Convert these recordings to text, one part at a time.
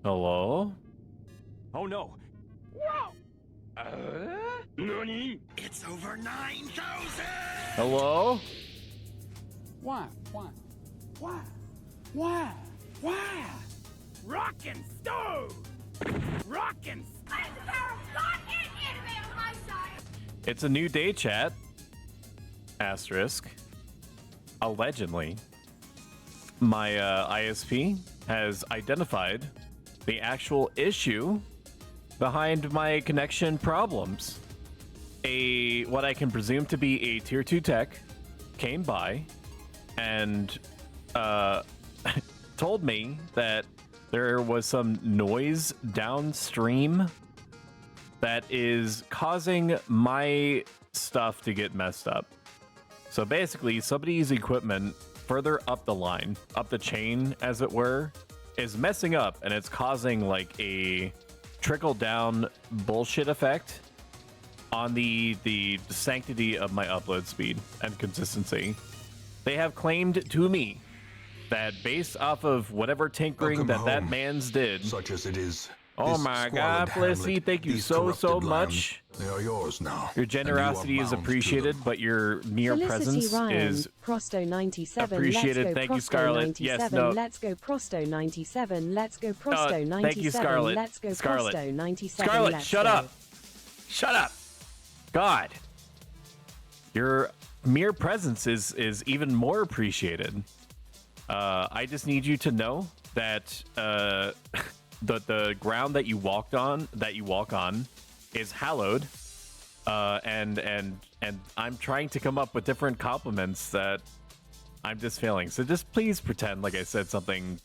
Hello? Oh no. Whoa! Nani? It's over 9,000! Hello? Why? Rockin' stove! Rockin' It's a new day, chat. Asterisk. Allegedly, my ISP has identified the actual issue behind my connection problems. What I can presume to be a tier 2 tech came by and told me that there was some noise downstream that is causing my stuff to get messed up. So basically, somebody's equipment further up the line, up the chain, as it were, is messing up, and it's causing like a trickle-down bullshit effect on the sanctity of my upload speed and consistency. They have claimed to me that based off of whatever tinkering that man's did, such as it is. Oh my God, Felicity, thank you so much. They are yours now. Your generosity is appreciated, but your mere presence is Prosto 97. appreciated. Thank you, Scarlett. Yes, no. Let's go Prosto 97. Let's go Prosto 97. Thank you, Scarlett. Let's go Scarlett. Prosto 97. Scarlett, let's shut go. up. Shut up. God. Your mere presence is even more appreciated. I just need you to know that the ground that you walk on is hallowed, and I'm trying to come up with different compliments that I'm just failing. So just please pretend like I said something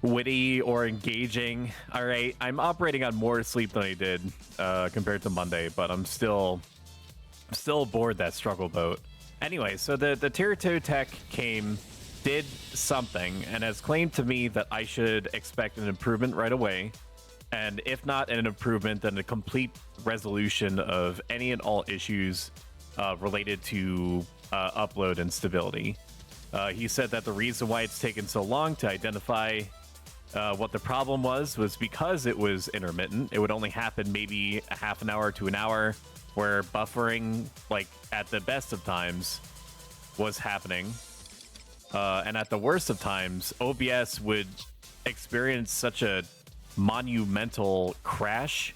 witty or engaging. All right, I'm operating on more sleep than I did compared to Monday, but I'm still aboard that struggle boat. Anyway, so the tier 2 tech did something and has claimed to me that I should expect an improvement right away, and if not an improvement, then a complete resolution of any and all issues related to upload and stability. He said that the reason why it's taken so long to identify what the problem was because it was intermittent. It would only happen maybe a half an hour to an hour, where buffering, like at the best of times, was happening. And at the worst of times, OBS would experience such a monumental crash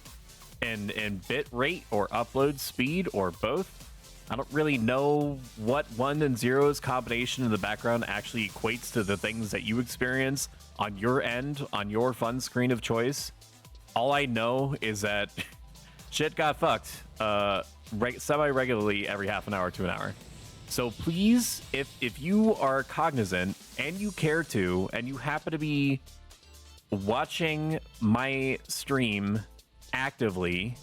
in bit rate or upload speed or both. I don't really know what 1 and 0's combination in the background actually equates to the things that you experience on your end, on your fun screen of choice. All I know is that shit got fucked semi-regularly every half an hour to an hour. So please, if you are cognizant and you care to, and you happen to be watching my stream actively,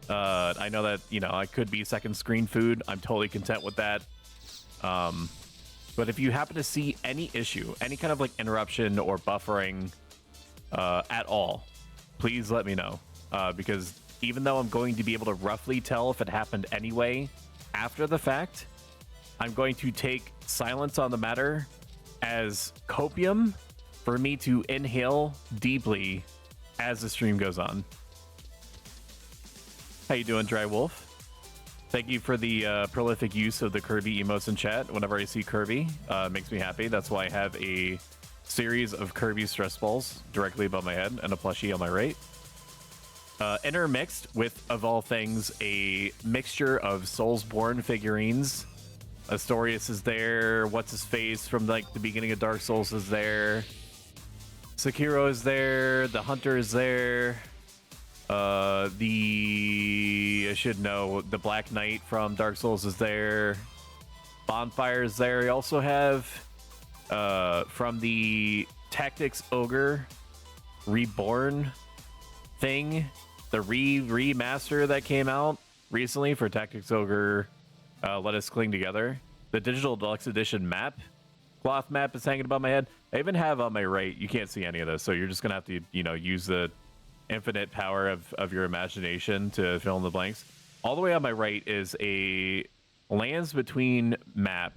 I know that, I could be second screen food. I'm totally content with that. But if you happen to see any issue, any kind of like interruption or buffering at all, please let me know. Because even though I'm going to be able to roughly tell if it happened anyway after the fact, I'm going to take silence on the matter as copium for me to inhale deeply as the stream goes on. How you doing, Dry Wolf? Thank you for the prolific use of the Kirby emotes in chat. Whenever I see Kirby, it makes me happy. That's why I have a series of Kirby stress balls directly above my head and a plushie on my right. Intermixed with, of all things, a mixture of Soulsborne figurines. Astorius is there. What's his face from like the beginning of Dark Souls is there. Sekiro is there. The Hunter is there. I should know, the Black Knight from Dark Souls is there. Bonfire is there. We also have from the Tactics Ogre Reborn thing, the remaster that came out recently for Tactics Ogre Let Us Cling Together. The Digital Deluxe Edition map, cloth map, is hanging above my head. I even have on my right, you can't see any of this, so you're just gonna have to, use the infinite power of your imagination to fill in the blanks. All the way on my right is a lands between map,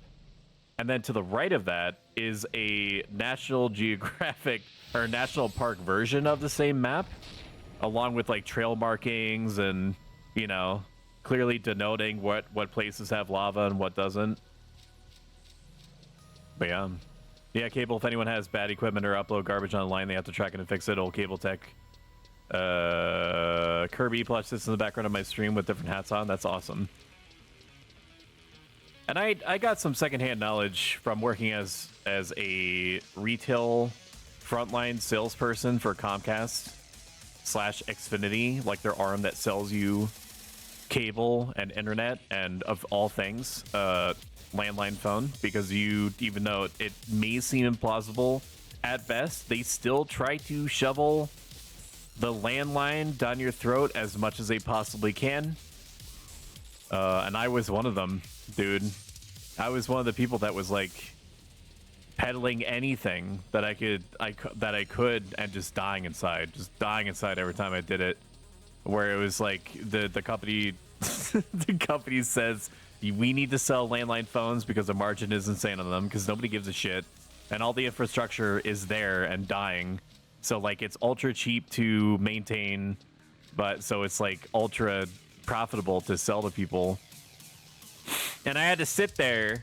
And then to the right of that is a National Geographic or National Park version of the same map, along with like trail markings and, you know, clearly denoting what places have lava and what doesn't. But yeah, Cable, if anyone has bad equipment or upload garbage online, they have to track it and fix it. Old Cable Tech. Kirby plush sits in the background of my stream with different hats on. That's awesome. And I got some secondhand knowledge from working as a retail frontline salesperson for Comcast / Xfinity, like their arm that sells you cable and internet and of all things, landline phone, because even though it may seem implausible at best, they still try to shovel the landline down your throat as much as they possibly can. And I was one of them, dude. I was one of the people that was like peddling anything that I could and just dying inside every time I did it. Where it was like the company the company says we need to sell landline phones because the margin is insane on them because nobody gives a shit and all the infrastructure is there and dying. So like it's ultra cheap to maintain, but so it's like ultra profitable to sell to people. And I had to sit there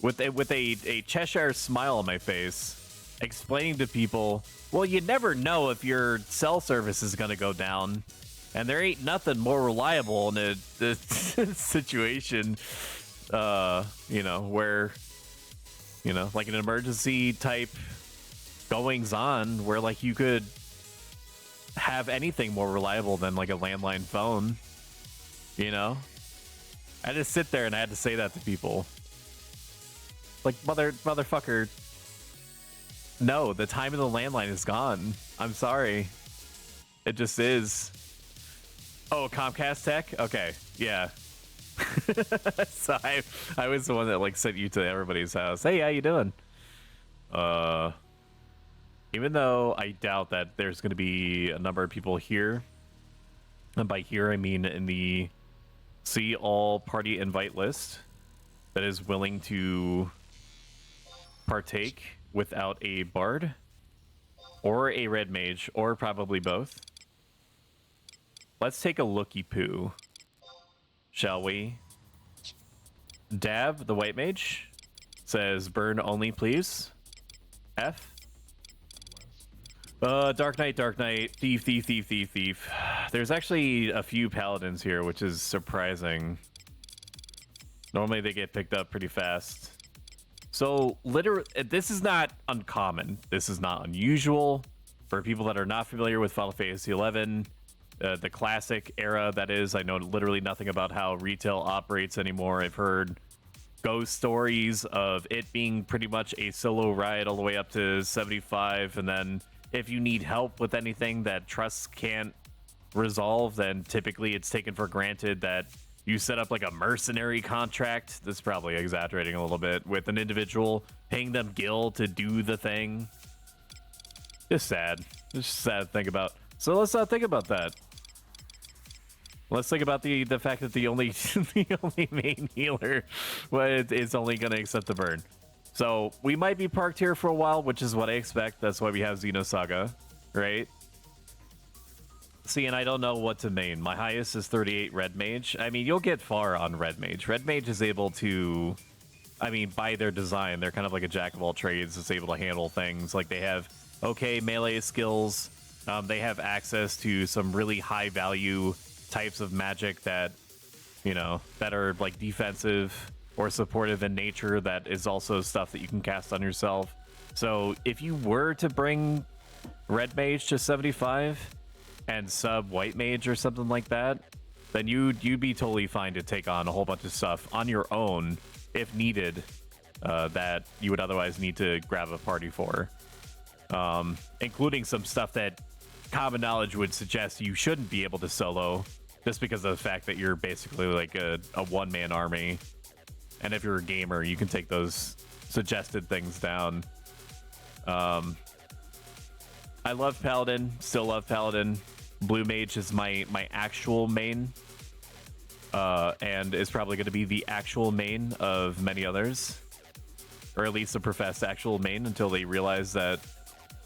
with a Cheshire smile on my face, explaining to people, well, you never know if your cell service is going to go down. And there ain't nothing more reliable in a situation, you know, where, you know, like an emergency type goings on where like you could have anything more reliable than like a landline phone, you know? I just sit there and I had to say that to people. Like, motherfucker, no, the time of the landline is gone. I'm sorry. It just is. Oh, Comcast Tech? Okay, yeah. So I was the one that like sent you to everybody's house. Hey, how you doing? Even though I doubt that there's going to be a number of people here, and by here I mean in the see all party invite list that is willing to partake without a bard or a red mage or probably both. Let's take a looky poo, shall we? Dab, the white mage, says burn only, please. F. Dark Knight, thief. There's actually a few paladins here, which is surprising. Normally they get picked up pretty fast. So, literally, this is not uncommon. This is not unusual. For people that are not familiar with Final Fantasy XI, the classic era, that is, I know literally nothing about how retail operates anymore. I've heard ghost stories of it being pretty much a solo ride all the way up to 75, and then if you need help with anything that trusts can't resolve, then typically it's taken for granted that you set up like a mercenary contract. That's probably exaggerating a little bit, with an individual, paying them gil to do the thing. Just sad. It's just sad to think about. So let's not think about that. Let's think about the fact that the only main healer is only going to accept the burn. So we might be parked here for a while, which is what I expect. That's why we have Xenosaga, right? See, and I don't know what to main. My highest is 38 Red Mage. I mean, you'll get far on Red Mage. Red Mage is able to, I mean, by their design, they're kind of like a jack of all trades. It's able to handle things. Like they have okay melee skills. They have access to some really high value types of magic that, you know, that are like defensive or supportive in nature. That is also stuff that you can cast on yourself. So if you were to bring Red Mage to 75 and sub White Mage or something like that, then you'd be totally fine to take on a whole bunch of stuff on your own if needed, that you would otherwise need to grab a party for, including some stuff that common knowledge would suggest you shouldn't be able to solo, just because of the fact that you're basically like a one-man army. And if you're a gamer, you can take those suggested things down. I love Paladin, still love Paladin. Blue Mage is my actual main, and is probably going to be the actual main of many others. or at least a professed actual main, until they realize that,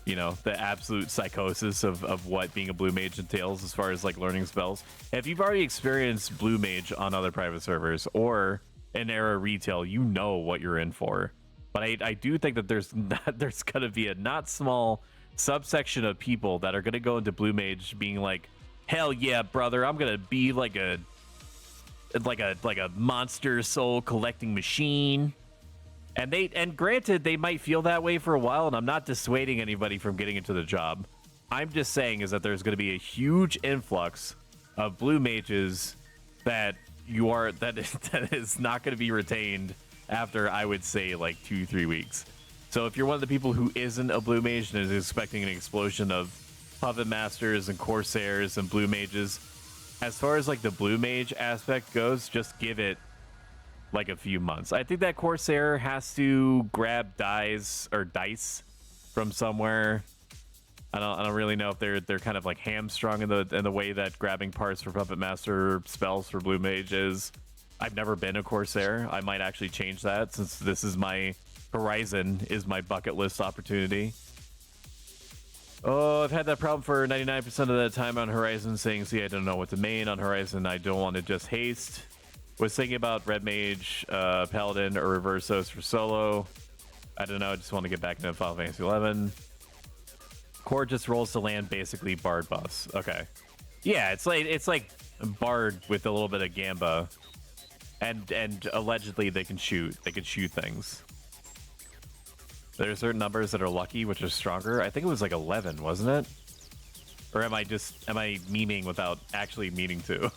you know, the absolute psychosis of what being a blue mage entails as far as like learning spells. If you've already experienced blue mage on other private servers or in era retail, you know what you're in for. But I do think that there's gonna be a not small subsection of people that are gonna go into blue mage being like, hell yeah, brother, I'm gonna be like a monster soul collecting machine. And granted, they might feel that way for a while, and I'm not dissuading anybody from getting into the job. I'm just saying is that there's going to be a huge influx of blue mages that is not going to be retained after, I would say, like 2-3 weeks. So if you're one of the people who isn't a blue mage and is expecting an explosion of puppet masters and corsairs and blue mages, as far as like the blue mage aspect goes, just give it like a few months. I think that Corsair has to grab dice from somewhere. I don't really know if they're kind of like hamstrung in the way that grabbing parts for Puppet Master spells for Blue Mage is. I've never been a Corsair. I might actually change that, since this is my Horizon is my bucket list opportunity. Oh, I've had that problem for 99% of the time on Horizon, saying, see, I don't know what to main on Horizon. I don't want to just haste. Was thinking about Red Mage, Paladin, or Reversos for solo. I don't know. I just want to get back into Final Fantasy 11. Core just rolls to land basically Bard buffs. Okay. Yeah, it's like Bard with a little bit of Gamba, and allegedly they can shoot. They can shoot things. There are certain numbers that are lucky, which are stronger. I think it was like 11, wasn't it? Or am I memeing without actually meaning to?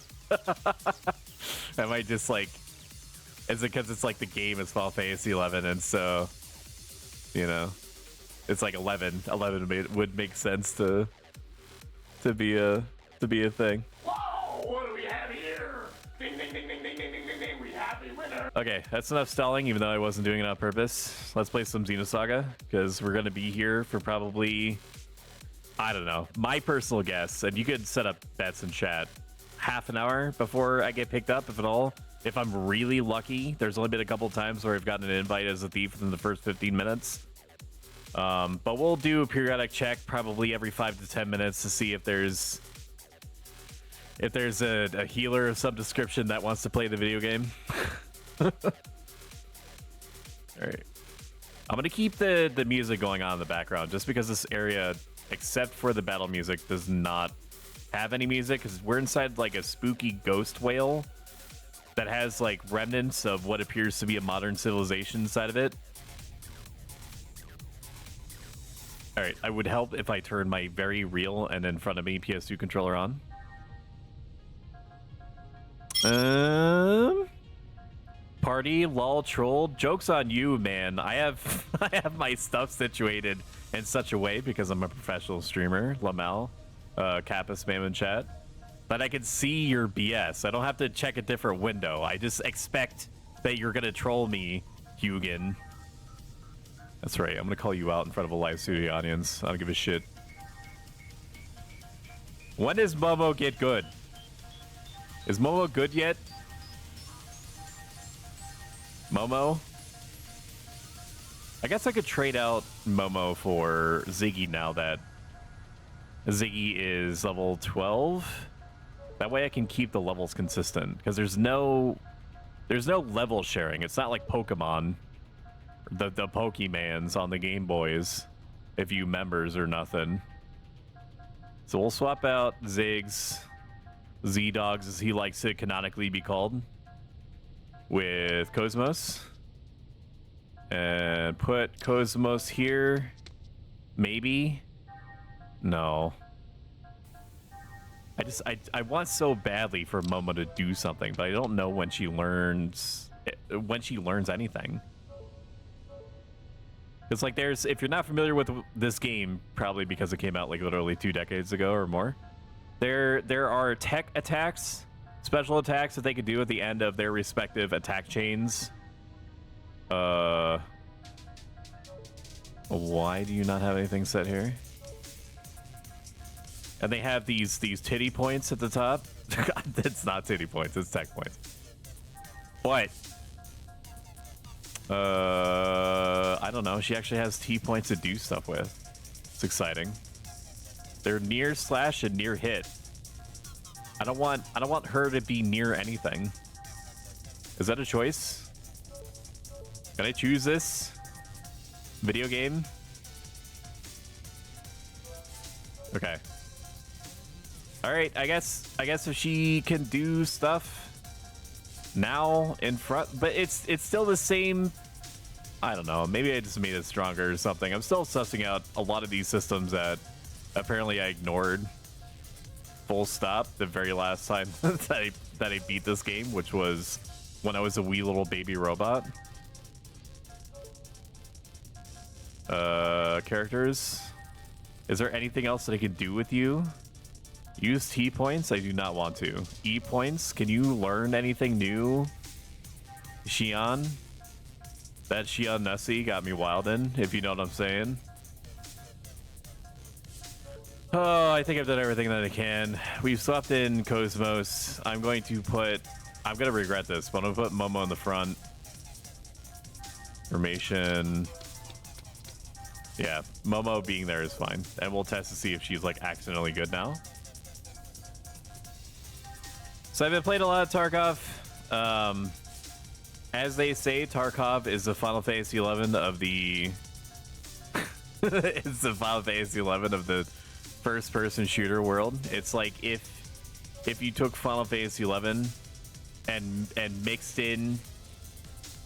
Am I just like, is it because it's like the game is Final Fantasy 11, and so, you know, it's like 11 would make sense to be a thing. Whoa, what do we have here? Ding, ding, ding, ding, ding, ding, ding, ding, ding. We have a winner. Okay, that's enough stalling, even though I wasn't doing it on purpose. Let's play some Xenosaga, because we're going to be here for probably, I don't know, my personal guess, and you could set up bets in chat, half an hour before I get picked up, if at all. If I'm really lucky. There's only been a couple times where I've gotten an invite as a thief within the first 15 minutes. But we'll do a periodic check probably every 5 to 10 minutes to see if there's a healer of some description that wants to play the video game. All right. I'm gonna keep the music going on in the background, just because this area, except for the battle music, does not have any music, because we're inside like a spooky ghost whale that has like remnants of what appears to be a modern civilization inside of it. All right, I would help if I turn my very real and in front of me PS2 controller on. Party, lol, troll. Joke's on you, man. I have my stuff situated in such a way, because I'm a professional streamer, Lamal, Kappa spam in chat, that I can see your BS. I don't have to check a different window. I just expect that you're gonna troll me, Hugin. That's right. I'm gonna call you out in front of a live studio audience. I don't give a shit. When does Momo get good? Is Momo good yet? Momo? I guess I could trade out Momo for Ziggy now that Ziggy is level 12. That way I can keep the levels consistent, because there's no level sharing. It's not like Pokemon, the Pokemans on the Game Boys, if you members or nothing. So we'll swap out Ziggs, Z-Dogs as he likes to canonically be called, with Cosmos, and put Cosmos here. Maybe. No. I want so badly for Momo to do something, but I don't know when she learns anything. It's like if you're not familiar with this game, probably because it came out like literally 2 decades ago or more, there are tech attacks, special attacks that they could do at the end of their respective attack chains. Why do you not have anything set here? And they have these titty points at the top. It's not titty points, it's tech points. But I don't know. She actually has T points to do stuff with. It's exciting. They're near slash and near hit. I don't want her to be near anything. Is that a choice? Can I choose this video game? Okay. All right. I guess if she can do stuff now in front, but it's still the same. I don't know. Maybe I just made it stronger or something. I'm still sussing out a lot of these systems that apparently I ignored. Full stop. The very last time that I beat this game, which was when I was a wee little baby robot. Characters. Is there anything else that I can do with you? Use T points? I do not want to. E points? Can you learn anything new? Xion? That Xion Nessie got me wildin', if you know what I'm saying. Oh, I think I've done everything that I can. We've swapped in Cosmos. I'm going to regret this, but I'm going to put Momo in the front. Formation. Yeah, Momo being there is fine. And we'll test to see if she's like accidentally good now. So I've been playing a lot of Tarkov. As they say, Tarkov is the Final Fantasy 11 of the it's the Final Fantasy 11 of the first-person shooter world. It's like if you took Final Fantasy 11 and mixed in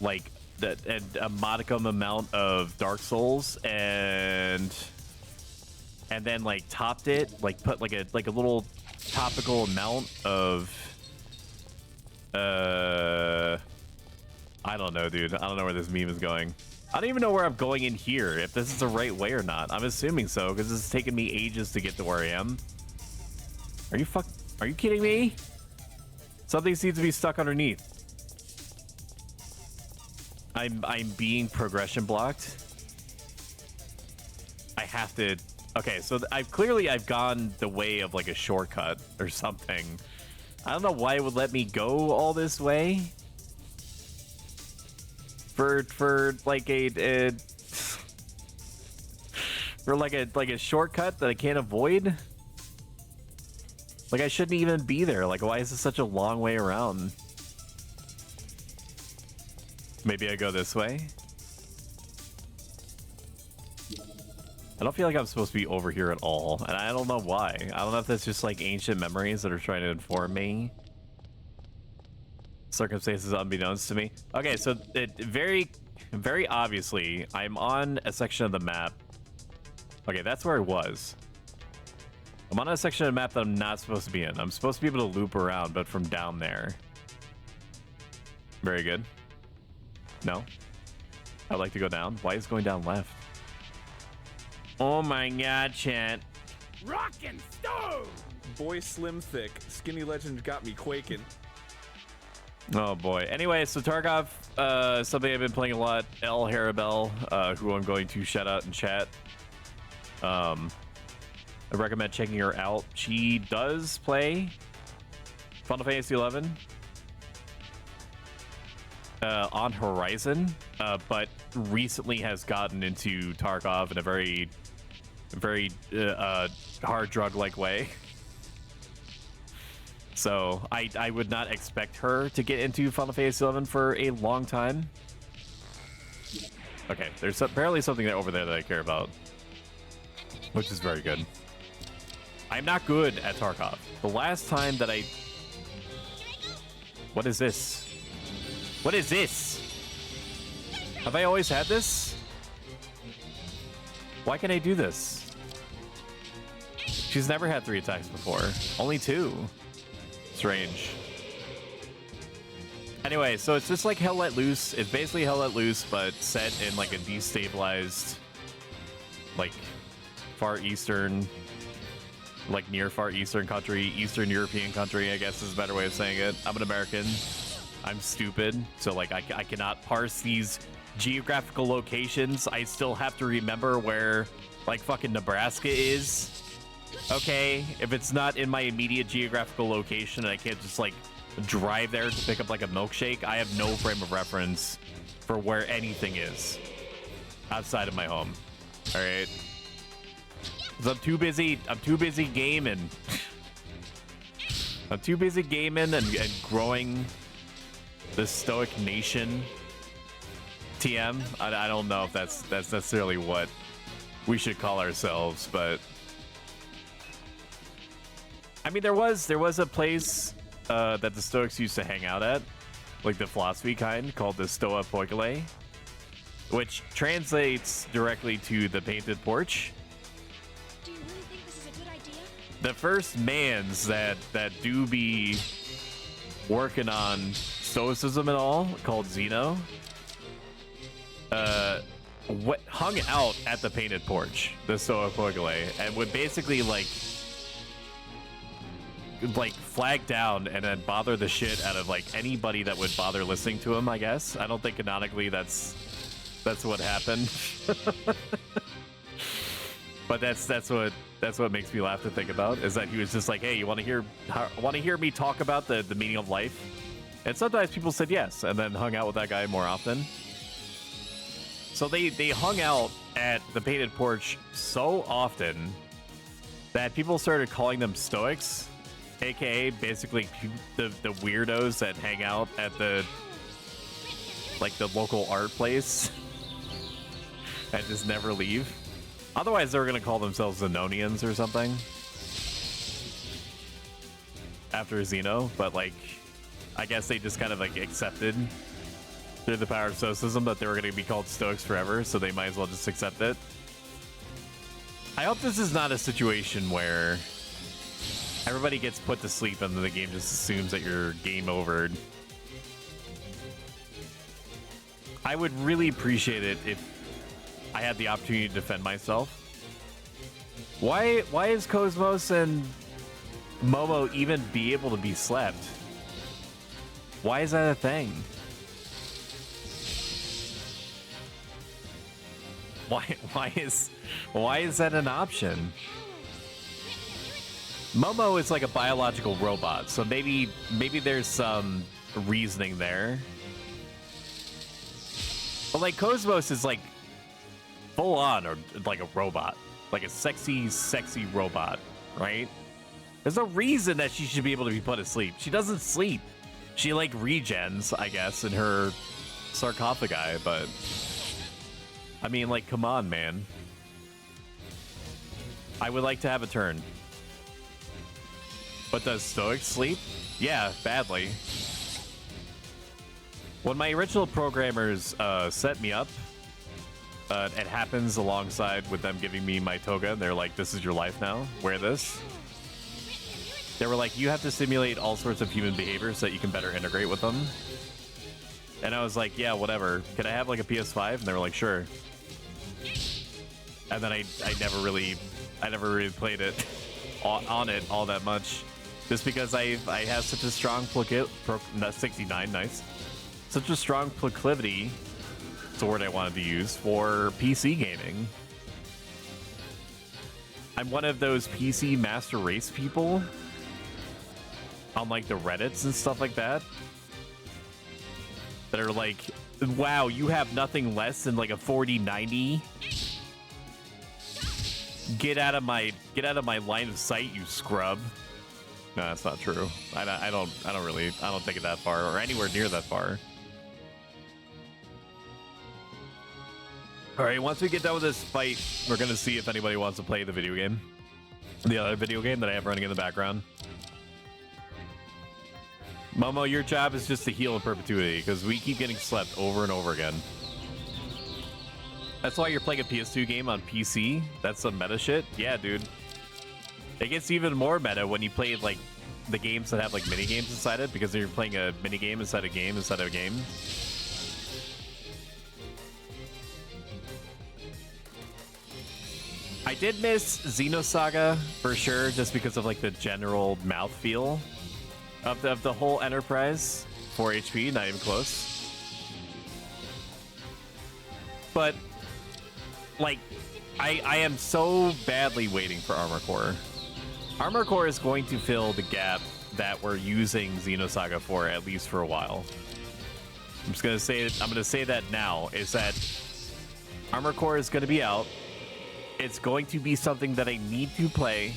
like a modicum amount of Dark Souls and then like topped it, like put like a little topical amount of I don't know, dude. I don't know where this meme is going. I don't even know where I'm going in here, if this is the right way or not. I'm assuming so, because this is taking me ages to get to where I am. Are you kidding me? Something seems to be stuck underneath. I'm being progression blocked. I have to. Okay, so I've gone the way of like a shortcut or something. I don't know why it would let me go all this way. For like a shortcut that I can't avoid. Like I shouldn't even be there. Like why is this such a long way around? Maybe I go this way. I don't feel like I'm supposed to be over here at all, and I don't know why. I don't know if that's just like ancient memories that are trying to inform me. Circumstances unbeknownst to me. Okay, so it very obviously I'm on a section of the map. Okay, that's where I was. I'm on a section of the map that I'm not supposed to be in. I'm supposed to be able to loop around, but from down there. Very good. No. I'd like to go down. Why is going down left? Oh my god, chat. Rockin' stone! Boy slim thick. Skinny legend got me quaking. Oh boy. Anyway, so Tarkov, something I've been playing a lot. El Harabel, who I'm going to shout out in chat. I recommend checking her out. She does play Final Fantasy 11 on Horizon, but recently has gotten into Tarkov in a very hard drug-like way. So I would not expect her to get into Final Fantasy 11 for a long time. Okay, there's apparently something over there that I care about, which is very good. I'm not good at Tarkov. The last time that I... What is this? What is this? Have I always had this? Why can I do this? She's never had 3 attacks before. Only 2. Strange. Anyway, so it's just like Hell Let Loose. It's basically Hell Let Loose, but set in like a destabilized, like Far Eastern, like near Far Eastern country, Eastern European country, I guess is a better way of saying it. I'm an American. I'm stupid, so like I cannot parse these geographical locations. I still have to remember where like fucking Nebraska is. Okay, if it's not in my immediate geographical location, I can't just like drive there to pick up like a milkshake, I have no frame of reference for where anything is outside of my home. All right. 'Cause I'm too busy gaming. I'm too busy gaming and growing the Stoic Nation. TM. I don't know if that's necessarily what we should call ourselves, but I mean, there was a place that the Stoics used to hang out at, like the philosophy kind, called the Stoa Poikile, which translates directly to the painted porch. Do you really think this is a good idea? The first mans that do be working on stoicism and all, called Xeno, what hung out at the painted porch, the Stoa Poikile, and would basically like flag down and then bother the shit out of like anybody that would bother listening to him. I guess I don't think canonically that's what happened. But that's what makes me laugh to think about, is that he was just like, hey, you want to hear me talk about the meaning of life? And sometimes people said yes, and then hung out with that guy more often. So they hung out at the painted porch so often that people started calling them Stoics, aka basically the weirdos that hang out at the local art place and just never leave. Otherwise, they were gonna call themselves Zenonians or something after Xeno, but like, I guess they just kind of like accepted through the power of Stoicism that they were gonna be called Stoics forever, so they might as well just accept it. I hope this is not a situation where everybody gets put to sleep and then the game just assumes that you're game overed. I would really appreciate it if I had the opportunity to defend myself. Why is Cosmos and Momo even be able to be slept? Why is that a thing? Why is that an option? Momo is like a biological robot, so maybe there's some reasoning there. But like Cosmos is like full on, or like a robot, like a sexy robot, right? There's no reason that she should be able to be put to sleep. She doesn't sleep. She like regens, I guess, in her sarcophagi, but I mean, like, come on, man. I would like to have a turn. But does Stoic sleep? Yeah, badly. When my original programmers set me up, it happens alongside with them giving me my toga, and they're like, this is your life now, wear this. They were like, you have to simulate all sorts of human behavior so that you can better integrate with them. And I was like, yeah, whatever. Can I have like a PS5? And they were like, sure. And then I never really played it on it all that much, just because I have such a strong 69, nice. Such a strong proclivity, it's the word I wanted to use, for PC gaming. I'm one of those PC master race people on like the Reddits and stuff like that that are like, wow, you have nothing less than like a 4090. Get out of my line of sight, you scrub. No, that's not true. I don't think it that far, or anywhere near that far. All right, once we get done with this fight, we're gonna see if anybody wants to play the video game, the other video game that I have running in the background. Momo, your job is just to heal in perpetuity, because we keep getting slept over and over again. That's why you're playing a PS2 game on PC? That's some meta shit? Yeah, dude. It gets even more meta when you play like the games that have like mini games inside it, because then you're playing a mini game inside a game inside of a game. I did miss Xenosaga for sure, just because of like the general mouthfeel of the whole Enterprise. 4 HP, not even close. But like, I am so badly waiting for Armor Core. Armor Core is going to fill the gap that we're using Xenosaga for, at least for a while. I'm just gonna say it. I'm gonna say that now is that Armor Core is gonna be out. It's going to be something that I need to play,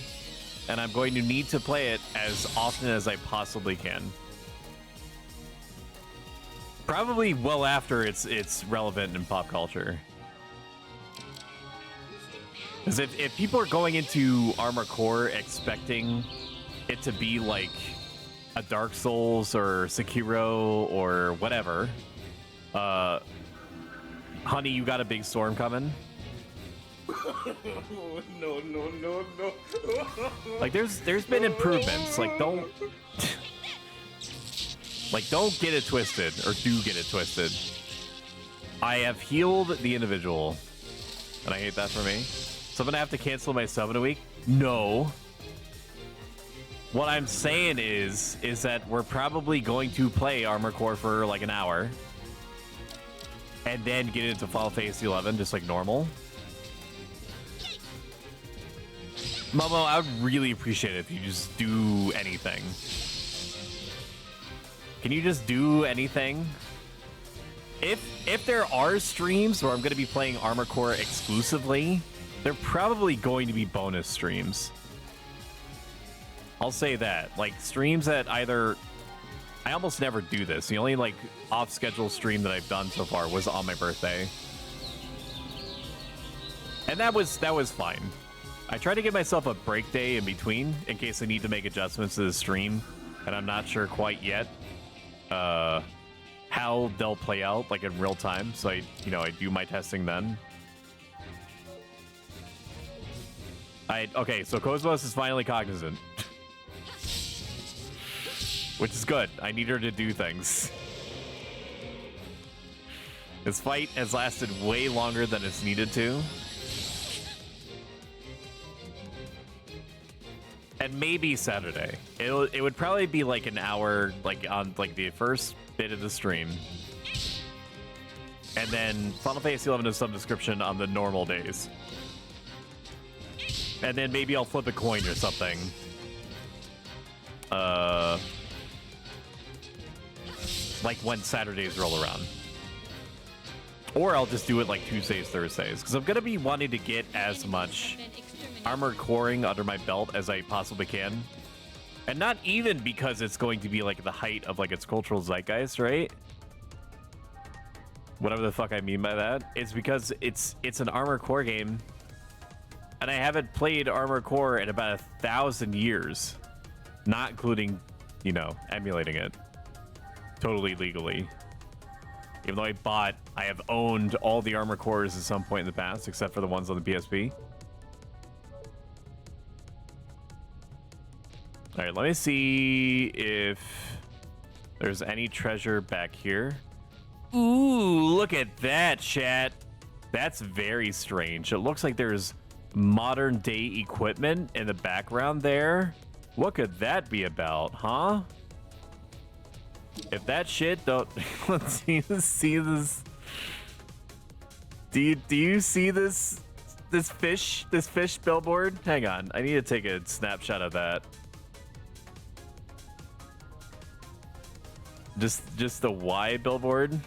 and I'm going to need to play it as often as I possibly can. Probably well after it's relevant in pop culture. Because if people are going into Armor Core expecting it to be like a Dark Souls or Sekiro or whatever, honey, you got a big storm coming. No. Like there's been improvements. Like don't get it twisted, or do get it twisted. I have healed the individual, and I hate that for me. So I'm gonna have to cancel my sub in a week? No. What I'm saying is that we're probably going to play Armor Core for like an hour, and then get into Final Fantasy 11 just like normal. Momo, I would really appreciate it if you just do anything. Can you just do anything? If there are streams where I'm going to be playing Armor Core exclusively, they're probably going to be bonus streams. I'll say that. Like, streams that either... I almost never do this. The only, like, off-schedule stream that I've done so far was on my birthday. And that was fine. I try to give myself a break day in between in case I need to make adjustments to the stream, and I'm not sure quite yet how they'll play out, like, in real time. So I do my testing then. Okay, so Cosmos is finally cognizant. Which is good. I need her to do things. This fight has lasted way longer than it's needed to. And maybe Saturday. It would probably be like an hour, like on like the first bit of the stream. And then Final Fantasy 11 is some description on the normal days. And then maybe I'll flip a coin or something. Like when Saturdays roll around. Or I'll just do it like Tuesdays, Thursdays. Because I'm going to be wanting to get as much Armored Coring under my belt as I possibly can. And not even because it's going to be like the height of like its cultural zeitgeist, right? Whatever the fuck I mean by that. It's because it's an Armored Core game. And I haven't played Armored Core in about 1,000 years. Not including, emulating it. Totally legally. Even though I have owned all the Armored Cores at some point in the past, except for the ones on the PSP. All right, let me see if there's any treasure back here. Ooh, look at that, chat. That's very strange. It looks like there's modern day equipment in the background there. What could that be about, huh? If that shit don't... Let's see this. Do you see this fish billboard? Hang on, I need to take a snapshot of that. Just the Y billboard?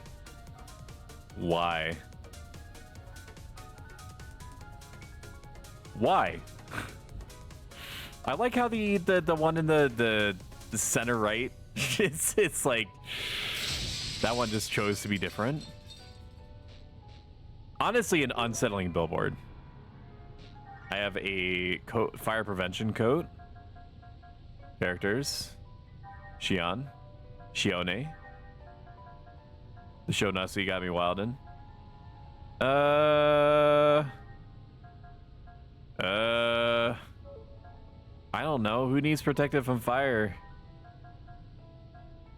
Why? Why? I like how the one in the center right, it's like that one just chose to be different. Honestly, an unsettling billboard. I have a fire prevention coat. Characters. Shione. The show Nasu got me wildin'. I don't know. Who needs protected from fire?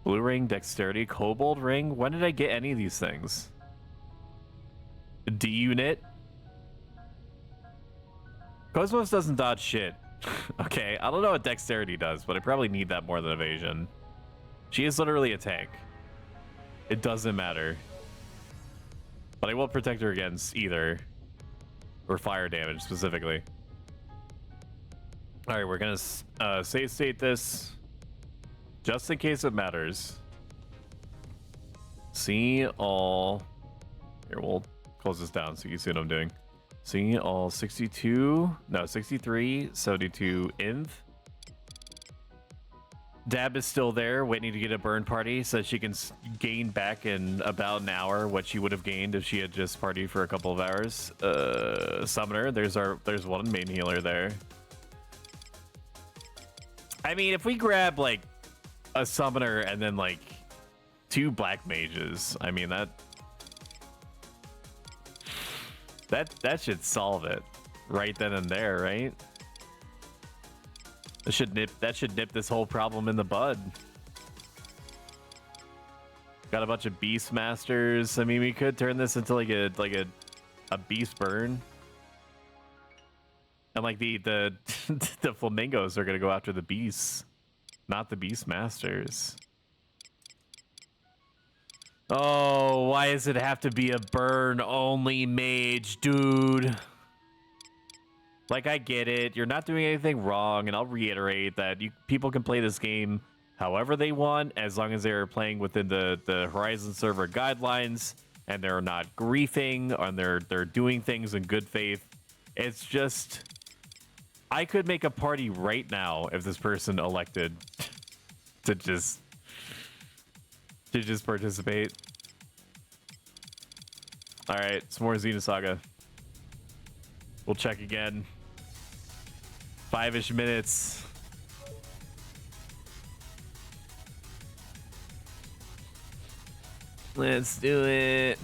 Blue ring, dexterity, kobold ring. When did I get any of these things? D unit. Cosmos doesn't dodge shit. Okay, I don't know what dexterity does, but I probably need that more than evasion. She is literally a tank. It doesn't matter. But I will protect her against either. Or fire damage, specifically. Alright, we're gonna save state this. Just in case it matters. See all. Here, we'll close this down so you can see what I'm doing. See all 62. No, 63, 72 inv. Dab is still there, waiting to get a burn party so she can gain back in about an hour what she would have gained if she had just partied for a couple of hours. Summoner, there's one main healer there. I mean, if we grab like a summoner and then like 2 black mages, I mean that should solve it right then and there, right? That should nip this whole problem in the bud. Got a bunch of beast masters. I mean, we could turn this into like a beast burn. And like the the flamingos are gonna go after the beasts, not the beast masters. Oh, why does it have to be a burn only mage, dude? Like, I get it. You're not doing anything wrong, and I'll reiterate that people can play this game however they want, as long as they're playing within the Horizon server guidelines, and they're not griefing, and they're doing things in good faith. It's just, I could make a party right now if this person elected to just participate. All right, some more Xenosaga. We'll check again. 5-ish minutes. Let's do it.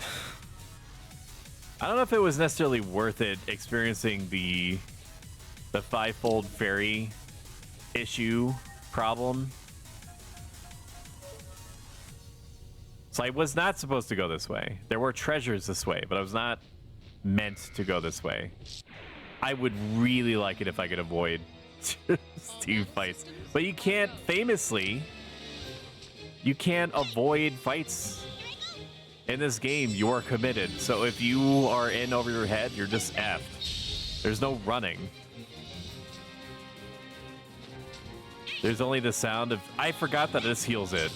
I don't know if it was necessarily worth it experiencing the 5-fold fairy issue problem. So I was not supposed to go this way. There were treasures this way, but I was not meant to go this way. I would really like it if I could avoid team fights. But you can't, famously, you can't avoid fights. In this game, you are committed. So if you are in over your head, you're just effed. There's no running. There's only the sound of... I forgot that this heals it.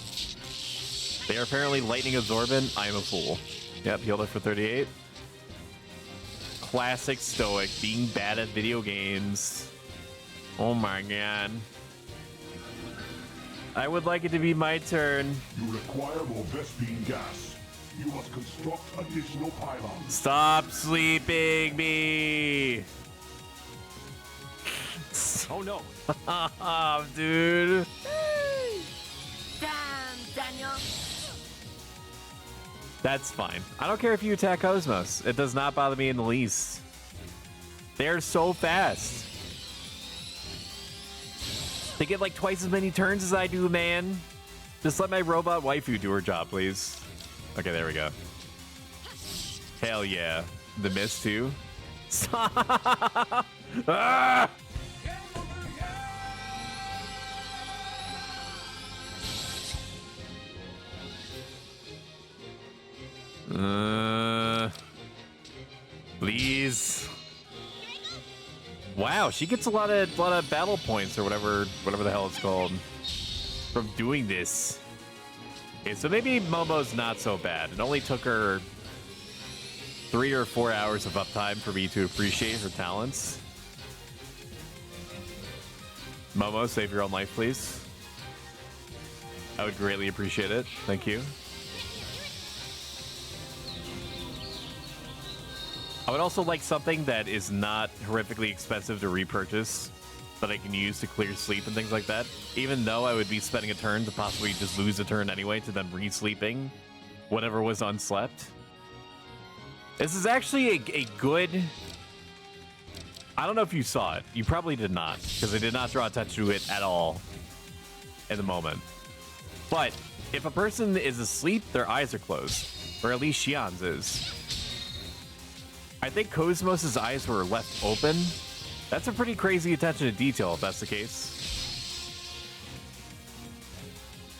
They are apparently lightning absorbent. I am a fool. Yep, healed it for 38. Classic stoic, being bad at video games. Oh my god. I would like it to be my turn. You require more Vespine gas. You must construct additional pylons. Stop sleeping me. Oh no. Dude. Damn, Daniel. That's fine. I don't care if you attack Cosmos. It does not bother me in the least. They're so fast. They get like twice as many turns as I do, man. Just let my robot waifu do her job, please. Okay, there we go. Hell yeah. The miss too. Stop. Ah! Please. Wow, she gets a lot of battle points or whatever the hell it's called from doing this. Okay, so maybe Momo's not so bad. It only took her 3 or 4 hours of uptime for me to appreciate her talents. Momo, save your own life, please. I would greatly appreciate it. Thank you. I would also like something that is not horrifically expensive to repurchase, that I can use to clear sleep and things like that. Even though I would be spending a turn to possibly just lose a turn anyway to then re-sleeping whatever was unslept. This is actually a good... I don't know if you saw it. You probably did not, because I did not draw attention to it at all in the moment. But if a person is asleep, their eyes are closed. Or at least Xian's is. I think Cosmos' eyes were left open. That's a pretty crazy attention to detail if that's the case.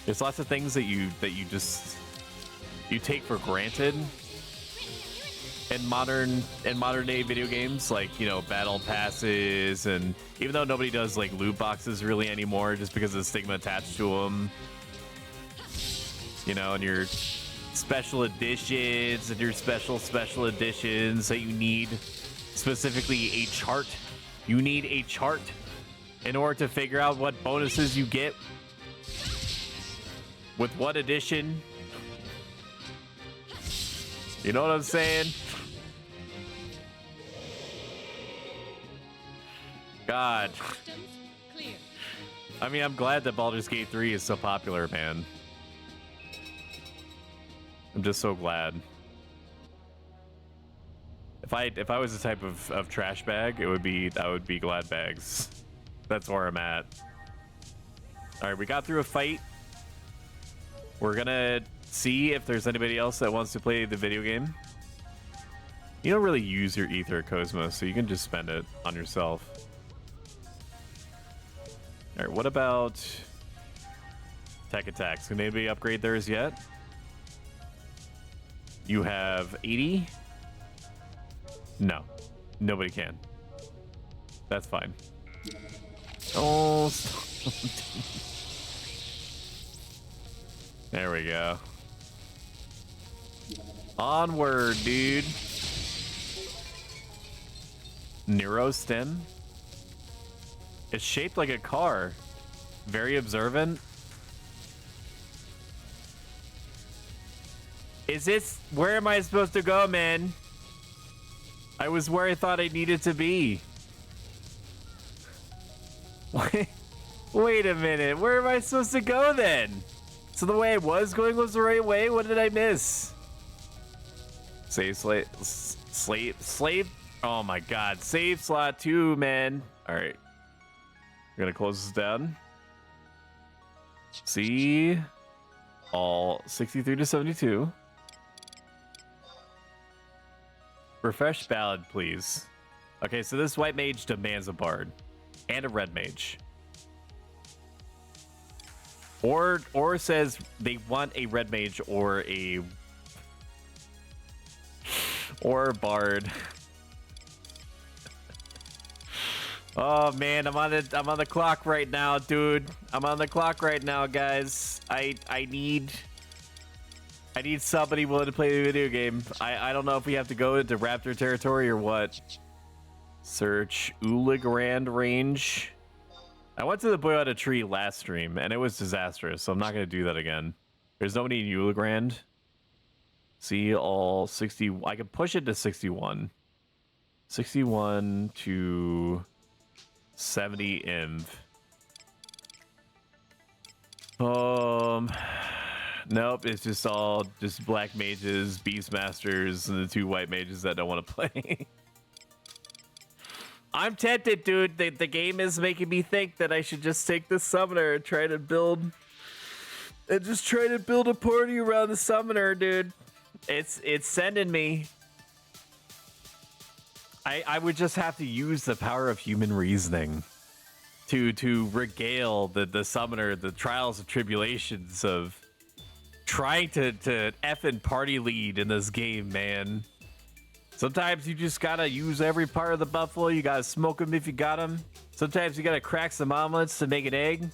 There's lots of things that you take for granted. in modern day video games, like, you know, battle passes, and even though nobody does like loot boxes really anymore just because of the stigma attached to them, you know, and your special editions and your special editions that you need specifically a chart. You need a chart in order to figure out what bonuses you get with what edition. You know what I'm saying? God. I mean, I'm glad that Baldur's Gate 3 is so popular, man. I'm just so glad. If I was the type of trash bag, I would be glad bags. That's where I'm at. All right, we got through a fight. We're gonna see if there's anybody else that wants to play the video game. You don't really use your ether, Cosmo, so you can just spend it on yourself. All right, what about tech attacks? Can anybody upgrade theirs yet? You have 80? No, nobody can. That's fine. Oh, there we go. Onward, dude. Neurostim. It's shaped like a car. Very observant. Is this... Where am I supposed to go, man? I was where I thought I needed to be. Wait a minute. Where am I supposed to go, then? So the way I was going was the right way? What did I miss? Save slave. Oh my god. Save slot 2, man. Alright. We're gonna close this down. See all 63 to 72. Refresh ballad, please. Okay, so this white mage demands a bard and a red mage. Or says they want a red mage or a bard. Oh man, I'm on the clock right now, dude. I'm on the clock right now, guys. I need somebody willing to play the video game. I don't know if we have to go into Raptor territory or what. Search Uligrand range. I went to the Boyota tree last stream and it was disastrous, so I'm not gonna do that again. There's nobody in Uligrand. See all 60. I can push it to 61. 61 to 70 inv. Nope, it's just all black mages, beastmasters, and the 2 white mages that don't want to play. I'm tempted, dude. The game is making me think that I should just take the summoner and try to build a party around the summoner, dude. It's sending me. I would just have to use the power of human reasoning to regale the summoner the trials and tribulations of trying to effing party lead in this game, man. Sometimes you just gotta use every part of the buffalo. You gotta smoke them if you got them. Sometimes you gotta crack some omelets to make an egg.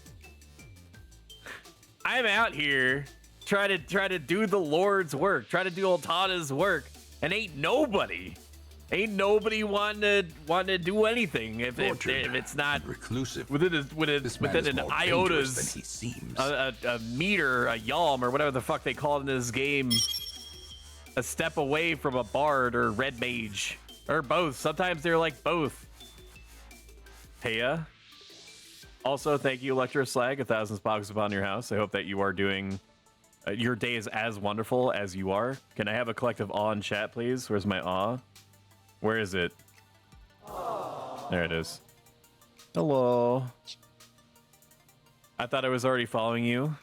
I'm out here trying to do the Lord's work, try to do Altana's work, and ain't nobody wanting to do anything if it's not reclusive. within an iota's a meter, a yalm, or whatever the fuck they call it in this game. A step away from a bard or red mage or both. Sometimes they're like both. Heya. Also, thank you, Electroslag, 1,000 spogs upon your house. I hope that you are doing your day is as wonderful as you are. Can I have a collective awe in chat, please? Where's my awe? Where is it? There it is. Hello. I thought I was already following you.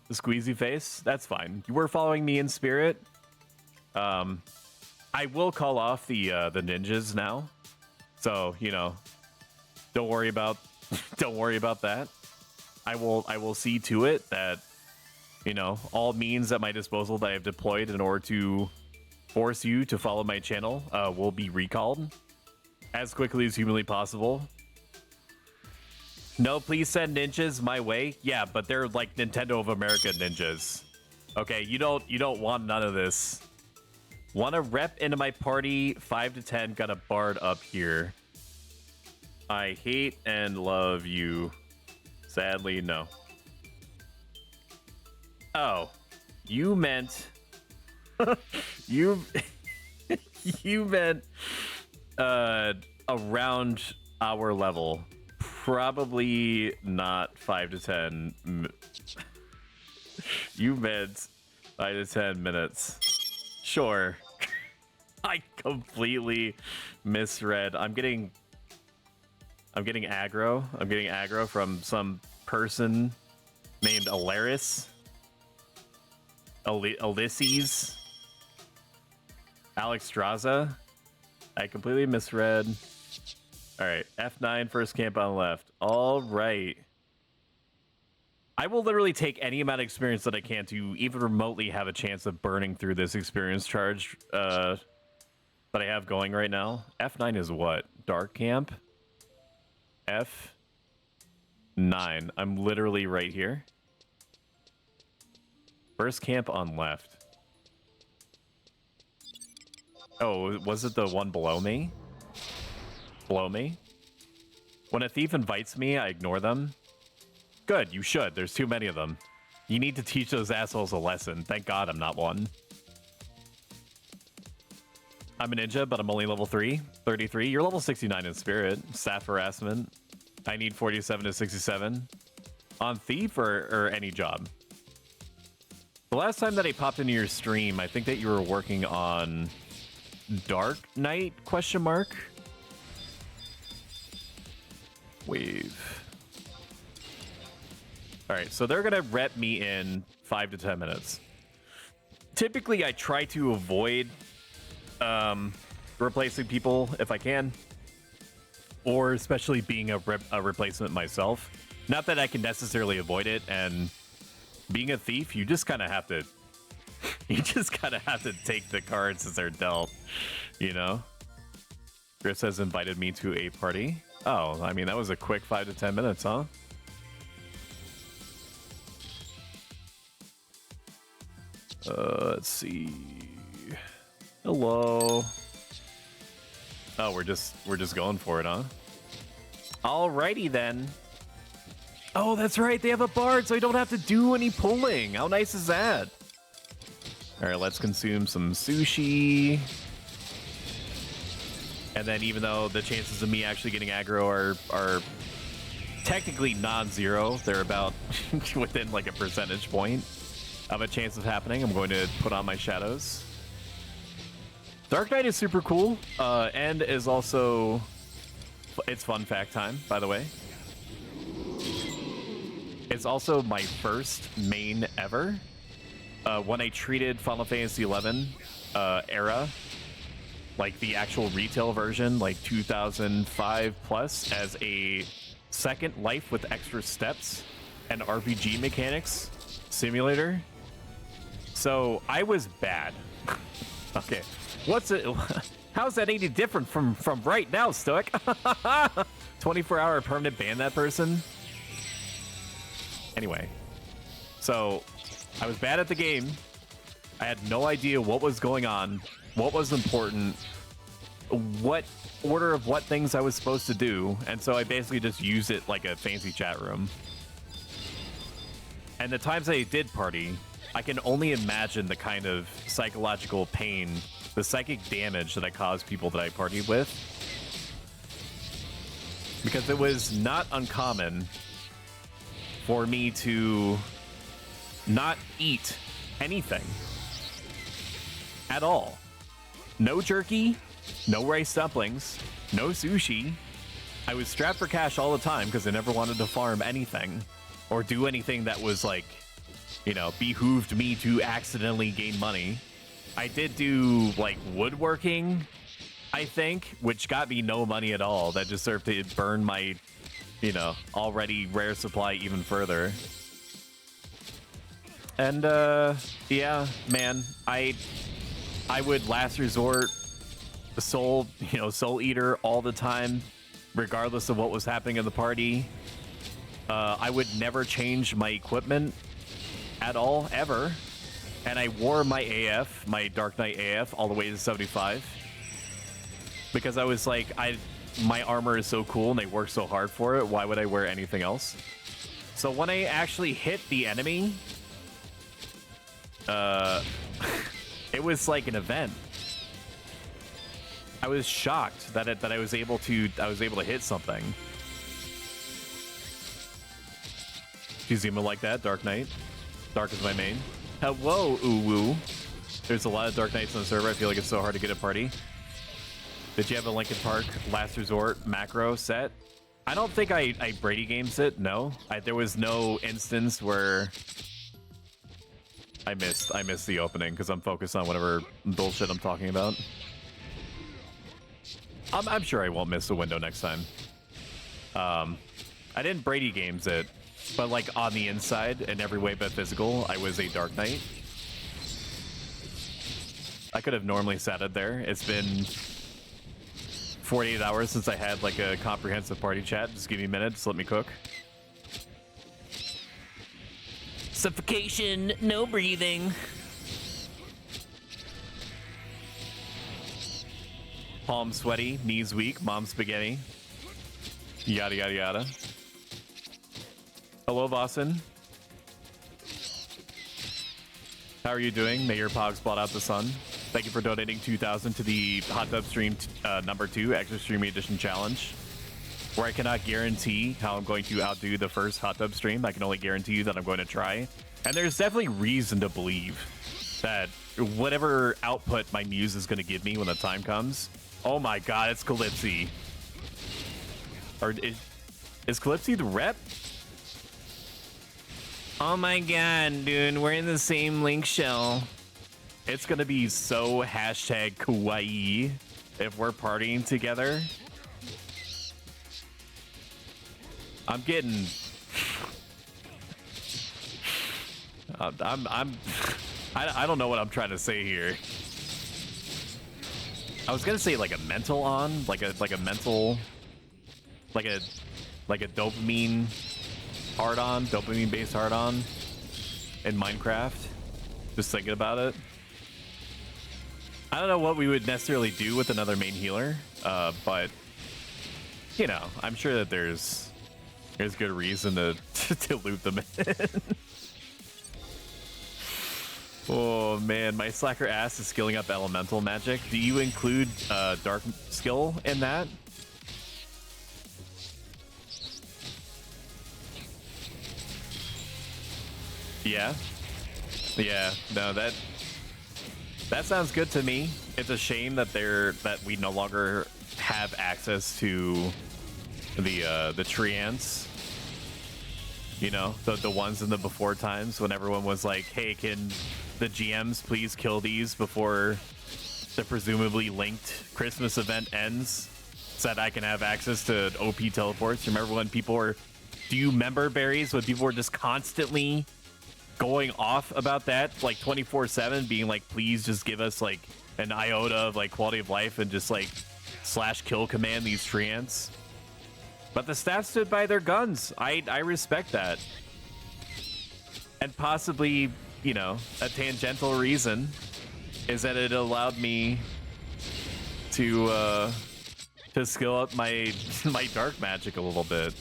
The squeezy face. That's fine. You were following me in spirit. I will call off the ninjas now, so you know, don't worry about that. I will see to it that, you know, all means at my disposal that I have deployed in order to force you to follow my channel will be recalled as quickly as humanly possible. No, please send ninjas my way. Yeah, but they're like Nintendo of America ninjas. Okay, you don't want none of this. Want to rep into my party? 5 to 10. Got a bard up here. I hate and love you. Sadly, no. Oh, you meant you meant around our level. Probably not 5 to 10. You meant 5 to 10 minutes. Sure. I completely misread. I'm getting aggro. I'm getting aggro from some person named Alaris. Ulysses. Alex Straza. I completely misread. All right, F9, first camp on the left. All right. I will literally take any amount of experience that I can to even remotely have a chance of burning through this experience charge that I have going right now. F9 is what? Dark camp? F9. I'm literally right here. First camp on left. Oh, was it the one below me? Below me? When a thief invites me, I ignore them. Good, you should. There's too many of them. You need to teach those assholes a lesson. Thank God I'm not one. I'm a ninja, but I'm only level 3. 33. You're level 69 in spirit. Staff harassment. I need 47 to 67. On thief or any job? The last time that I popped into your stream, I think that you were working on Dark Knight, question mark? Wave. All right, so they're gonna rep me in 5 to 10 minutes. Typically, I try to avoid replacing people if I can, or especially being a replacement myself. Not that I can necessarily avoid it, and being a thief, you just kind of have to, take the cards as they're dealt, you know? Chris has invited me to a party. Oh, I mean, that was a quick 5 to 10 minutes, huh? Let's see. Hello. Oh, we're just going for it, huh? Alrighty then. Oh, that's right. They have a bard, so I don't have to do any pulling. How nice is that? All right, let's consume some sushi. And then even though the chances of me actually getting aggro are technically non-zero, they're about within like a percentage point of a chance of happening, I'm going to put on my shadows. Dark Knight is super cool, and is also... It's fun fact time, by the way. It's also my first main ever. When I treated Final Fantasy XI era, like the actual retail version, like 2005 plus, as a second life with extra steps and RPG mechanics simulator. So I was bad. Okay, what's it? How's that any different from right now, Stoic? 24-hour permanent ban that person. Anyway, so I was bad at the game. I had no idea what was going on, what was important, what order of what things I was supposed to do, and so I basically just used it like a fancy chat room. And the times I did party, I can only imagine the kind of psychological pain, the psychic damage that I caused people that I partied with. Because it was not uncommon for me to not eat anything at all. No jerky, no rice dumplings, no sushi. I was strapped for cash all the time because I never wanted to farm anything or do anything that was like, you know, behooved me to accidentally gain money. I did do like woodworking, I think, which got me no money at all. That just served to burn my, you know, already rare supply even further. And yeah, man, I would last resort soul eater all the time, regardless of what was happening in the party. I would never change my equipment at all, ever. And I wore my AF, my Dark Knight AF, all the way to 75. Because I was like, my armor is so cool and they work so hard for it, why would I wear anything else? So when I actually hit the enemy, it was like an event. I was shocked that I was able to hit something. Do you zoom in like that, Dark Knight? Dark is my main. Hello, Uwu. There's a lot of Dark Knights on the server. I feel like it's so hard to get a party. Did you have a Linkin Park Last Resort macro set? I don't think I Brady games it. No, there was no instance where I missed the opening because I'm focused on whatever bullshit I'm talking about. I'm sure I won't miss the window next time. I didn't Brady games it, but like on the inside in every way but physical, I was a Dark Knight. I could have normally sat it there. It's been 48 hours since I had like a comprehensive party chat. Just give me a minute, just let me cook. Suffocation, no breathing. Palms sweaty, knees weak, mom spaghetti. Yada yada yada. Hello, Boston. How are you doing? May your pogs blot out the sun. Thank you for donating 2,000 to the Hot Tub Stream number 2 Extra Streamy Edition Challenge, where I cannot guarantee how I'm going to outdo the first Hot Tub Stream. I can only guarantee you that I'm going to try. And there's definitely reason to believe that whatever output my muse is going to give me when the time comes. Oh my god, it's Calypsy. Or is Calypsy the rep? Oh my god, dude, we're in the same link shell. It's gonna be so hashtag kawaii if we're partying together. I'm getting... I don't know what I'm trying to say here. I was gonna say like a mental on, like a mental, like a dopamine hard on, dopamine based hard on in Minecraft. Just thinking about it. I don't know what we would necessarily do with another main healer, but you know, I'm sure that there's good reason to loop them in. Oh man, my slacker ass is skilling up elemental magic. Do you include dark skill in that? Yeah. No, that sounds good to me. It's a shame that we no longer have access to the tree ants. You know, the ones in the before times when everyone was like, hey, can the GMs please kill these before the presumably linked Christmas event ends so that I can have access to OP teleports? Remember when people were... Do you remember, Berries, when people were just constantly going off about that, like 24/7, being like, please just give us like an iota of like quality of life and just like /kill command these tree ants? But the staff stood by their guns. I respect that. And possibly, you know, a tangential reason is that it allowed me to skill up my dark magic a little bit.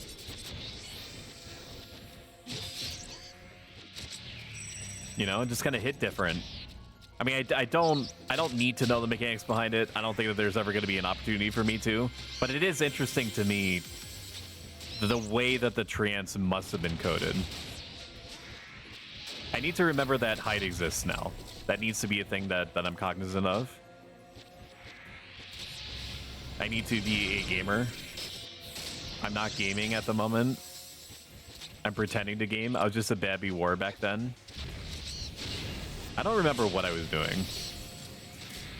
You know, just kind of hit different. I mean, I don't need to know the mechanics behind it. I don't think that there's ever going to be an opportunity for me to. But it is interesting to me the way that the trance must have been coded. I need to remember that hide exists now. That needs to be a thing that I'm cognizant of. I need to be a gamer. I'm not gaming at the moment. I'm pretending to game. I was just a babby war back then. I don't remember what I was doing.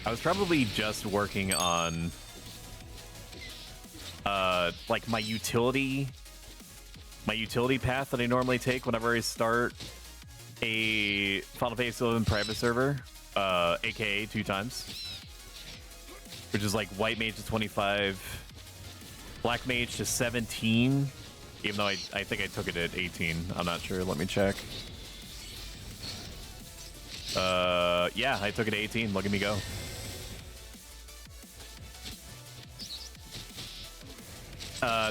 I was probably just working on like my utility path that I normally take whenever I start a Final Fantasy XI private server. AKA 2 times, which is like white mage to 25, black mage to 17, even though I think I took it at 18. I'm not sure. Let me check. Yeah, I took it at 18. Look at me go.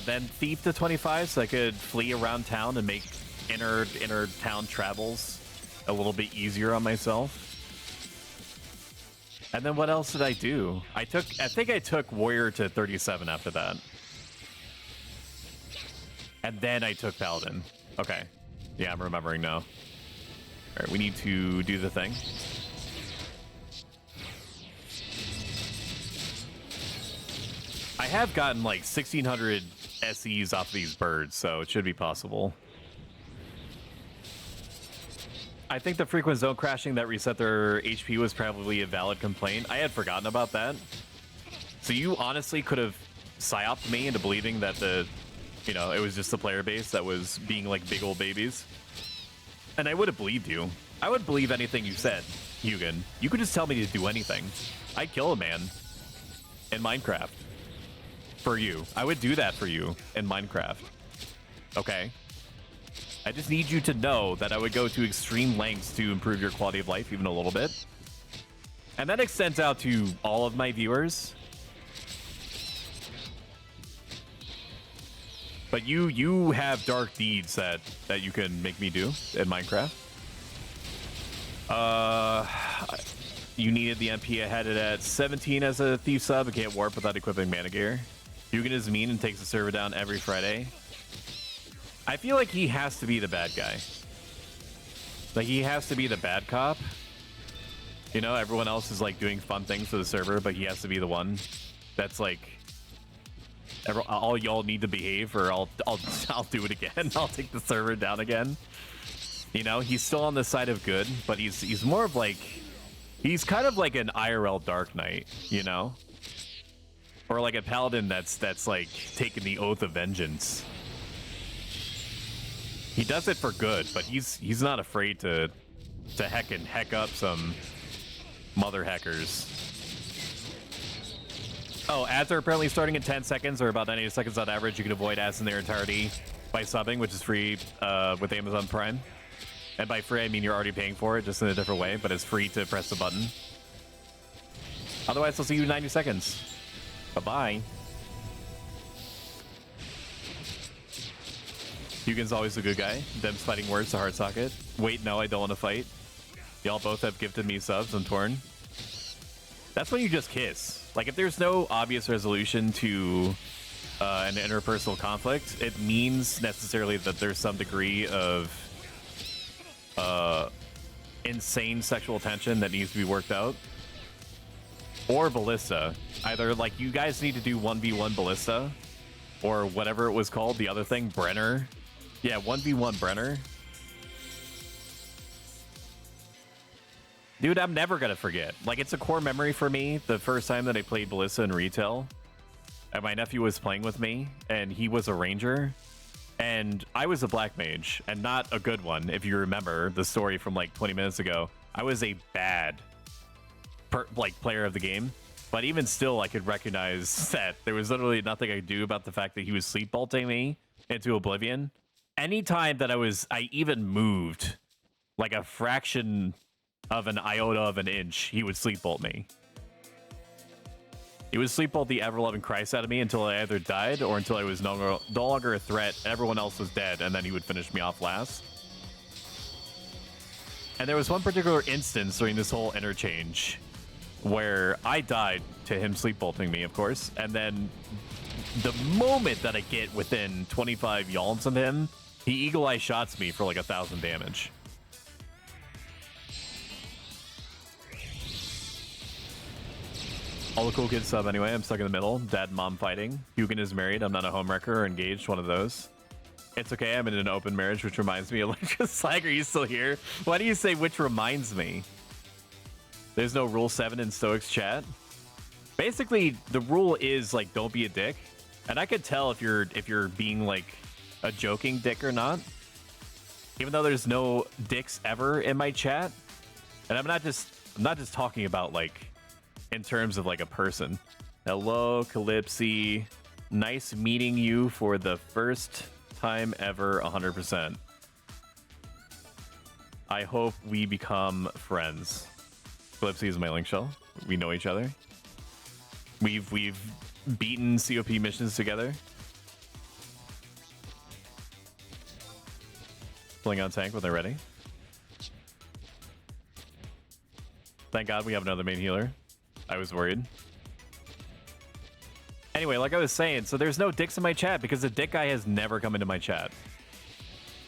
Then thief to 25, so I could flee around town and make inner town travels a little bit easier on myself. And then what else did I do? I think I took warrior to 37 after that. And then I took paladin. Okay. Yeah, I'm remembering now. All right, we need to do the thing. I have gotten like 1,600 SEs off these birds, so it should be possible. I think the frequent zone crashing that reset their HP was probably a valid complaint. I had forgotten about that. So you honestly could have psyoped me into believing that it was just the player base that was being like big old babies. And I would have believed you. I would believe anything you said, Hugin. You could just tell me to do anything. I'd kill a man in Minecraft. For you. I would do that for you in Minecraft. Okay? I just need you to know that I would go to extreme lengths to improve your quality of life even a little bit. And that extends out to all of my viewers. But you have dark deeds that you can make me do in Minecraft. You needed the MP. I had it at 17 as a thief sub. I can't warp without equipping mana gear. Hugin is mean and takes the server down every Friday. I feel like he has to be the bad guy. Like, he has to be the bad cop. You know, everyone else is, like, doing fun things to the server, but he has to be the one that's, like... all y'all need to behave, or I'll do it again. I'll take the server down again. You know, he's still on the side of good, but he's more of, like... He's kind of like an IRL Dark Knight, you know? Or like a paladin that's like taking the oath of vengeance. He does it for good, but he's not afraid to heck up some mother heckers. Oh, ads are apparently starting in 10 seconds, or about 98 seconds on average. You can avoid ads in their entirety by subbing, which is free with Amazon Prime. And by free, I mean you're already paying for it, just in a different way, but it's free to press the button. Otherwise, I'll see you in 90 seconds. Bye-bye. Hugin's always a good guy. Them's fighting words to hard socket. Wait, no, I don't want to fight. Y'all both have gifted me subs on Torn. That's when you just kiss. Like, if there's no obvious resolution to an interpersonal conflict, it means necessarily that there's some degree of insane sexual tension that needs to be worked out. Or ballista. Either, like, you guys need to do 1v1 ballista, or whatever it was called, the other thing, Brenner. Yeah, 1v1 Brenner. Dude, I'm never gonna forget. Like, it's a core memory for me, the first time that I played ballista in retail. And my nephew was playing with me, and he was a ranger. And I was a black mage, and not a good one, if you remember the story from, like, 20 minutes ago. I was a bad player of the game, but even still I could recognize that there was literally nothing I could do about the fact that he was sleep bolting me into oblivion. Anytime that I even moved like a fraction of an iota of an inch, he would sleep bolt me. He would sleep bolt the ever-loving Christ out of me until I either died or until I was no longer a threat, everyone else was dead, and then he would finish me off last. And there was one particular instance during this whole interchange where I died to him sleep bolting me, of course, and then the moment that I get within 25 yalms of him, he eagle eye shots me for like 1,000 damage. All the cool kids sub anyway. I'm stuck in the middle. Dad and mom fighting. Hugin is married. I'm not a homewrecker or engaged, one of those. It's okay. I'm in an open marriage, which reminds me of Slag. Are you still here? Why do you say which reminds me? There's no rule 7 in Stoics chat. Basically, the rule is like don't be a dick. And I could tell if you're being like a joking dick or not. Even though there's no dicks ever in my chat. And I'm not just I'm not just talking about like in terms of like a person. Hello, Calypsy. Nice meeting you for the first time ever, 100%. I hope we become friends. Calypsy is my link shell. We know each other. We've beaten COP missions together. Pulling on tank when they're ready. Thank God we have another main healer. I was worried. Anyway, like I was saying, so there's no dicks in my chat because the dick guy has never come into my chat.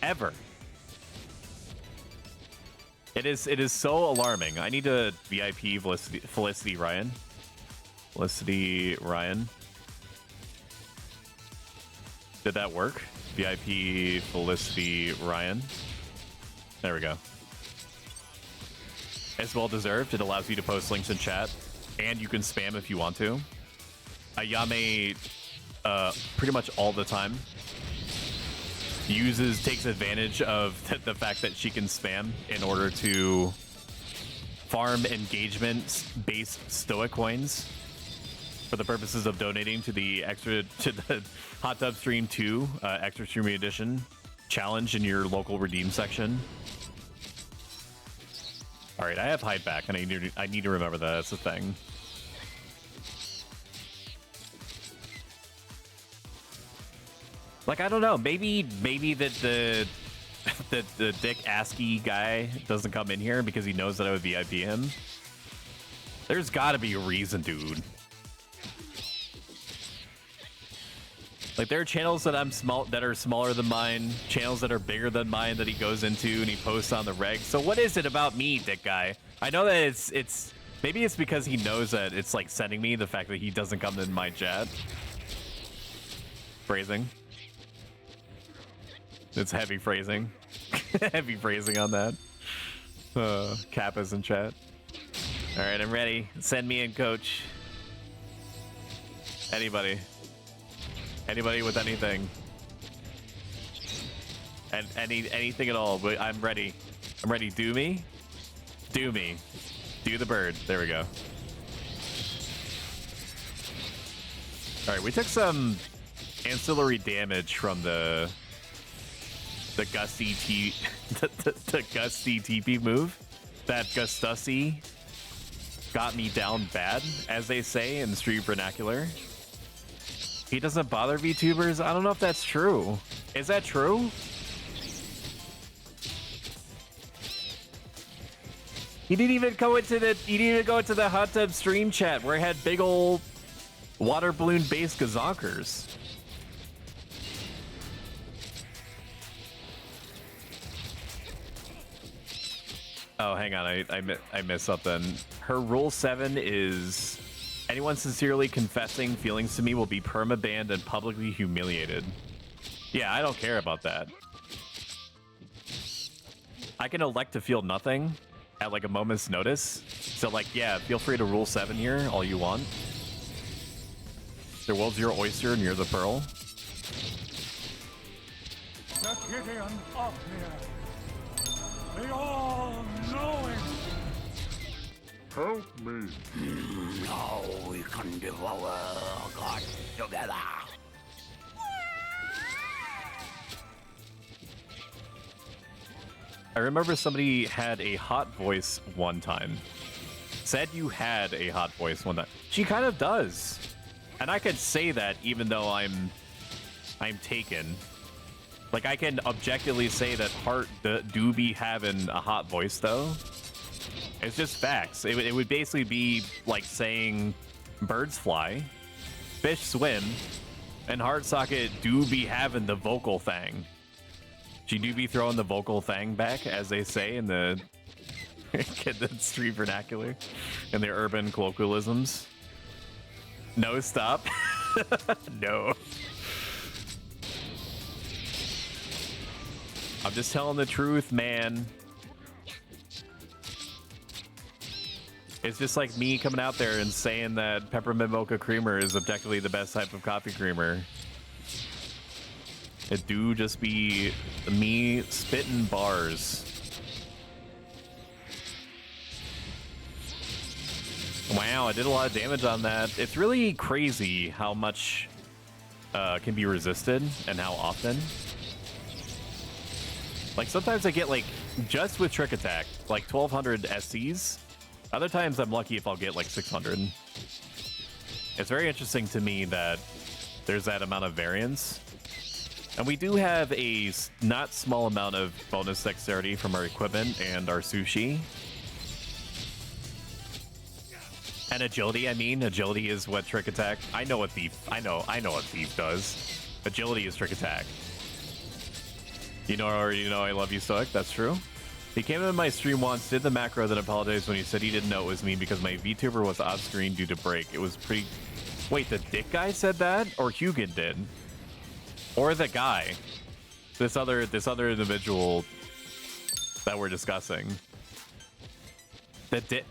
Ever. It is so alarming. I need to VIP Felicity Ryan. Felicity Ryan. Did that work? VIP Felicity Ryan. There we go. It's well deserved. It allows you to post links in chat, and you can spam if you want to. Ayame, pretty much all the time, takes advantage of the fact that she can spam in order to farm engagement-based stoic coins for the purposes of donating to the Hot Tub Stream 2 Extra Streaming Edition challenge in your local redeem section. All right, I have hide back, and I need to remember that. That's the thing. Like, I don't know. Maybe that the Dick ASCII guy doesn't come in here because he knows that I would VIP him. There's got to be a reason, dude. Like, there are channels that are smaller than mine, channels that are bigger than mine that he goes into and he posts on the reg. So what is it about me, Dick guy? I know that it's maybe it's because he knows that it's like sending me the fact that he doesn't come in my chat. Phrasing. It's heavy phrasing. Heavy phrasing on that. Kappa's in chat. All right, I'm ready. Send me in, coach. Anybody. Anybody with anything. And anything at all, but I'm ready. I'm ready. Do me. Do me. Do the bird. There we go. All right, we took some ancillary damage from the gusty the gusty TP move. That Gustusy got me down bad, as they say in street vernacular. He doesn't bother VTubers? I don't know if that's true. Is that true? He didn't even go into the hot tub stream chat where I had big old water balloon based gazonkers. Oh, hang on, I missed something. Her rule 7 is anyone sincerely confessing feelings to me will be perma-banned and publicly humiliated. Yeah, I don't care about that. I can elect to feel nothing at like a moment's notice. So like, yeah, feel free to rule 7 here all you want. The world's your oyster and you're the pearl. The Gideon of here. The all-knowing. Help me. Now we can devour God together. I remember somebody had a hot voice one time. Said you had a hot voice one time. She kind of does. And I could say that even though I'm taken. Like, I can objectively say that Heart do be having a hot voice, though. It's just facts. It would basically be like saying birds fly, fish swim, and Heart Socket do be having the vocal thing. She do be throwing the vocal thing back, as they say in the street vernacular, in the urban colloquialisms. No, stop. No. I'm just telling the truth, man. It's just like me coming out there and saying that peppermint mocha creamer is objectively the best type of coffee creamer. It do just be me spitting bars. Wow, I did a lot of damage on that. It's really crazy how much can be resisted and how often. Like sometimes I get like, just with Trick Attack, like 1200 SCs. Other times I'm lucky if I'll get like 600. It's very interesting to me that there's that amount of variance. And we do have a not small amount of bonus dexterity from our equipment and our sushi. And agility, I mean. Agility is what Trick Attack... I know what Thief... I know what Thief does. Agility is Trick Attack. You know I love you, Stoic. That's true. He came in my stream once, did the macro, then apologized when he said he didn't know it was me because my VTuber was off screen due to break. It was pretty... Wait, the dick guy said that? Or Hugin did? Or the guy? This other individual that we're discussing. The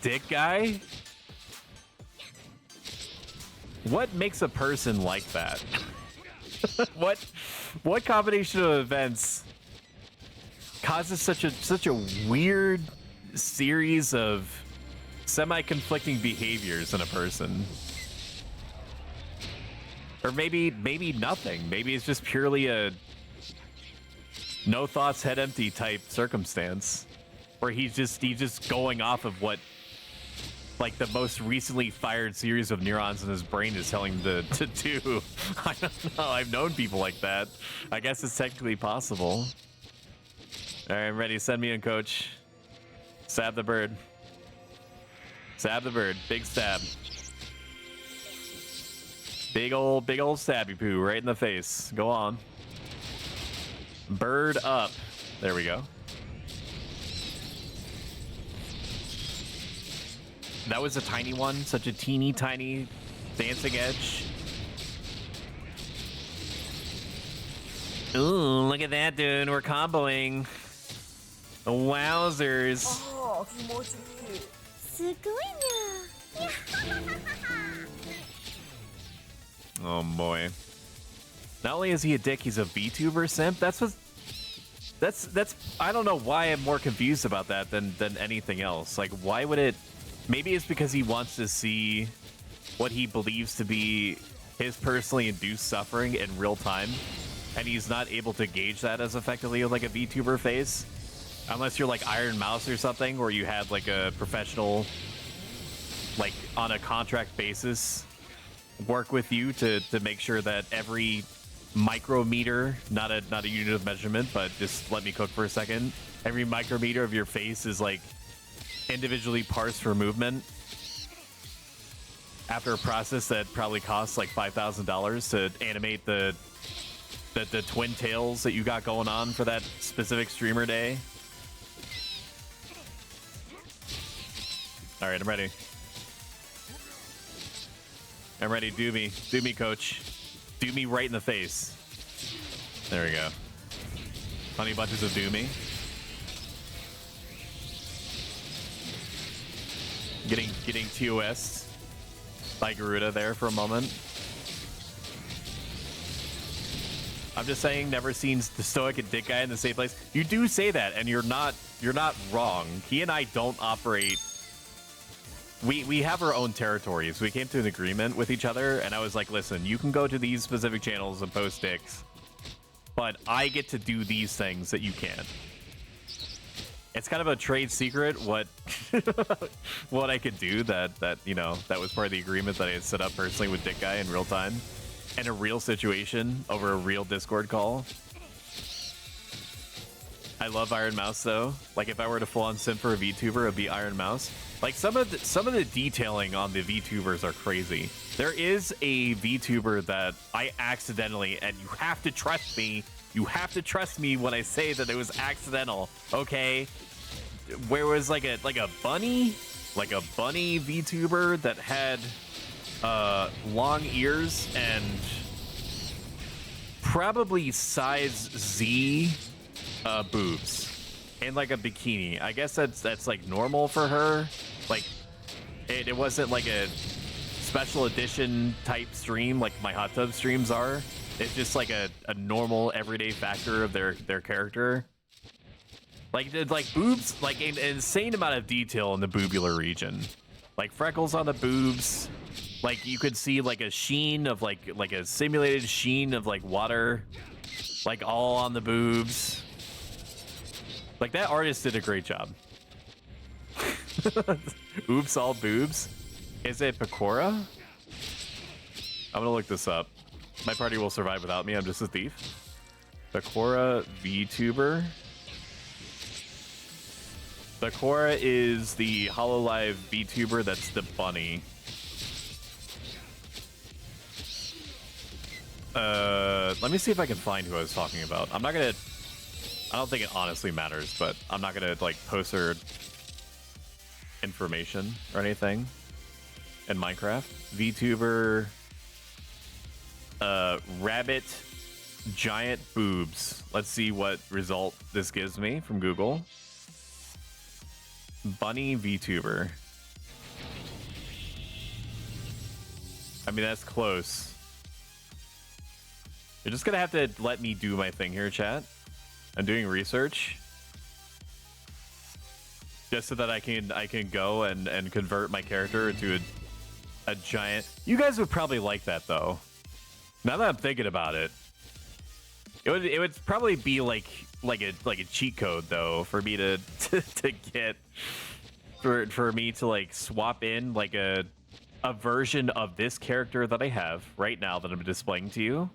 dick guy? What makes a person like that? What combination of events causes such a weird series of semi-conflicting behaviors in a person? Or maybe nothing. Maybe it's just purely a no thoughts, head empty type circumstance, where he's just going off of what, like, the most recently fired series of neurons in his brain is telling him to do. I don't know. I've known people like that. I guess it's technically possible. All right, I'm ready. Send me in, coach. Stab the bird. Stab the bird. Big stab. Big old stabby poo right in the face. Go on. Bird up. There we go. That was a tiny one. Such a teeny tiny dancing edge. Ooh, look at that, dude. We're comboing. Wowzers. Oh boy. Not only is he a dick, he's a VTuber simp. That's I don't know why I'm more confused about that than anything else. Like, why would it... Maybe it's because he wants to see what he believes to be his personally induced suffering in real time, and he's not able to gauge that as effectively like a VTuber face. Unless you're like Iron Mouse or something, where you had like a professional, like on a contract basis, work with you to make sure that every micrometer, not a unit of measurement, but just let me cook for a second, every micrometer of your face is like individually parsed for movement after a process that probably costs like $5,000 to animate the twin tails that you got going on for that specific streamer day. All right, I'm ready. I'm ready. Do me, coach. Do me right in the face. There we go. Honey bunches of do me. Getting TOS by Garuda there for a moment. I'm just saying, never seen the Stoic and Dick Guy in the same place. You do say that, and you're not wrong. He and I don't operate. We have our own territories. We came to an agreement with each other, and I was like, listen, you can go to these specific channels and post dicks, but I get to do these things that you can't. It's kind of a trade secret what what I could do that you know, that was part of the agreement that I had set up personally with Dick Guy in real time, in a real situation over a real Discord call. I love Iron Mouse though. Like, if I were to full on simp for a VTuber, it'd be Iron Mouse. Like, some of the detailing on the VTubers are crazy. There is a VTuber that I accidentally, and you have to trust me when I say that it was accidental, okay? Where was like a bunny VTuber that had long ears and probably size Z boobs and like a bikini. I guess that's like normal for her. Like, it wasn't like a special edition type stream like my hot tub streams are. It's just like a normal everyday factor of their character. Like boobs, like an insane amount of detail in the boobular region. Like freckles on the boobs. Like you could see like a sheen of like a simulated sheen of like water, like all on the boobs. Like that artist did a great job. Oops, all boobs. Is it Pecora? I'm gonna look this up. My party will survive without me. I'm just a thief. Pecora VTuber. Pecora is the HoloLive VTuber that's the bunny. Let me see if I can find who I was talking about. I don't think it honestly matters, but I'm not gonna like post her information or anything in Minecraft. VTuber, rabbit giant boobs. Let's see what result this gives me from Google. Bunny VTuber. I mean, that's close. You're just gonna have to let me do my thing here, chat. I'm doing research. Just so that I can go and convert my character into a giant. You guys would probably like that though. Now that I'm thinking about it. It would probably be like a cheat code though for me to get for me to like swap in like a version of this character that I have right now that I'm displaying to you,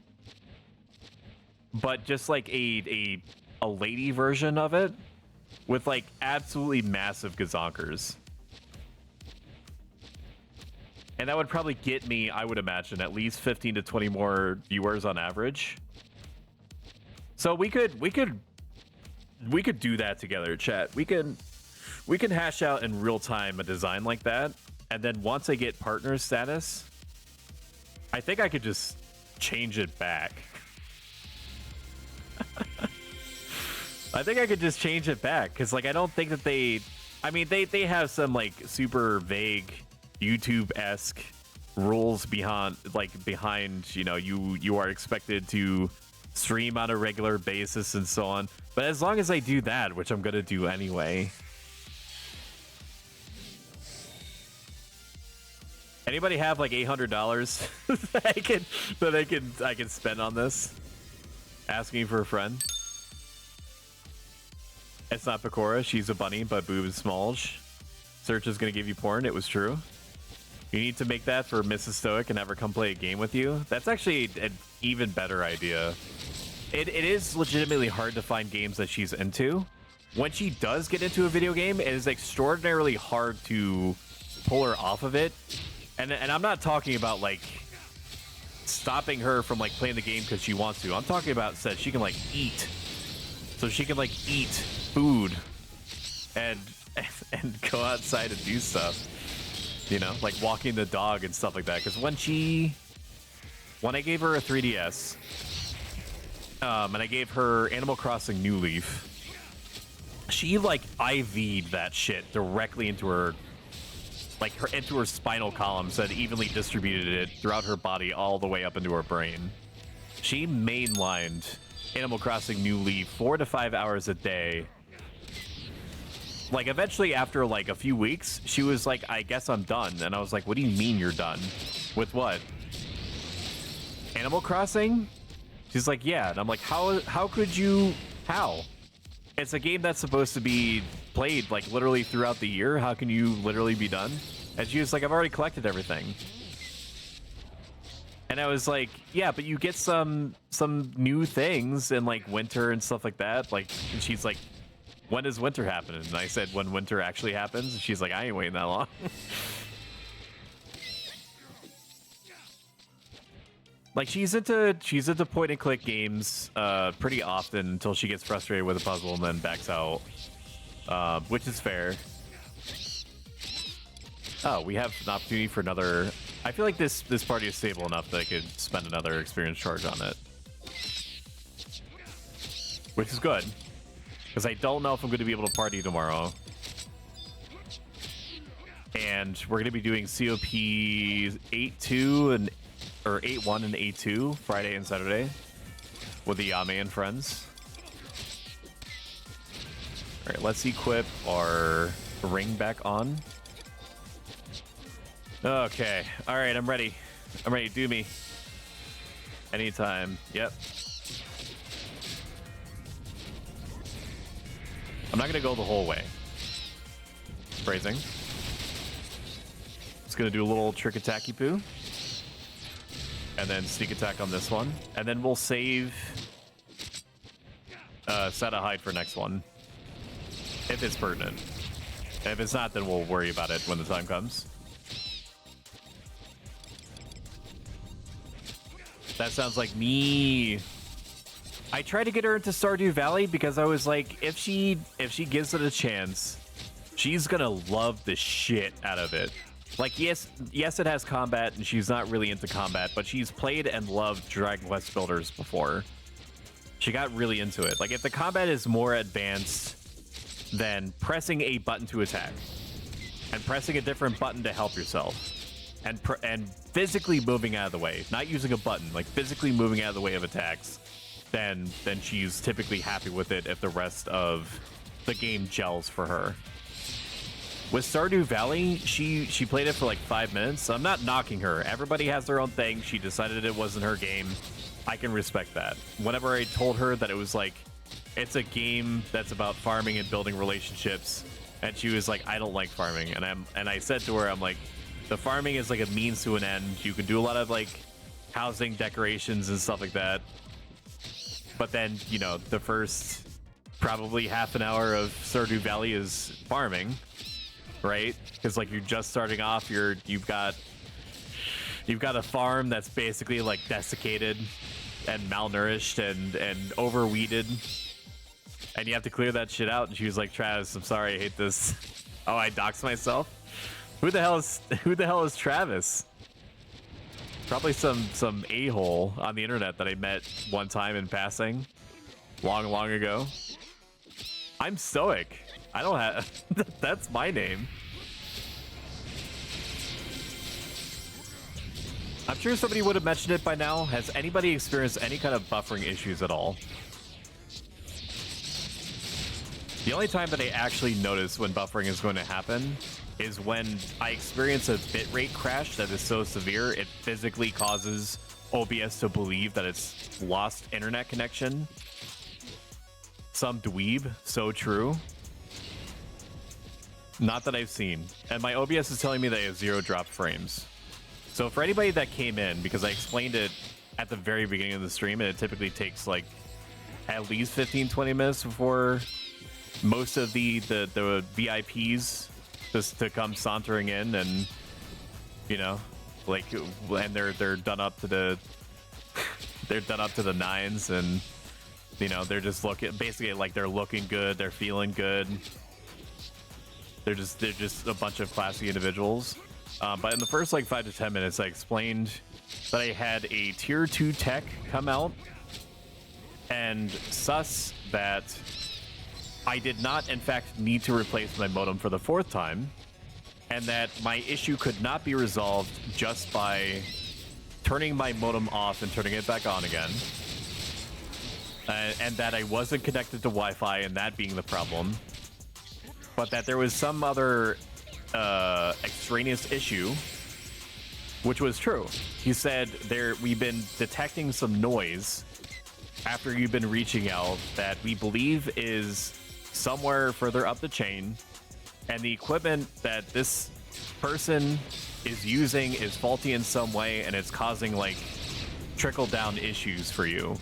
but just like a lady version of it with like absolutely massive gazonkers. And that would probably get me, I would imagine, at least 15 to 20 more viewers on average. So we could do that together, chat. We can hash out in real time a design like that, and then once I get partner status, I think I could just change it back. I think I could just change it back because like I don't think that they have some like super vague YouTube-esque rules behind you know you are expected to stream on a regular basis and so on, but as long as I do that, which I'm gonna do anyway. Anybody have like $800 that I can spend on this? Asking for a friend. It's not Pecora, she's a bunny, but boob is smallge. Search is gonna give you porn. It was true. You need to make that for Mrs. Stoic and have her come play a game with you. That's actually an even better idea. It is legitimately hard to find games that she's into. When she does get into a video game, it is extraordinarily hard to pull her off of it. And I'm not talking about like stopping her from like playing the game because she wants to. I'm talking about that she can like eat. So she can like eat food and go outside and do stuff. You know, like walking the dog and stuff like that. Because when I gave her a 3DS, and I gave her Animal Crossing New Leaf, she like IV'd that shit directly into her, like into her spinal column, so it evenly distributed it throughout her body all the way up into her brain. She mainlined Animal Crossing New Leaf 4 to 5 hours a day. Like eventually after like a few weeks, she was like, I guess I'm done. And I was like, what do you mean you're done? With what? Animal Crossing? She's like, yeah. And I'm like, how could you, how? It's a game that's supposed to be played like literally throughout the year. How can you literally be done? And she was like, I've already collected everything. And I was like, yeah, but you get some new things in like winter and stuff like that. Like, and she's like, when does winter happen? And I said, when winter actually happens. And she's like, I ain't waiting that long. Like she's into point and click games pretty often until she gets frustrated with a puzzle and then backs out, which is fair. Oh, we have an opportunity for another. I feel like this party is stable enough that I could spend another experience charge on it, which is good because I don't know if I'm going to be able to party tomorrow. And we're going to be doing COP 8.2 and or 8.1 and 8.2 Friday and Saturday with the Yame and friends. All right, let's equip our ring back on. Okay. All right, I'm ready. I'm ready. Do me. Anytime. Yep. I'm not going to go the whole way. Phrasing. Just going to do a little trick attacky poo. And then sneak attack on this one. And then we'll save set a hide for next one. If it's pertinent. If it's not, then we'll worry about it when the time comes. That sounds like me. I tried to get her into Stardew Valley because I was like, if she gives it a chance, she's gonna love the shit out of it. Like, yes, it has combat, and she's not really into combat, but she's played and loved Dragon Quest Builders before. She got really into it. Like, if the combat is more advanced than pressing a button to attack, and pressing a different button to help yourself, and physically moving out of the way, not using a button, like physically moving out of the way of attacks, then she's typically happy with it if the rest of the game gels for her. With Stardew Valley, she played it for like 5 minutes. So I'm not knocking her. Everybody has their own thing. She decided it wasn't her game. I can respect that. Whenever I told her that it was like, it's a game that's about farming and building relationships, and she was like, I don't like farming. And I said to her, I'm like, the farming is like a means to an end. You can do a lot of like housing decorations and stuff like that. But then, you know, the first probably half an hour of Stardew Valley is farming, right? Because like you're just starting off, you've got a farm that's basically like desiccated and malnourished and overweeded, and you have to clear that shit out. And she was like, Travis, I'm sorry, I hate this. Oh, I doxed myself? Who the hell is Travis? Probably some a-hole on the internet that I met one time in passing long ago. I'm Stoic. I don't have that's my name. I'm sure somebody would have mentioned it by now. Has anybody experienced any kind of buffering issues at all? The only time that I actually notice when buffering is going to happen is when I experience a bitrate crash that is so severe it physically causes OBS to believe that it's lost internet connection. Some dweeb, so true. Not that I've seen. And my OBS is telling me that I have 0 drop frames. So for anybody that came in, because I explained it at the very beginning of the stream, and it typically takes like at least 15-20 minutes before most of the VIPs just to come sauntering in, and you know, like, and they're done up to the they're done up to the nines, and you know, they're just looking basically like they're looking good, they're feeling good. They're just a bunch of classy individuals. But in the first like 5 to 10 minutes, I explained that I had a tier 2 tech come out and sus that I did not, in fact, need to replace my modem for the 4th time, and that my issue could not be resolved just by turning my modem off and turning it back on again, and that I wasn't connected to Wi-Fi and that being the problem, but that there was some other extraneous issue, which was true. He said we've been detecting some noise after you've been reaching out that we believe is somewhere further up the chain, and the equipment that this person is using is faulty in some way, and it's causing like trickle down issues for you.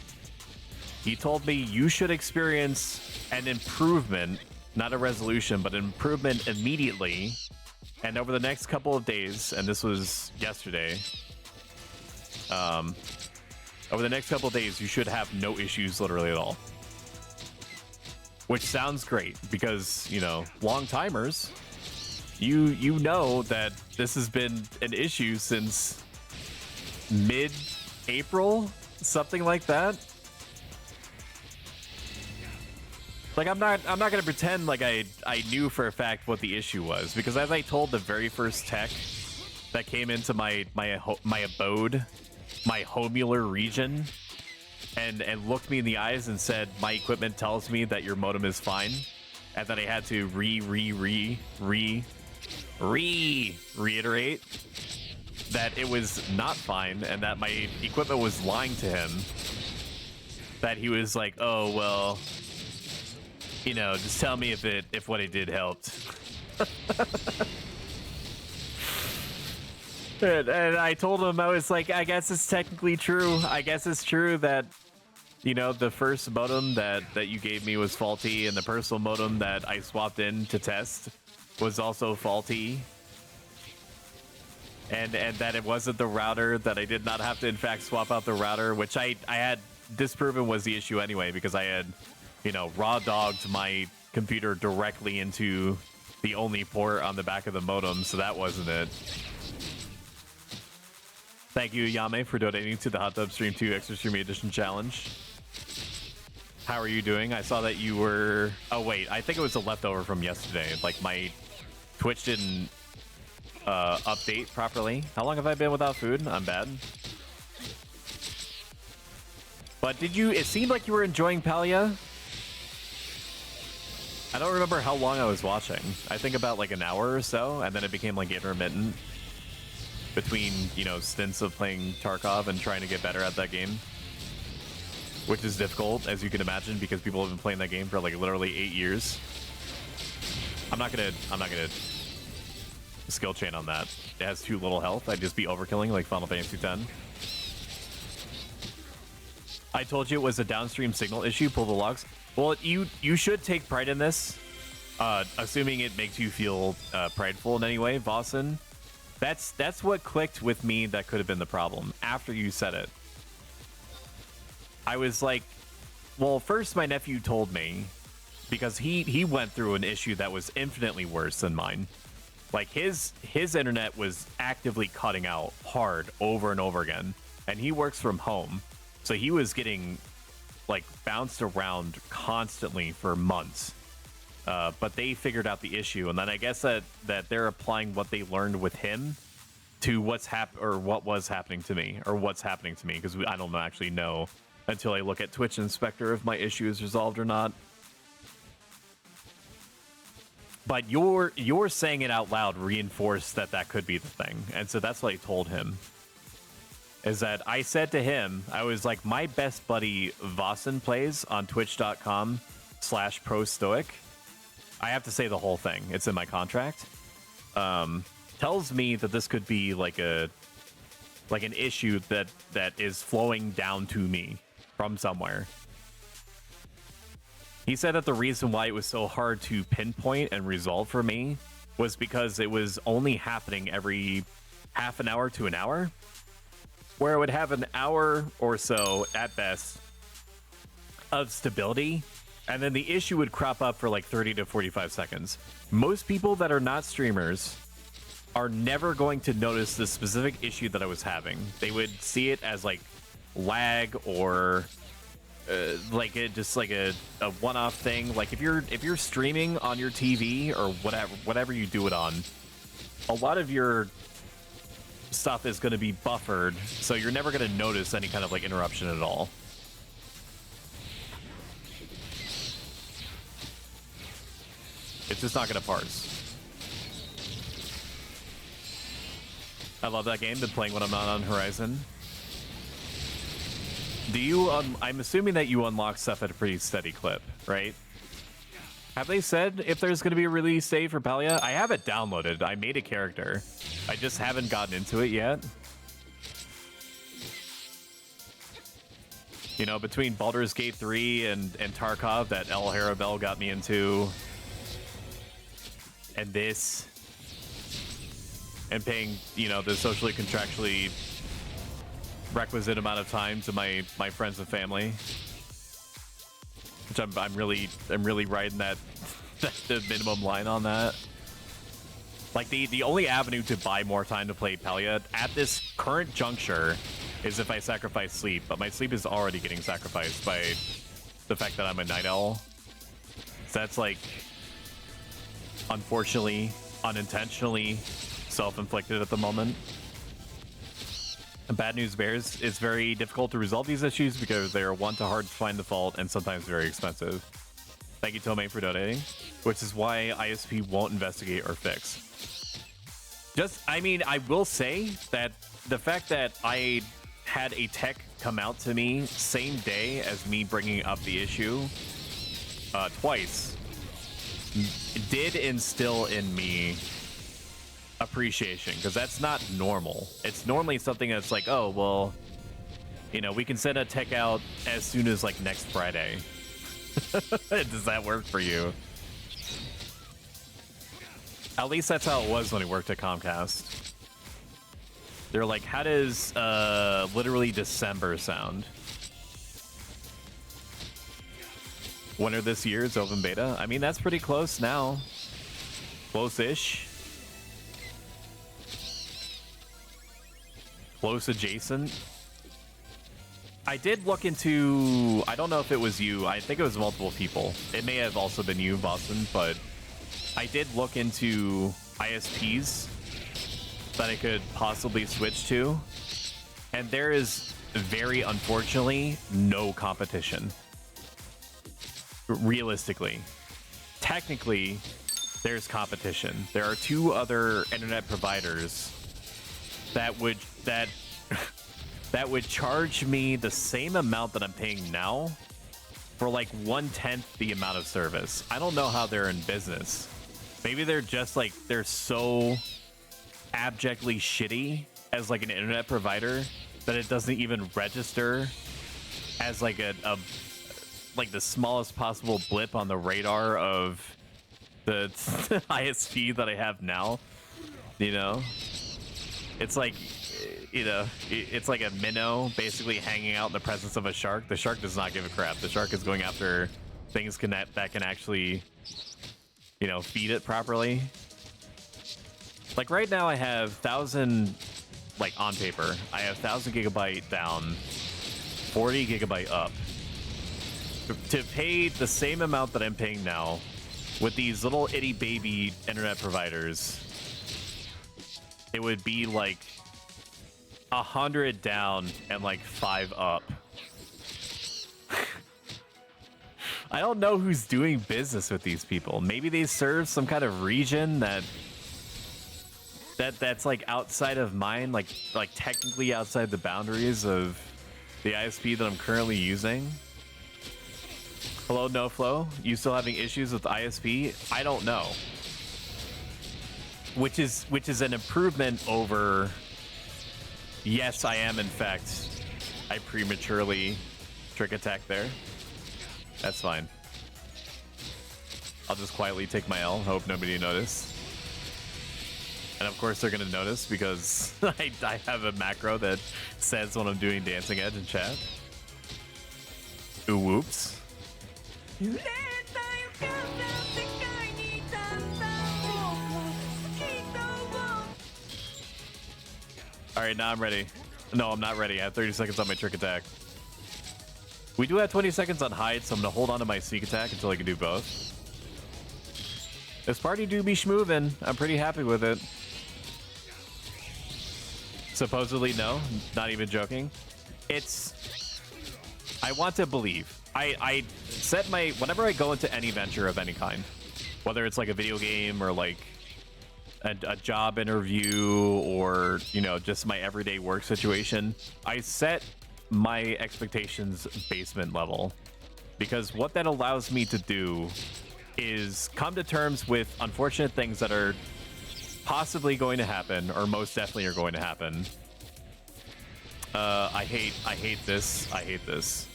He told me you should experience an improvement, not a resolution, but an improvement immediately, and over the next couple of days, and this was yesterday, over the next couple of days, you should have no issues literally at all. Which sounds great, because, you know, long-timers, you know that this has been an issue since mid-April, something like that. Like, I'm not gonna pretend like I knew for a fact what the issue was, because as I told the very first tech that came into my abode, my homular region, and looked me in the eyes and said, my equipment tells me that your modem is fine, and that I had to reiterate, that it was not fine and that my equipment was lying to him, that he was like, oh, well, you know, just tell me if what I did helped. And I told him, I was like, I guess it's technically true. I guess it's true that, you know, the first modem that you gave me was faulty, and the personal modem that I swapped in to test was also faulty. And that it wasn't the router, that I did not have to, in fact, swap out the router, which I had disproven was the issue anyway, because I had, you know, raw dogged my computer directly into the only port on the back of the modem, so that wasn't it. Thank you, Yame, for donating to the Hot Tub Stream 2 Extra Streamy Edition Challenge. How are you doing? I saw that you were... Oh, wait. I think it was a leftover from yesterday. Like, my Twitch didn't update properly. How long have I been without food? I'm bad. But did you... It seemed like you were enjoying Palia. I don't remember how long I was watching. I think about, like, an hour or so, and then it became, like, intermittent. Between, you know, stints of playing Tarkov and trying to get better at that game, which is difficult, as you can imagine, because people have been playing that game for like literally 8 years. I'm not gonna skill chain on that. It has too little health. I'd just be overkilling like Final Fantasy X. I told you it was a downstream signal issue. Pull the logs. Well, you should take pride in this, assuming it makes you feel prideful in any way, Vossen. That's what clicked with me that could have been the problem. After you said it, I was like, well, first my nephew told me, because he went through an issue that was infinitely worse than mine. Like his internet was actively cutting out hard over and over again, and he works from home, so he was getting like bounced around constantly for months. But they figured out the issue, and then I guess that they're applying what they learned with him to what was happening to me, or what's happening to me, because I don't actually know until I look at Twitch Inspector if my issue is resolved or not. But you're saying it out loud reinforced that could be the thing, and so that's what I told him. Is that I said to him, I was like, my best buddy Vossen plays on twitch.com/prostoic. I have to say the whole thing. It's in my contract. Tells me that this could be like an issue that is flowing down to me from somewhere. He said that the reason why it was so hard to pinpoint and resolve for me was because it was only happening every half an hour to an hour, where it would have an hour or so at best of stability, and then the issue would crop up for like 30 to 45 seconds. Most people that are not streamers are never going to notice the specific issue that I was having. They would see it as like lag or like just like a one-off thing. Like if you're streaming on your TV or whatever you do it on, a lot of your stuff is going to be buffered, so you're never going to notice any kind of like interruption at all. It's just not going to parse. I love that game. Been playing when I'm not on Horizon. Do you? I'm assuming that you unlock stuff at a pretty steady clip, right? Have they said if there's going to be a release date for Palia? I have it downloaded. I made a character. I just haven't gotten into it yet. You know, between Baldur's Gate 3 and Tarkov that El Harabel got me into, and this, and paying, you know, the socially contractually requisite amount of time to my friends and family, which I'm really riding that the minimum line on that. Like the only avenue to buy more time to play Palia at this current juncture is if I sacrifice sleep, but my sleep is already getting sacrificed by the fact that I'm a night owl. So that's like, unfortunately, unintentionally self-inflicted at the moment. And Bad News Bears, it's very difficult to resolve these issues because they are hard to find the fault and sometimes very expensive. Thank you, Tomei, for donating, which is why ISP won't investigate or fix. I mean, I will say that the fact that I had a tech come out to me same day as me bringing up the issue twice did instill in me appreciation, because that's not normal. It's normally something that's like, oh, well, you know, we can send a tech out as soon as like next Friday. Does that work for you? At least that's how it was when I worked at Comcast. They're like, how does literally December sound? Winter this year is open beta. I mean, that's pretty close now. Close-ish. Close adjacent. I did look into, I don't know if it was you, I think it was multiple people. It may have also been you, Boston, but I did look into ISPs that I could possibly switch to, and there is very unfortunately no competition. Realistically, technically, there's competition. There are two other internet providers that would charge me the same amount that I'm paying now for like 1/10 the amount of service. I don't know how they're in business. Maybe they're just like, they're so abjectly shitty as like an internet provider that it doesn't even register as like a like the smallest possible blip on the radar of the ISP that I have now. You know, it's like, you know, it's like a minnow basically hanging out in the presence of a shark. The shark does not give a crap. The shark is going after things that can actually, you know, feed it properly. Like right now I have 1,000, like on paper, I have 1,000 gigabyte down, 40 gigabyte up. To pay the same amount that I'm paying now with these little itty baby internet providers, it would be like 100 down and like 5 up. I don't know who's doing business with these people. Maybe they serve some kind of region that's like outside of mine, like technically outside the boundaries of the ISP that I'm currently using. Hello, NoFlow. You still having issues with ISP? I don't know. Which is an improvement over. Yes, I am. In fact, I prematurely trick attack there. That's fine. I'll just quietly take my L. Hope nobody noticed. And of course they're gonna notice because I have a macro that says when I'm doing Dancing Edge in chat. Ooh, whoops. Alright, now I'm ready. No, I'm not ready. I have 30 seconds on my trick attack. We do have 20 seconds on hide, so I'm gonna hold on to my sneak attack until I can do both. This party do be schmoovin'. I'm pretty happy with it. Supposedly, no. Not even joking. I want to believe. I set my... Whenever I go into any venture of any kind, whether it's like a video game or like a job interview or, you know, just my everyday work situation, I set my expectations basement level, because what that allows me to do is come to terms with unfortunate things that are possibly going to happen, or most definitely are going to happen. I hate this. I hate this.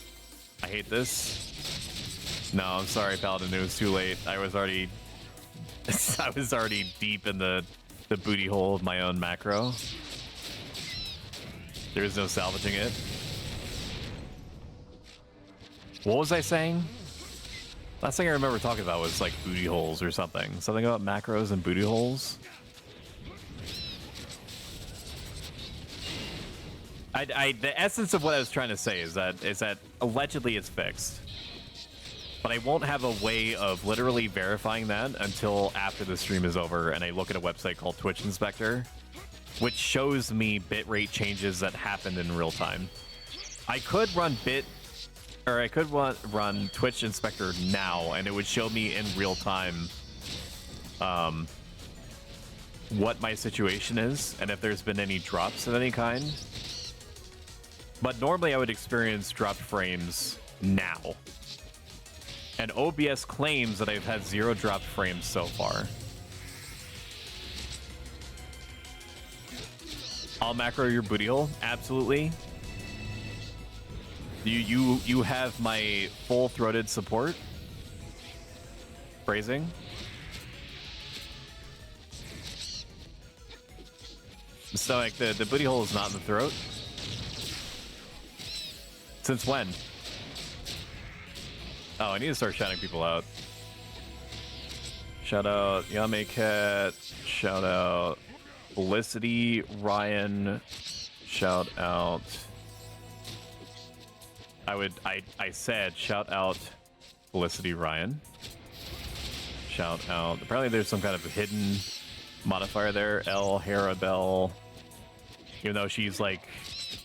I hate this. No, I'm sorry, Paladin. It was too late. I was already deep in the booty hole of my own macro. There is no salvaging it. What was I saying? Last thing I remember talking about was like booty holes or something. Something about macros and booty holes. The essence of what I was trying to say is that allegedly it's fixed, but I won't have a way of literally verifying that until after the stream is over and I look at a website called Twitch Inspector, which shows me bitrate changes that happened in real time. I could run run Twitch Inspector now, and it would show me in real time what my situation is and if there's been any drops of any kind. But normally I would experience dropped frames now. And OBS claims that I've had 0 dropped frames so far. I'll macro your booty hole, absolutely. You have my full-throated support. Phrasing. So like the booty hole is not in the throat. Since when? Oh, I need to start shouting people out. Shout out Yame Cat. Shout out Felicity Ryan. Shout out. I said shout out Felicity Ryan. Shout out. Apparently there's some kind of hidden modifier there. L Harabelle. Even though she's like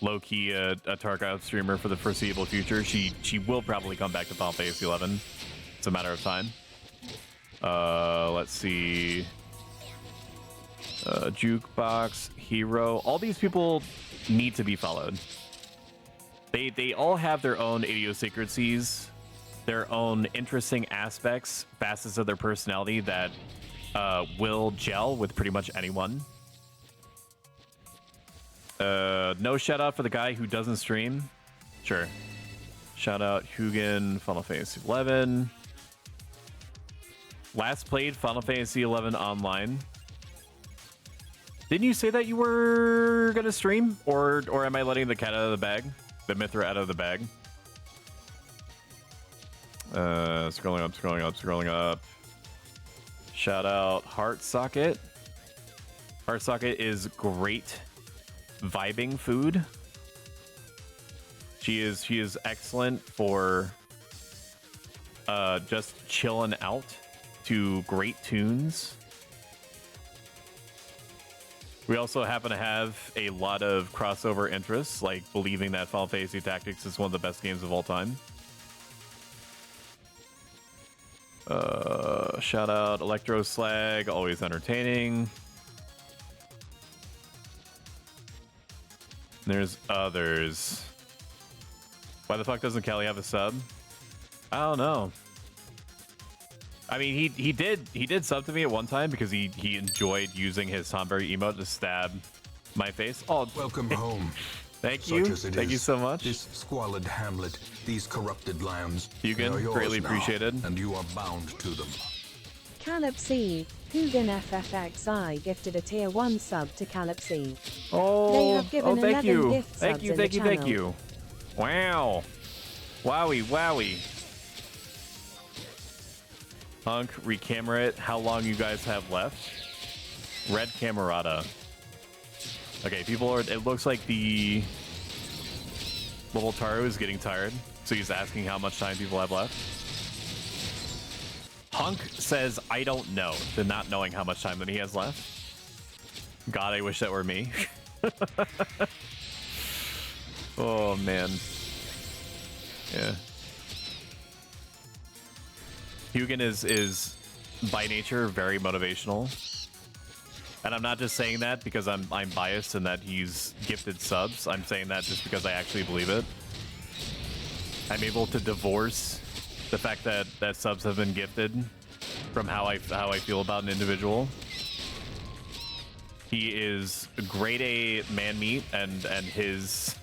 low-key a Tarkov streamer for the foreseeable future, she will probably come back to Final Fantasy 11. It's a matter of time. Let's see. Jukebox, Hero. All these people need to be followed. They all have their own idiosyncrasies, their own interesting aspects, facets of their personality that will gel with pretty much anyone. No shout out for the guy who doesn't stream. Sure. Shout out Hugin, Final Fantasy 11. Last played Final Fantasy 11 online. Didn't you say that you were gonna stream, or am I letting the cat out of the bag? The Mithra out of the bag. Scrolling up, scrolling up, scrolling up. Shout out Heart Socket. Heart Socket is great vibing food. She is excellent for just chilling out to great tunes. We also happen to have a lot of crossover interests, like believing that Final Fantasy Tactics is one of the best games of all time. Shout out Electro Slag, always entertaining. There's others. Why the fuck doesn't Callie have a sub? I don't know. I mean, he did sub to me at one time because he enjoyed using his Tomberry emote to stab my face. Oh, Welcome home. thank you. Such as it Thank you is, so much. This squalid hamlet, these corrupted lambs, Hugin, they are yours greatly now, appreciated. and you are bound to them. Calipsy, Hugin FFXI gifted a tier 1 sub to Calipsy. Oh, They have given thank 11 you. gift Thank subs you, in thank the you, thank channel. you. Wow. Wowie, wowie. Hunk, recamera it. How long you guys have left? Red Camerata. Okay, people are... It looks like the little Taru is getting tired, so he's asking how much time people have left. Hunk says, I don't know, to not knowing how much time that he has left. God, I wish that were me. Oh, man. Yeah. Hugin is by nature very motivational. And I'm not just saying that because I'm biased and that he's gifted subs. I'm saying that just because I actually believe it. I'm able to divorce the fact that subs have been gifted from how I feel about an individual. He is grade A man meat, and his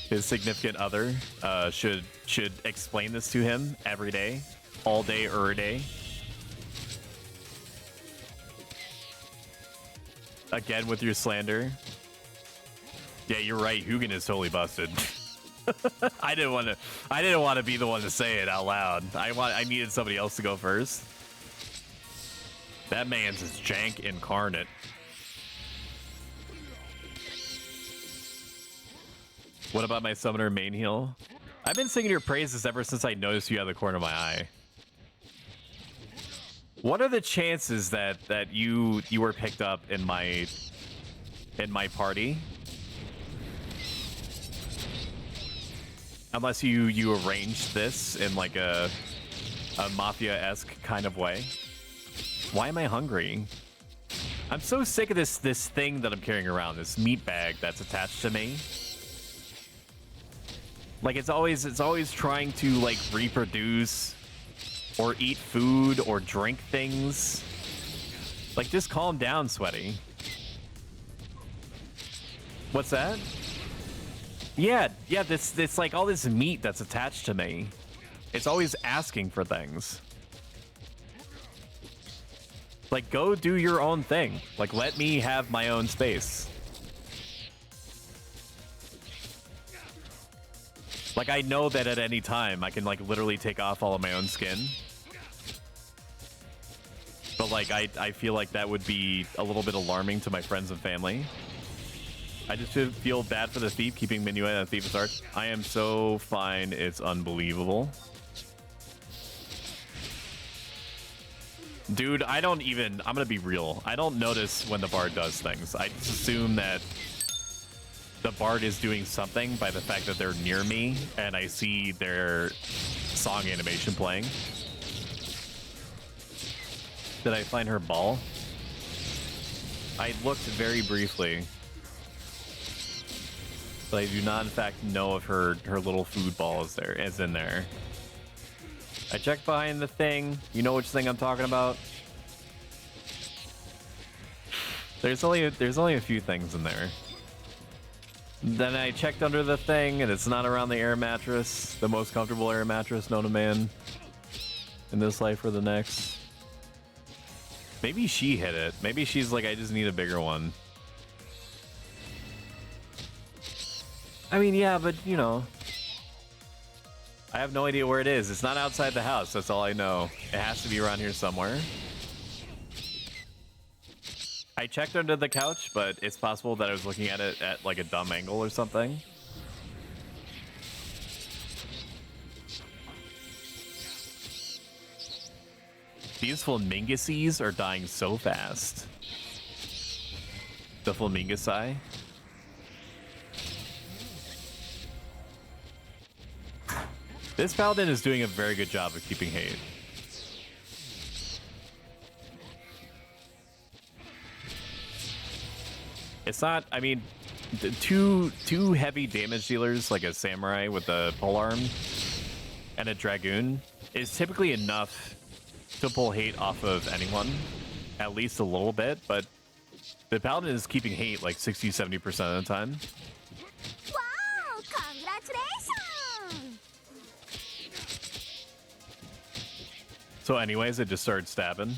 his significant other should explain this to him every day, all day, day. Again with your slander. Yeah, you're right. Hugin is totally busted. I didn't want to be the one to say it out loud. I needed somebody else to go first. That man's is jank incarnate. What about my summoner main heal? I've been singing your praises ever since I noticed you out of the corner of my eye. What are the chances that you were picked up in my party? Unless you arranged this in like a mafia-esque kind of way. Why am I hungry? I'm so sick of this thing that I'm carrying around, this meat bag that's attached to me. Like it's always trying to like reproduce or eat food or drink things. Like just calm down, Sweaty. What's that? Yeah, this like all this meat that's attached to me. It's always asking for things. Like, go do your own thing. Like, let me have my own space. Like, I know that at any time I can, like, literally take off all of my own skin. But, like, I feel like that would be a little bit alarming to my friends and family. I just feel bad for the thief keeping Minuet and Thief's Art. I am so fine, it's unbelievable. Dude, I'm gonna be real. I don't notice when the bard does things. I just assume that the bard is doing something by the fact that they're near me and I see their song animation playing. Did I find her ball? I looked very briefly. But I do not in fact know if her little food ball is in there. I checked behind the thing. You know which thing I'm talking about? There's only a few things in there. Then I checked under the thing, and it's not around the air mattress, the most comfortable air mattress known to man in this life or the next. Maybe she hit it. Maybe she's like, I just need a bigger one. I mean, yeah, but you know. I have no idea where it is. It's not outside the house. That's all I know. It has to be around here somewhere. I checked under the couch, but it's possible that I was looking at it at like a dumb angle or something. These flaminguses are dying so fast. The flamingusi. This paladin is doing a very good job of keeping hate. It's not, I mean, two heavy damage dealers like a samurai with a polearm and a dragoon is typically enough to pull hate off of anyone, at least a little bit, but the paladin is keeping hate like 60-70% of the time. Wow, congratulations! So anyways, it just started stabbing.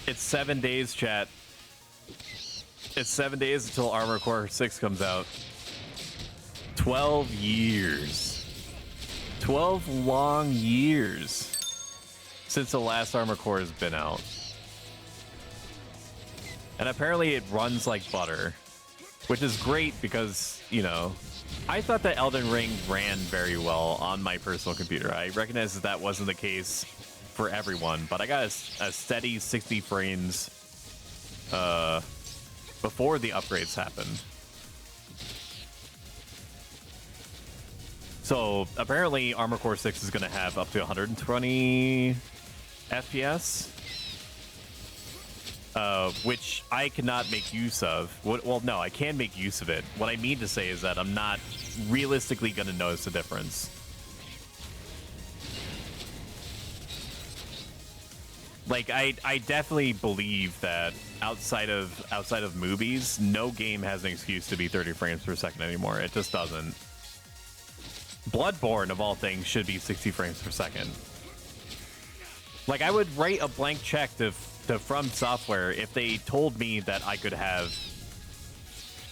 It's 7 days, chat. It's 7 days until Armor Core 6 comes out. 12 years. 12 long years since the last Armor Core has been out. And apparently it runs like butter, which is great because, you know, I thought that Elden Ring ran very well on my personal computer. I recognize that that wasn't the case for everyone, but I got a steady 60 frames before the upgrades happened. So apparently Armor Core 6 is going to have up to 120 FPS, which I cannot make use of. Well, no, I can make use of it. What I mean to say is that I'm not realistically going to notice a difference. Like, I definitely believe that outside of movies, no game has an excuse to be 30 frames per second anymore. It just doesn't. Bloodborne, of all things, should be 60 frames per second. Like, I would write a blank check to From Software if they told me that I could have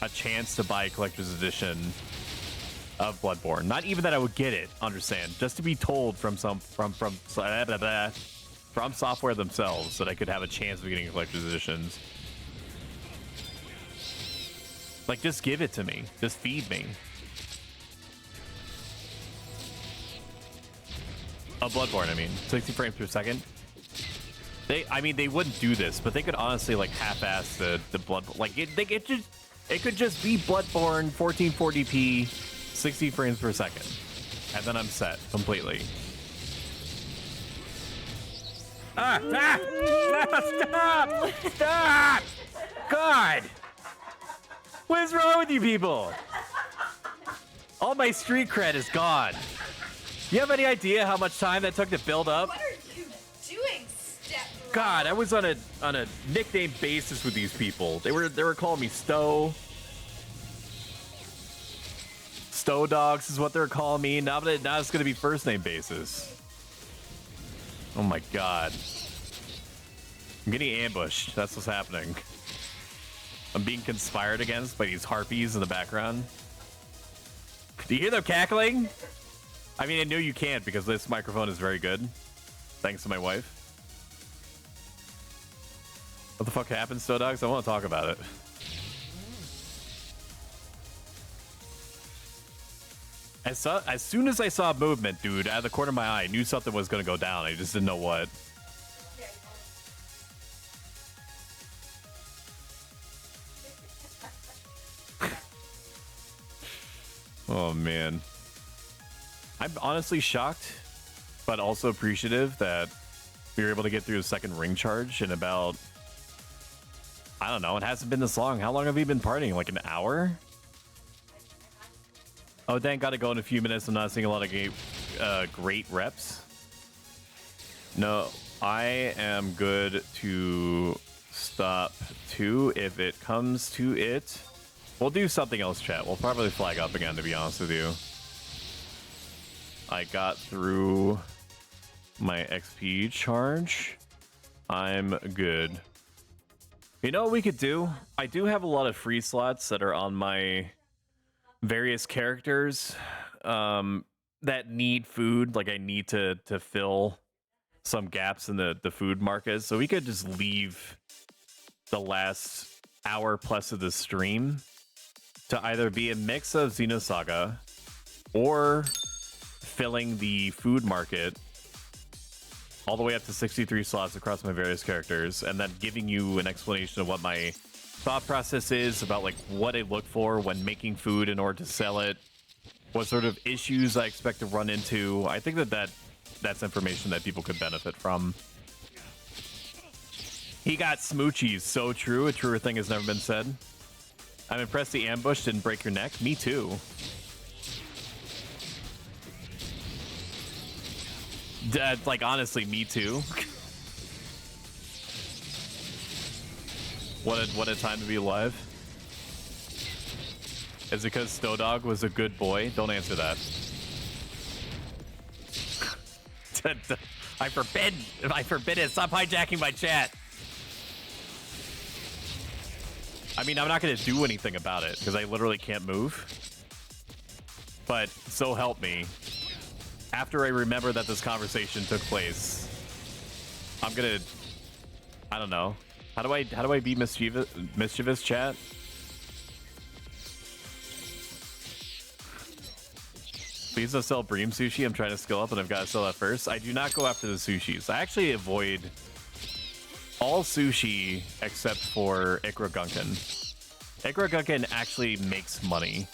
a chance to buy a collector's edition of Bloodborne. Not even that I would get it, understand. Just to be told from Software themselves that I could have a chance of getting collector's editions. Like, just give it to me. Just feed me. Bloodborne, I mean. 60 frames per second. I mean, they wouldn't do this, but they could honestly, like, half-ass the blood. Like, it could just be Bloodborne 1440p, 60 frames per second. And then I'm set completely. Stop! Stop! God! What is wrong with you people? All my street cred is gone. You have any idea how much time that took to build up? What are you doing, Step Bro? God, I was on a nickname basis with these people. They were calling me Stow. Stow dogs is what they're calling me. Now it's gonna be first name basis. Oh my god. I'm getting ambushed. That's what's happening. I'm being conspired against by these harpies in the background. Do you hear them cackling? I mean, I know you can't because this microphone is very good. Thanks to my wife. What the fuck happened, Stow Dogs? I want to talk about it. As soon as I saw movement, dude, out of the corner of my eye, I knew something was going to go down. I just didn't know what. Oh, man. I'm honestly shocked, but also appreciative that we were able to get through a second ring charge in about... I don't know, it hasn't been this long. How long have we been partying? Like an hour? Oh, dang, gotta go in a few minutes. I'm not seeing a lot of great reps. No, I am good to stop too if it comes to it. We'll do something else, chat. We'll probably flag up again, to be honest with you. I got through my XP charge. I'm good. You know what we could do? I do have a lot of free slots that are on my various characters that need food. Like I need to fill some gaps in the food market. So we could just leave the last hour plus of the stream to either be a mix of Xenosaga or filling the food market all the way up to 63 slots across my various characters, and then giving you an explanation of what my thought process is about like what I look for when making food in order to sell it, what sort of issues I expect to run into. I think that's information that people could benefit from. He got smoochies. So true. A truer thing has never been said. I'm impressed the ambush didn't break your neck. Me too. Like, honestly, me too. What a time to be alive. Is it because Stow Dog was a good boy? Don't answer that. I forbid it. Stop hijacking my chat. I mean, I'm not going to do anything about it because I literally can't move. But so help me. After I remember that this conversation took place, I'm gonna, I don't know. How do I be mischievous, chat? Please don't sell Bream sushi. I'm trying to skill up and I've got to sell that first. I do not go after the sushis. I actually avoid all sushi except for Ikra Gunkin. Ikra Gunkin actually makes money.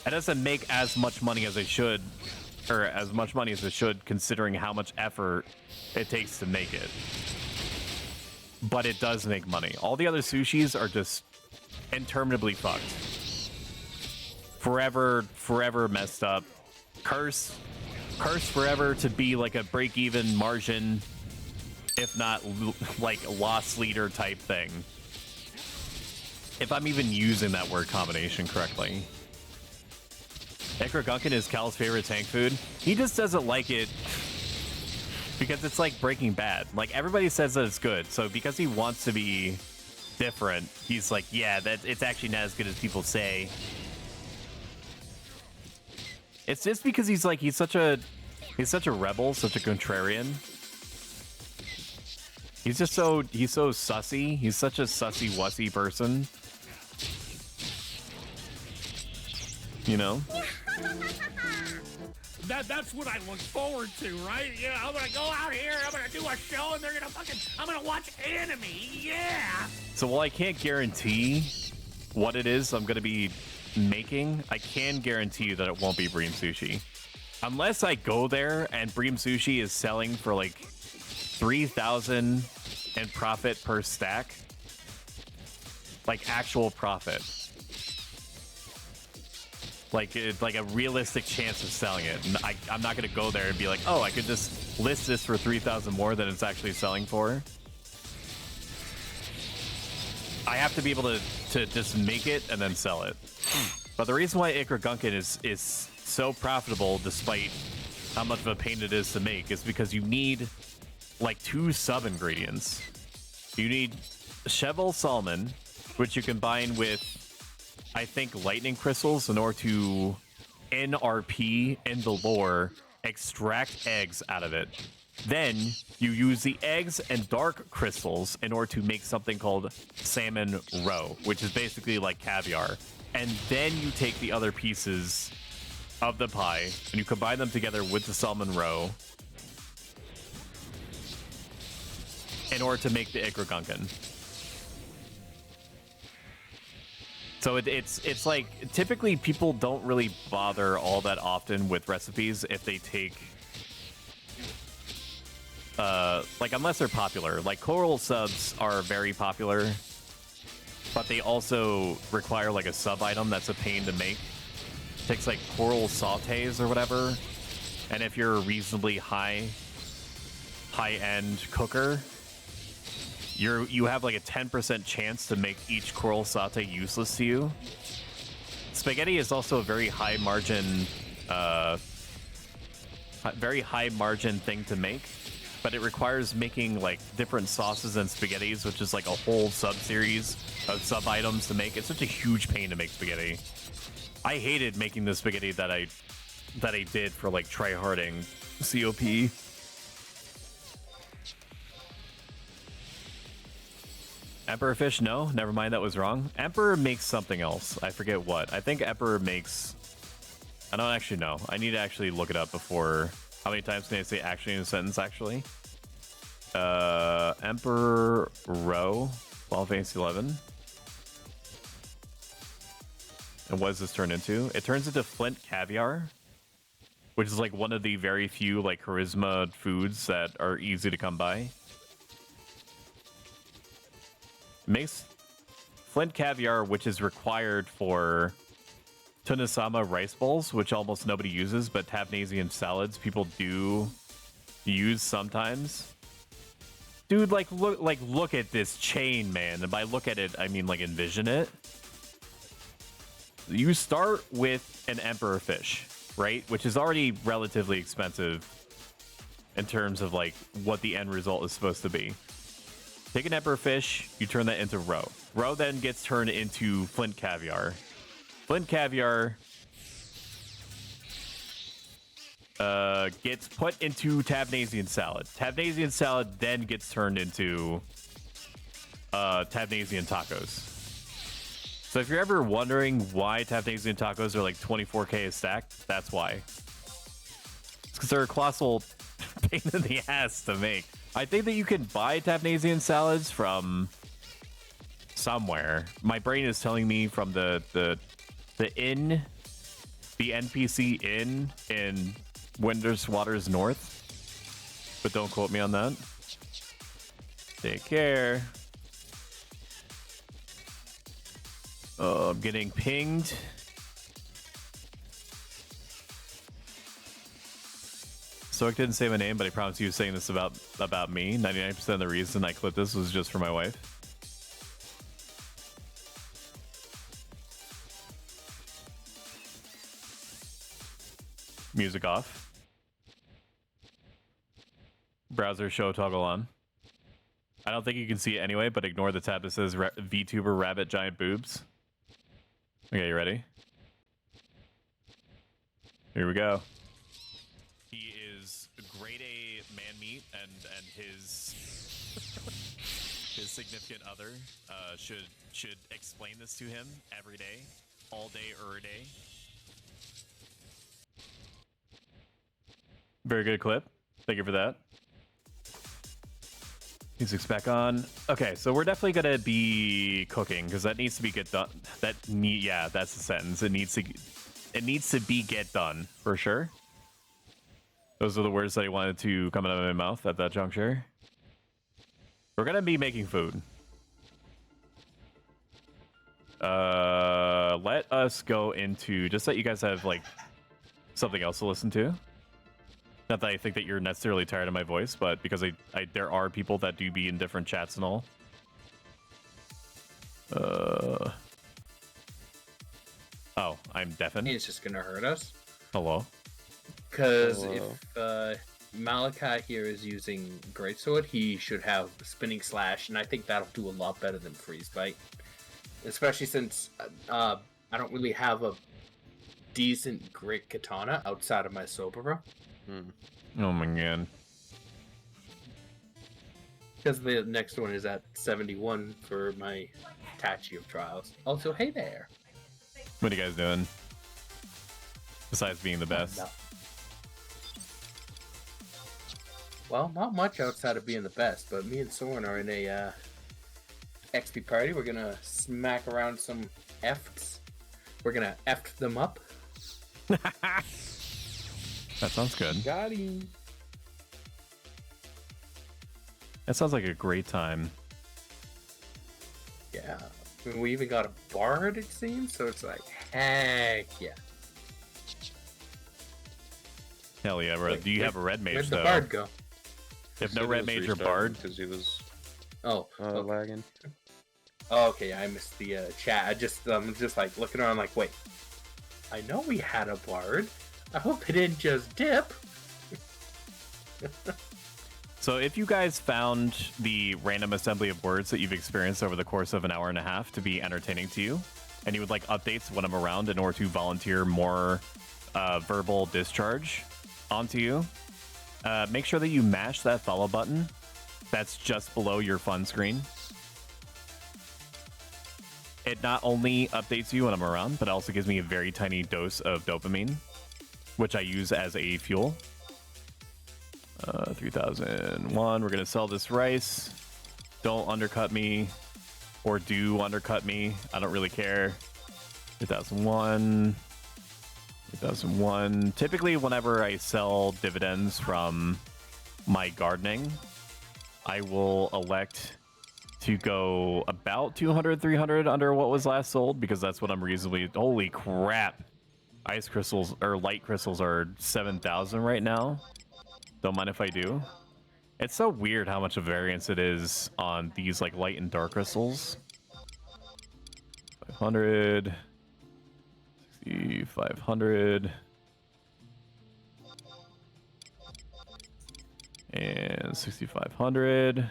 It doesn't make as much money as it should, or as much money as it should, considering how much effort it takes to make it. But it does make money. All the other sushis are just interminably fucked. Forever messed up. Curse forever to be like a break-even margin, if not like loss leader type thing. If I'm even using that word combination correctly. Ikra Gunkin is Cal's favorite tank food. He just doesn't like it because it's like Breaking Bad. Like everybody says that it's good, so because he wants to be different, he's like, yeah, that it's actually not as good as people say. It's just because he's such a rebel, such a contrarian. He's so sussy. He's such a sussy wussy person. You know? That's what I look forward to, right? Yeah, I'm gonna go out here, I'm gonna do a show, and I'm gonna watch anime, yeah! So while I can't guarantee what it is I'm gonna be making, I can guarantee you that it won't be Bream Sushi. Unless I go there and Bream Sushi is selling for like 3,000 in profit per stack, like actual profit, like a realistic chance of selling it. And I'm not gonna go there and be like, oh, I could just list this for 3,000 more than it's actually selling for. I have to be able to just make it and then sell it. But the reason why Ikra Gunkin is so profitable, despite how much of a pain it is to make, is because you need like 2 sub ingredients. You need Cheval Salmon, which you combine with, I think, lightning crystals in order to NRP in the lore, extract eggs out of it. Then you use the eggs and dark crystals in order to make something called salmon roe, which is basically like caviar. And then you take the other pieces of the pie and you combine them together with the salmon roe in order to make the Ikra Gunkin. So it's like, typically people don't really bother all that often with recipes if they take, like, unless they're popular. Like, coral subs are very popular, but they also require like a sub item that's a pain to make. It takes like coral sautés or whatever, and if you're a reasonably high-end cooker, you have like a 10% chance to make each coral sauté useless to you. Spaghetti is also a very high margin thing to make, but it requires making like different sauces and spaghettis, which is like a whole sub-series of sub-items to make. It's such a huge pain to make spaghetti. I hated making the spaghetti that I did for like tryharding COP. Emperor fish, no, never mind, that was wrong. Emperor makes something else. I forget what. I think Emperor makes... I don't actually know. I need to actually look it up before... How many times can I say actually in a sentence, actually? Emperor roe, Final Fantasy 11. And what does this turn into? It turns into Flint Caviar, which is like one of the very few like charisma foods that are easy to come by. Makes Flint Caviar, which is required for Tunisama rice bowls, which almost nobody uses, but Tabnasian salads people do use sometimes. Dude, look at this chain, man. And by look at it, I mean like envision it. You start with an emperor fish, right? Which is already relatively expensive in terms of like what the end result is supposed to be. Take an emperor fish, you turn that into roe. Roe then gets turned into Flint Caviar. Flint Caviar gets put into Tabnasian salad. Tabnasian salad then gets turned into Tabnasian tacos. So if you're ever wondering why Tabnasian tacos are like 24k a stack, that's why. It's because they're a colossal pain in the ass to make. I think that you can buy Tabnasian salads from somewhere. My brain is telling me from the NPC inn in Winders Waters North, but don't quote me on that. Take care. I'm getting pinged. Stoic didn't say my name, but I promise you saying this about me. 99% of the reason I clipped this was just for my wife. Music off. Browser show toggle on. I don't think you can see it anyway, but ignore the tab that says VTuber Rabbit Giant Boobs. Okay, you ready? Here we go. He is grade A man meat, and his significant other should explain this to him every day, all day, day. Very good clip. Thank you for that. Music's back on. Okay, so we're definitely gonna be cooking because that needs to be get done. Yeah, that's the sentence. It needs to be get done for sure. Those are the words that I wanted to come out of my mouth at that juncture. We're gonna be making food. Let us go into, just so that you guys have like something else to listen to. Not that I think that you're necessarily tired of my voice, but because there are people that do be in different chats and all. Oh, I'm deafened. It's just gonna hurt us. Hello. Because if Malachi here is using Greatsword, he should have Spinning Slash, and I think that'll do a lot better than Freeze Bite. Especially since I don't really have a decent Great Katana outside of my Sobara. Oh my god. Because the next one is at 71 for my Tachi of Trials. Also, hey there. What are you guys doing? Besides being the best. No. Well, not much outside of being the best, but me and Soren are in a XP party. We're gonna smack around some Fs. We're gonna F them up. That sounds good. Got him. That sounds like a great time. Yeah. I mean, we even got a bard, it seems, so it's like, heck yeah. Hell yeah, bro. Do you have a red mage, Where'd though? the bard go? If no red mage or bard? Because he was lagging. Oh, okay, I missed the chat. I'm just like looking around like, wait. I know we had a bard. I hope it didn't just dip. So if you guys found the random assembly of words that you've experienced over the course of an hour and a half to be entertaining to you, and you would like updates when I'm around in order to volunteer more verbal discharge onto you, make sure that you mash that follow button that's just below your fun screen. It not only updates you when I'm around, but also gives me a very tiny dose of dopamine, which I use as a fuel. 3001. We're gonna sell this rice. Don't undercut me, or do undercut me. I don't really care. 2001. 2001. Typically, whenever I sell dividends from my gardening, I will elect to go about 200, 300 under what was last sold, because that's what I'm reasonably. Holy crap! Ice crystals or light crystals are 7,000 right now. Don't mind if I do. It's so weird how much of variance it is on these like light and dark crystals. 500. 500. And 6,500.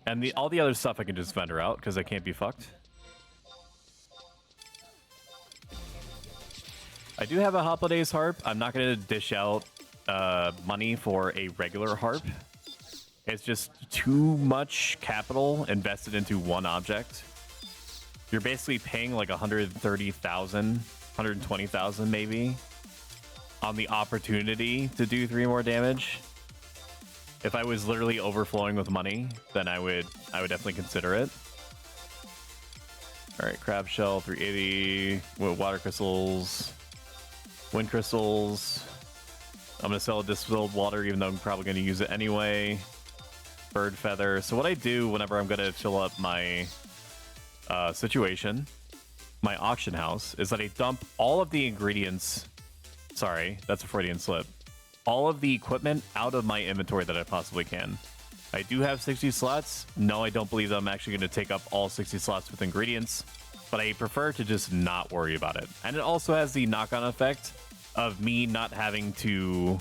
And all the other stuff I can just vendor out because I can't be fucked. I do have a Holidays harp. I'm not going to dish out money for a regular harp. It's just too much capital invested into one object. You're basically paying like 130,000, 120,000 maybe on the opportunity to do 3 more damage. If I was literally overflowing with money, then I would definitely consider it. All right, crab shell 380, water crystals, wind crystals. I'm gonna sell a distilled water, even though I'm probably gonna use it anyway. Bird feather. So what I do whenever I'm gonna fill up my situation, my auction house, is that I dump all of the ingredients. Sorry, that's a Freudian slip. All of the equipment out of my inventory that I possibly can. I do have 60 slots. No, I don't believe that I'm actually going to take up all 60 slots with ingredients, but I prefer to just not worry about it. And it also has the knock-on effect of me not having to,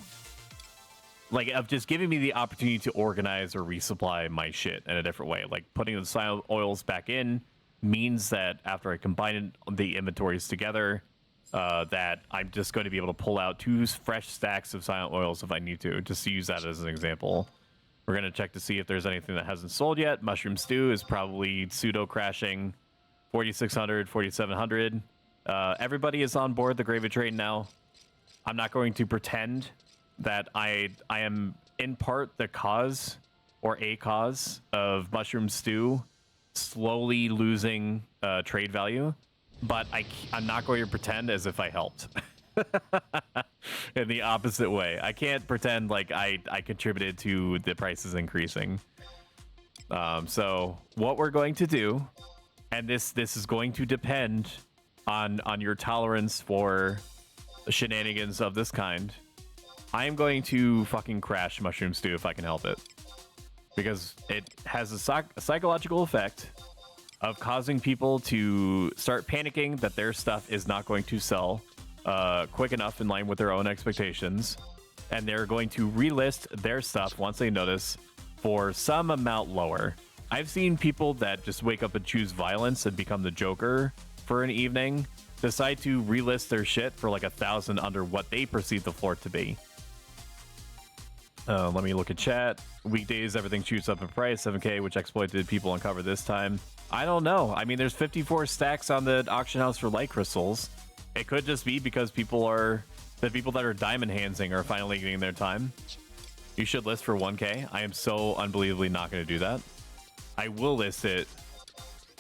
like, of just giving me the opportunity to organize or resupply my shit in a different way. Like, putting the silent oils back in means that after I combine the inventories together, that I'm just going to be able to pull out 2 fresh stacks of silent oils if I need to, just to use that as an example. We're going to check to see if there's anything that hasn't sold yet. Mushroom Stew is probably pseudo-crashing 4,600, 4,700. Everybody is on board the Gravy Train now. I'm not going to pretend that I am in part the cause or a cause of Mushroom Stew slowly losing trade value, but I'm not going to pretend as if I helped. in the opposite way. I can't pretend like I contributed to the prices increasing. So what we're going to do, and this is going to depend on your tolerance for shenanigans of this kind. I am going to fucking crash Mushroom Stew if I can help it, because it has a psychological effect of causing people to start panicking that their stuff is not going to sell quick enough in line with their own expectations, and they're going to relist their stuff once they notice for some amount lower. I've seen people that just wake up and choose violence and become the Joker for an evening decide to relist their shit for like 1,000 under what they perceive the floor to be. Let me look at chat. Weekdays, everything shoots up in price. 7K, which exploited people uncover this time. I don't know. I mean, there's 54 stacks on the auction house for light crystals. It could just be because the people that are diamond handsing are finally getting their time. You should list for 1K. I am so unbelievably not going to do that. I will list it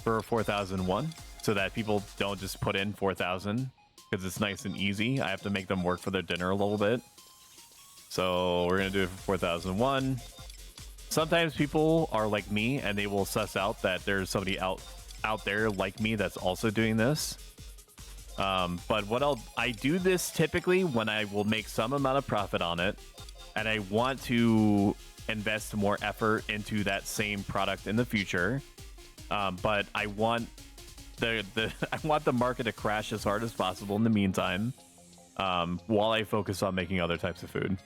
for 4,001 so that people don't just put in 4,000 because it's nice and easy. I have to make them work for their dinner a little bit. So we're going to do it for 4,001. Sometimes people are like me and they will suss out that there's somebody out there like me that's also doing this. But what I do this typically when I will make some amount of profit on it and I want to invest more effort into that same product in the future. But I want I want the market to crash as hard as possible in the meantime, while I focus on making other types of food.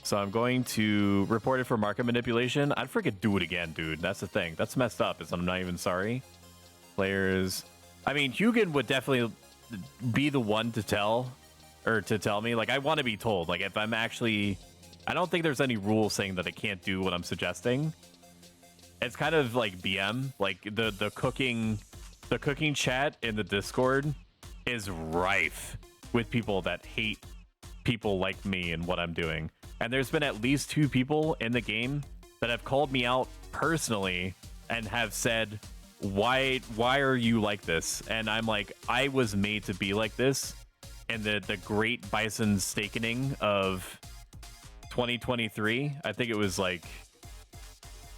So I'm going to report it for market manipulation. I'd freaking do it again, dude. That's the thing. That's messed up. I'm not even sorry. Players. I mean, Hugin would definitely be the one to tell me. Like, I want to be told. Like, if I'm actually... I don't think there's any rule saying that I can't do what I'm suggesting. It's kind of like BM. Like, the cooking chat in the Discord is rife with people that hate people like me and what I'm doing. And there's been at least 2 people in the game that have called me out personally and have said, why are you like this? And I'm like, I was made to be like this. And the great bison stakening of 2023, I think it was like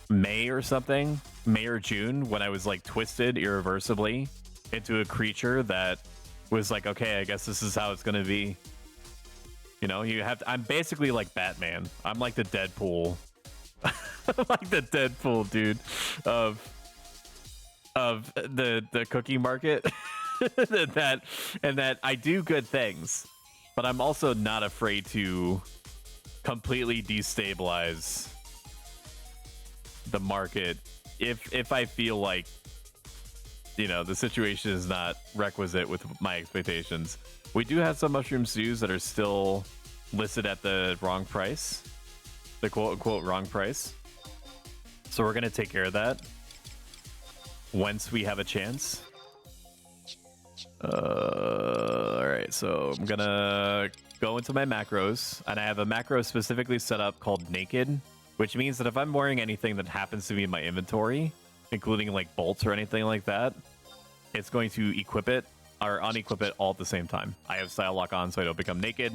May or something, May or June, when I was like twisted irreversibly into a creature that was like, okay, I guess this is how it's gonna be. You know, I'm basically like Batman. I'm like the Deadpool. I'm like the Deadpool dude of the cookie market. that I do good things, but I'm also not afraid to completely destabilize the market if I feel like, you know, the situation is not requisite with my expectations. We do have some mushroom stews that are still listed at the wrong price, the quote-unquote wrong price. So we're going to take care of that once we have a chance. All right, so I'm going to go into my macros, and I have a macro specifically set up called Naked, which means that if I'm wearing anything that happens to be in my inventory, including like bolts or anything like that, it's going to equip it or unequip it all at the same time. I have style lock on so I don't become naked.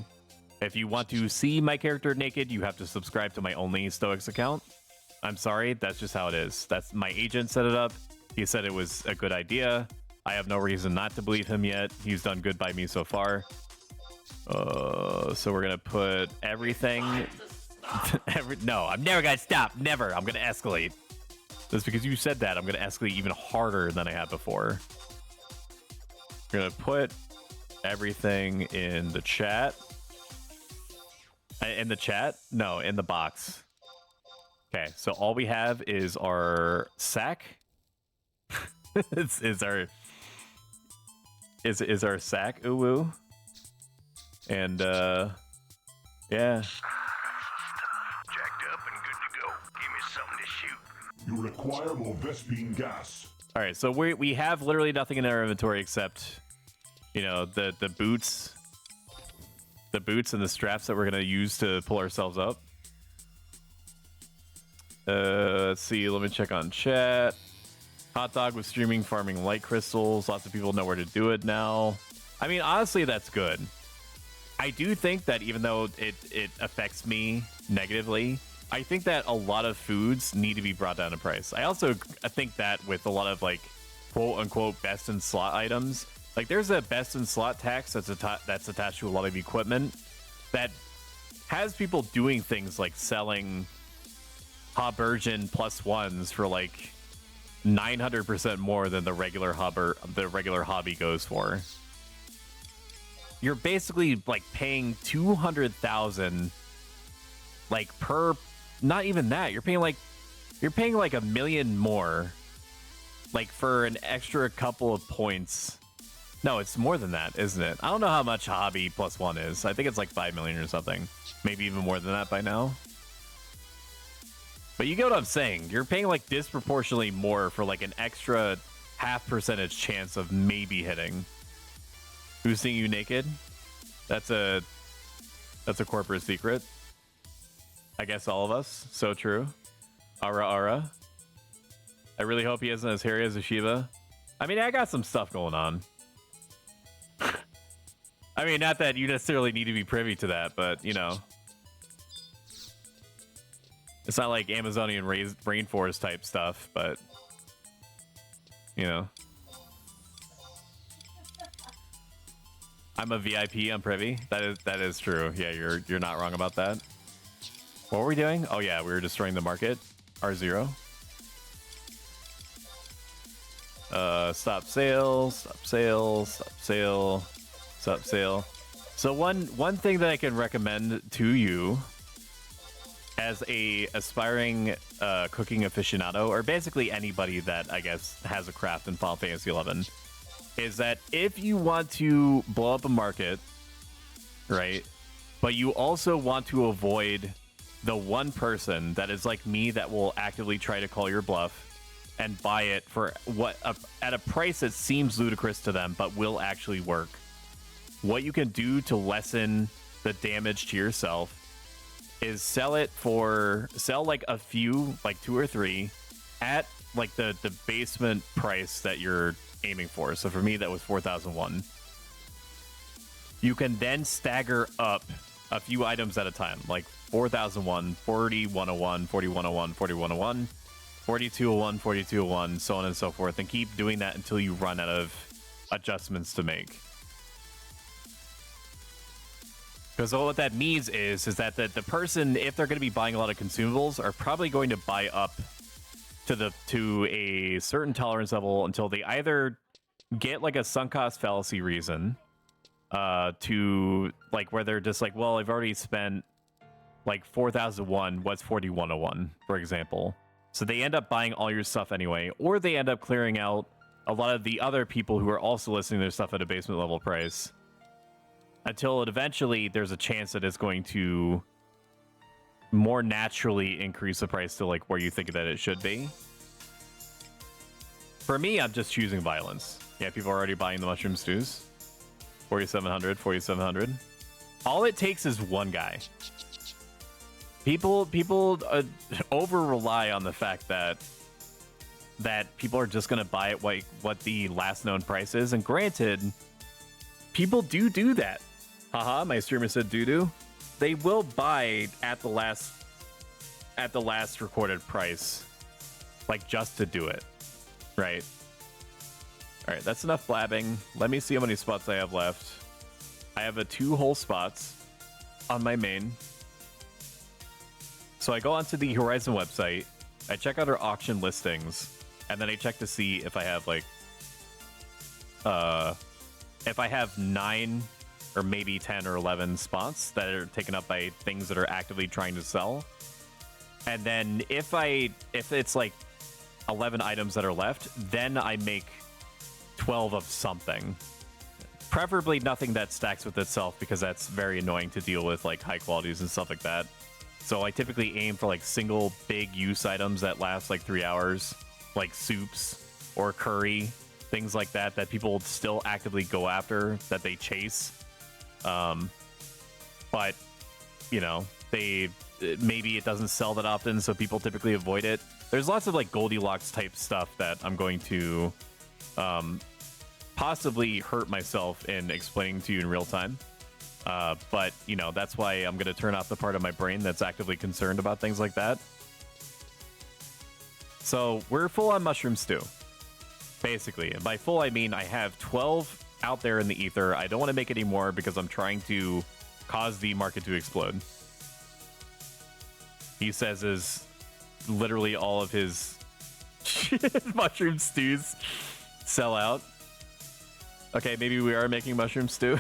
If you want to see my character naked, you have to subscribe to my only Stoics account. I'm sorry, that's just how it is. That's my agent set it up. He said it was a good idea. I have no reason not to believe him yet. He's done good by me so far. So we're gonna put everything. No, I'm never gonna stop. Never. I'm gonna escalate. Just because you said that, I'm gonna escalate even harder than I had before. We're gonna put everything in the chat. In the chat? No, in the box. Okay, so all we have is our sack. is our sack. Ooh woo. And yeah. Jacked up and good to go. Give me something to shoot. You require more Vespine gas. All right, so we have literally nothing in our inventory except, you know, the boots. The boots and the straps that we're going to use to pull ourselves up. Let's see. Let me check on chat. Hot Dog was streaming farming light crystals. Lots of people know where to do it now. I mean, honestly, that's good. I do think that even though it affects me negatively, I think that a lot of foods need to be brought down in price. I also think that with a lot of like quote unquote best in slot items, like there's a best in slot tax that's attached to a lot of equipment that has people doing things like selling Habergen +1s for like 900% more than the regular hobby goes for. You're basically like paying 200,000 like per, not even that. You're paying like $1 million more like for an extra couple of points. No, it's more than that, isn't it? I don't know how much hobby +1 is. I think it's like 5 million or something. Maybe even more than that by now. But you get what I'm saying. You're paying like disproportionately more for like an extra 0.5% chance of maybe hitting. Who's seeing you naked? That's a corporate secret. I guess all of us. So true. Ara. I really hope he isn't as hairy as a Shiva. I mean, I got some stuff going on. I mean, not that you necessarily need to be privy to that, but you know. It's not like Amazonian rainforest type stuff, but you know. I'm a VIP, I'm privy. That is true. Yeah, you're not wrong about that. What were we doing? Oh yeah, we were destroying the market. R0. Stop sale, stop sale, stop sale, stop sale. So one thing that I can recommend to you as a aspiring cooking aficionado, or basically anybody that I guess has a craft in Final Fantasy XI, is that if you want to blow up a market, right, but you also want to avoid the one person that is like me that will actively try to call your bluff and buy it for at a price that seems ludicrous to them but will actually work, what you can do to lessen the damage to yourself is sell like a few, like 2 or 3 at like the basement price that you're aiming for. So for me, that was 4,001. You can then stagger up a few items at a time, like 4,001, 4,101, 4,101, 4,101, 4,201, 4,201, so on and so forth, and keep doing that until you run out of adjustments to make. Because what that means is that the person, if they're going to be buying a lot of consumables, are probably going to buy up to a certain tolerance level until they either get like a sunk cost fallacy reason to like where they're just like, well, I've already spent like 4,001, what's 4,101, for example. So they end up buying all your stuff anyway, or they end up clearing out a lot of the other people who are also listing their stuff at a basement level price, until it eventually there's a chance that it's going to more naturally increase the price to like where you think that it should be. For me, I'm just choosing violence. Yeah, people are already buying the mushroom stews. 4,700, 4,700. All it takes is one guy. People over rely on the fact that people are just gonna buy it what the last known price is, and granted, people do that. Haha, my streamer said doo-doo. They will buy at the last recorded price, like just to do it, right? All right, that's enough blabbing. Let me see how many spots I have left. I have 2 whole spots on my main. So I go onto the Horizon website, I check out our auction listings, and then I check to see if I have like if I have 9 or maybe 10 or 11 spots that are taken up by things that are actively trying to sell. And then if it's like 11 items that are left, then I make 12 of something. Preferably nothing that stacks with itself, because that's very annoying to deal with, like high qualities and stuff like that. So I typically aim for like single big use items that last like 3 hours, like soups or curry, things like that people still actively go after, that they chase. But you know, maybe it doesn't sell that often, so people typically avoid it. There's lots of like Goldilocks type stuff that I'm going to possibly hurt myself in explaining to you in real time. But, you know, that's why I'm going to turn off the part of my brain that's actively concerned about things like that. So we're full on mushroom stew, basically. And by full, I mean I have 12 out there in the ether. I don't want to make any more because I'm trying to cause the market to explode. He says is literally all of his mushroom stews sell out. Okay, maybe we are making mushroom stew.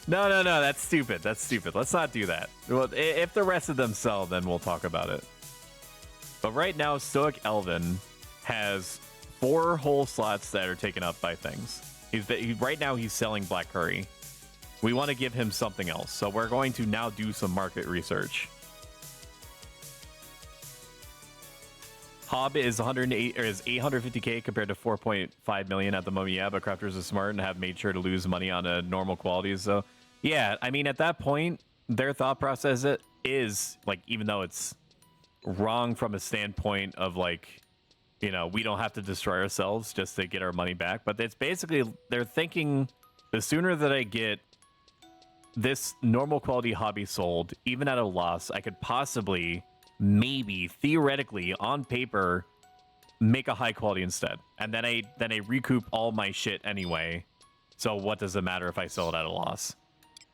No, that's stupid. That's stupid. Let's not do that. Well, if the rest of them sell, then we'll talk about it. But right now, Stoic Elven has 4 whole slots that are taken up by things. Right now, he's selling black curry. We want to give him something else, so we're going to now do some market research. Hob is 850k compared to 4.5 million at the moment. Yeah, but crafters are smart and have made sure to lose money on a normal qualities. So, yeah, I mean, at that point, their thought process is like, even though it's wrong from a standpoint of like, you know, we don't have to destroy ourselves just to get our money back, but it's basically they're thinking the sooner that I get this normal quality hobby sold, even at a loss, I could possibly, maybe, theoretically, on paper, make a high quality instead. And then I recoup all my shit anyway. So what does it matter if I sell it at a loss?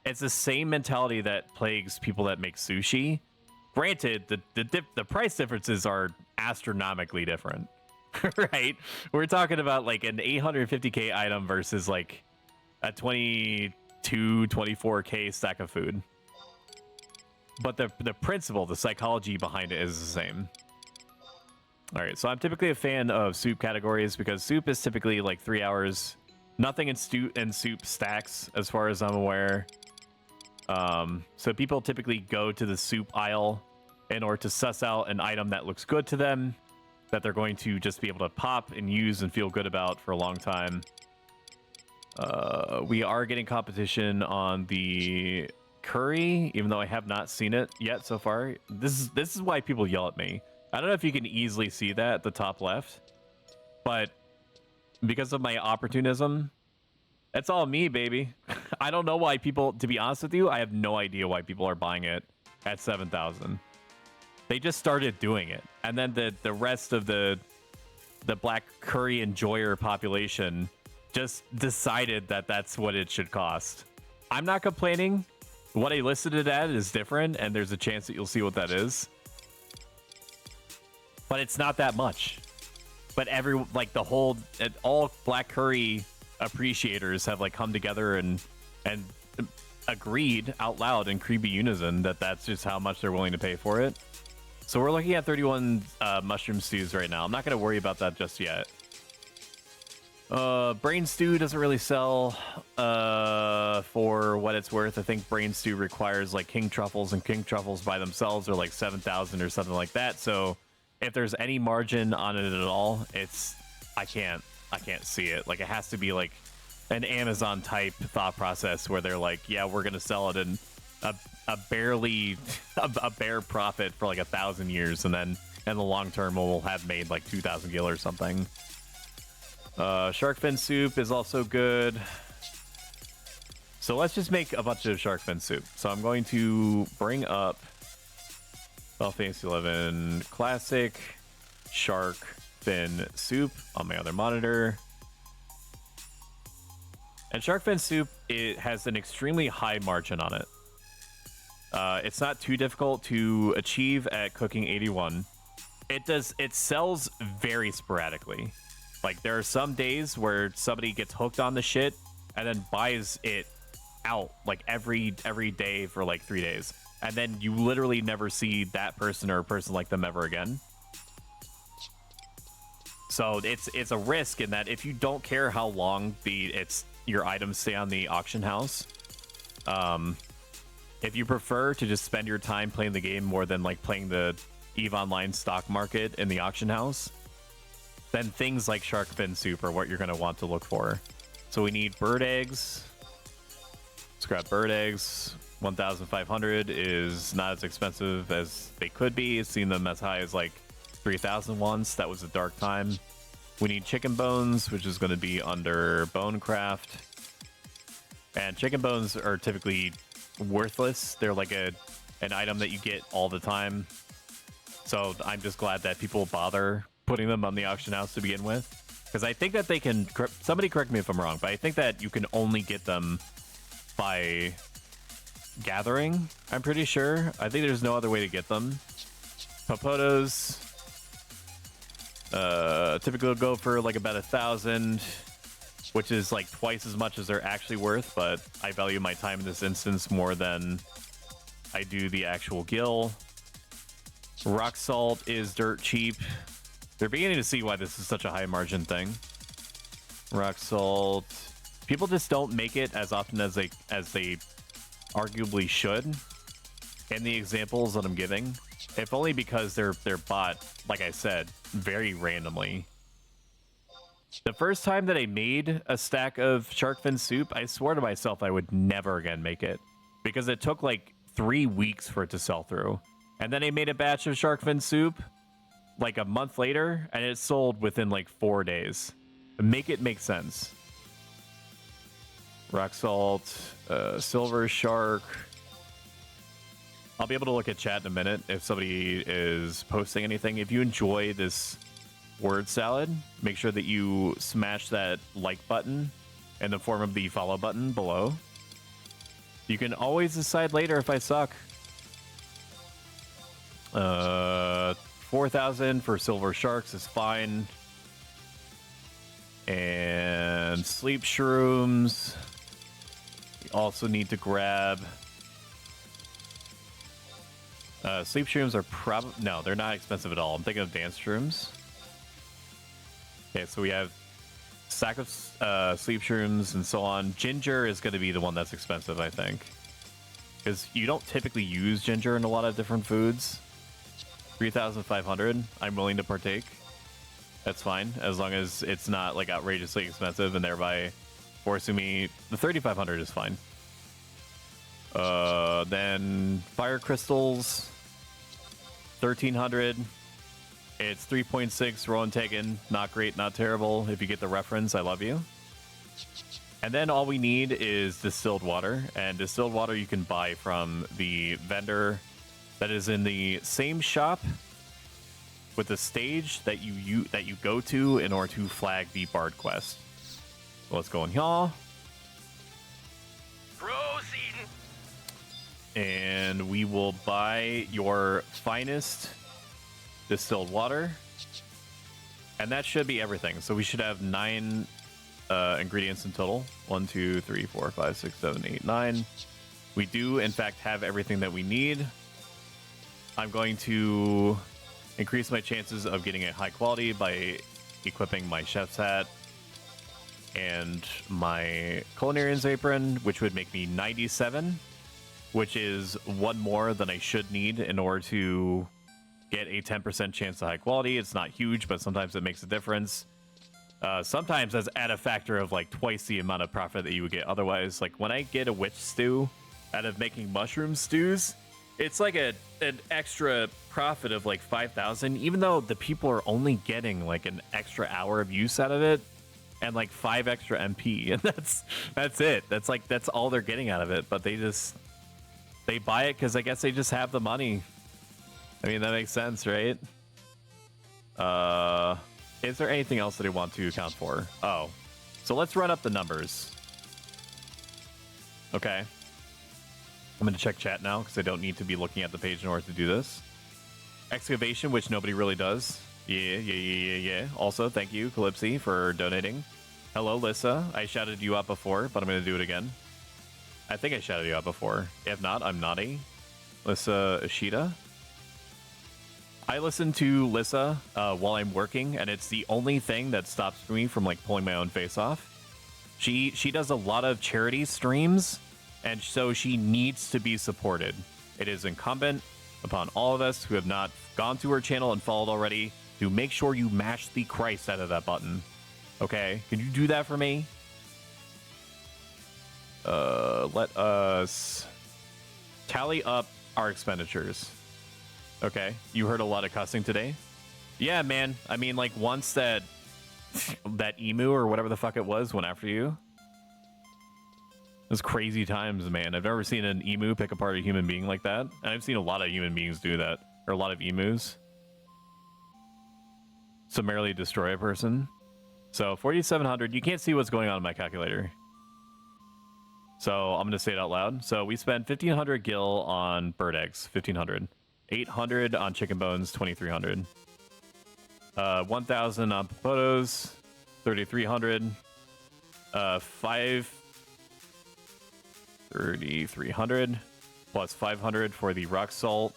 It's the same mentality that plagues people that make sushi. Granted, the price differences are astronomically different, right? We're talking about like an 850k item versus like a 24k stack of food. But the principle, the psychology behind it is the same. All right, so I'm typically a fan of soup categories because soup is typically like 3 hours. Nothing in soup stacks, as far as I'm aware. So people typically go to the soup aisle in order to suss out an item that looks good to them, that they're going to just be able to pop and use and feel good about for a long time. We are getting competition on the curry, even though I have not seen it yet so far. This is why people yell at me. I don't know if you can easily see that at the top left, but because of my opportunism, that's all me, baby. I don't know why people, to be honest with you, I have no idea why people are buying it at 7,000. They just started doing it, and then the rest of the black curry enjoyer population just decided that that's what it should cost. I'm not complaining. What I listed it at is different, and there's a chance that you'll see what that is. But it's not that much. But all black curry appreciators have like come together and agreed out loud in creepy unison that that's just how much they're willing to pay for it. So we're looking at 31 mushroom stews right now. I'm not going to worry about that just yet. Brain stew doesn't really sell for what it's worth. I think brain stew requires like king truffles, and king truffles by themselves are like 7,000 or something like that. So if there's any margin on it at all, I can't see it. Like, it has to be like an Amazon type thought process where they're like, yeah, we're gonna sell it in a bare profit for like 1,000 years, and then in the long term we'll have made like 2,000 gil or something. Shark fin soup is also good. So let's just make a bunch of shark fin soup. So I'm going to bring up Final Fantasy 11 Classic Shark Fin Soup on my other monitor. And shark fin soup, it has an extremely high margin on it. It's not too difficult to achieve at cooking 81. It sells very sporadically. Like, there are some days where somebody gets hooked on the shit and then buys it out like every day for like 3 days. And then you literally never see that person or a person like them ever again. So it's a risk in that if you don't care how long your items stay on the auction house, if you prefer to just spend your time playing the game more than like playing the EVE Online stock market in the auction house, then things like shark fin soup are what you're going to want to look for. So we need bird eggs. Let's grab bird eggs. 1,500 is not as expensive as they could be. I've seen them as high as like 3,000 once. That was a dark time. We need chicken bones, which is going to be under Bonecraft. And chicken bones are typically worthless. They're like an item that you get all the time. So I'm just glad that people bother putting them on the auction house to begin with. Because I think that they can... Somebody correct me if I'm wrong, but I think that you can only get them by gathering, I'm pretty sure. I think there's no other way to get them. Popotos typically go for like about 1,000, which is like twice as much as they're actually worth, but I value my time in this instance more than I do the actual gill. Rock salt is dirt cheap. They're beginning to see why this is such a high margin thing. Rock salt. People just don't make it as often as they arguably should in the examples that I'm giving. If only because they're bought, like I said, very randomly. The first time that I made a stack of shark fin soup, I swore to myself I would never again make it. Because it took like 3 weeks for it to sell through. And then I made a batch of shark fin soup like a month later, and it sold within like 4 days. Make it make sense. Rock salt, silver shark. I'll be able to look at chat in a minute if somebody is posting anything. If you enjoy this word salad, make sure that you smash that like button in the form of the follow button below. You can always decide later if I suck. 4,000 for silver sharks is fine. And sleep shrooms. We also need to grab... sleep shrooms are probably... No, they're not expensive at all. I'm thinking of dance shrooms. Okay, so we have a stack of sleep shrooms and so on. Ginger is going to be the one that's expensive, I think. Because you don't typically use ginger in a lot of different foods. 3,500. I'm willing to partake. That's fine, as long as it's not like outrageously expensive and thereby forcing me. The 3,500 is fine. Then fire crystals, 1,300. It's 3.6 Rowan taken. Not great, not terrible. If you get the reference, I love you. And then all we need is distilled water, and distilled water you can buy from the vendor that is in the same shop with the stage that you go to in order to flag the Bard quest. So let's go in here. Proceeding. And we will buy your finest distilled water. And that should be everything. So we should have 9 ingredients in total. 1, 2, 3, 4, 5, 6, 7, 8, 9. We do, in fact, have everything that we need. I'm going to increase my chances of getting a high quality by equipping my chef's hat and my culinarian's apron, which would make me 97, which is 1 more than I should need in order to get a 10% chance of high quality. It's not huge, but sometimes it makes a difference. Sometimes that's at a factor of like twice the amount of profit that you would get otherwise. Like when I get a witch stew out of making mushroom stews, it's like an extra profit of like 5,000, even though the people are only getting like an extra hour of use out of it and like 5 extra MP, and that's it. That's all they're getting out of it. But they buy it because I guess they just have the money. I mean, that makes sense, right? Is there anything else that I want to account for? Oh, so let's run up the numbers. Okay. I'm going to check chat now because I don't need to be looking at the page in order to do this. Excavation, which nobody really does. Yeah. Also, thank you, Calypsy, for donating. Hello, Lissa. I shouted you out before, but I'm going to do it again. I think I shouted you out before. If not, I'm naughty. Lissa Ishida. I listen to Lissa while I'm working, and it's the only thing that stops me from like pulling my own face off. She does a lot of charity streams, and so she needs to be supported. It is incumbent upon all of us who have not gone to her channel and followed already to make sure you mash the Christ out of that button. Okay? Can you do that for me? Let us tally up our expenditures. Okay, you heard a lot of cussing today. Yeah, man. I mean, like, once that emu or whatever the fuck it was went after you. Those crazy times, man. I've never seen an emu pick apart a human being like that. And I've seen a lot of human beings do that. Or a lot of emus. Summarily destroy a person. So 4,700. You can't see what's going on in my calculator. So I'm going to say it out loud. So we spent 1,500 gil on bird eggs. 1,500. 800 on chicken bones. 2,300. 1,000 on popotos. 3,300. 3,300 plus 500 for the rock salt.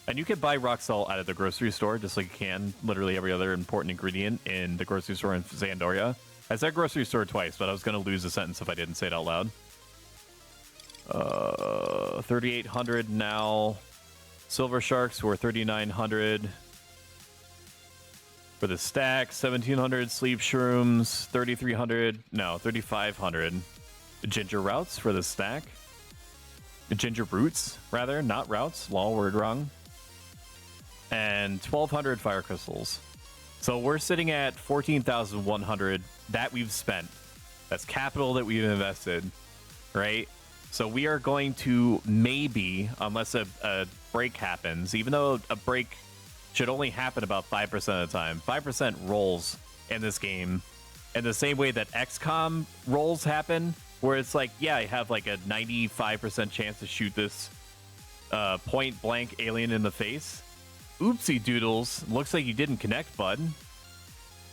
And you can buy rock salt out of the grocery store, just like you can literally every other important ingredient in the grocery store in Zandoria. I said grocery store twice, but I was going to lose a sentence if I didn't say it out loud. 3,800 now. Silver sharks were 3,900 for the stack. 1,700 sleep shrooms. 3,300. No, 3,500. Ginger routes for the stack. Ginger roots, rather, not routes. Lol, word wrong. And 1,200 fire crystals. So we're sitting at 14,100 that we've spent. That's capital that we've invested, right? So we are going to maybe, unless a break happens, even though a break should only happen about 5% of the time. 5% rolls in this game in the same way that XCOM rolls happen, where it's like, yeah, I have like a 95% chance to shoot this point blank alien in the face. Oopsie doodles. Looks like you didn't connect, bud.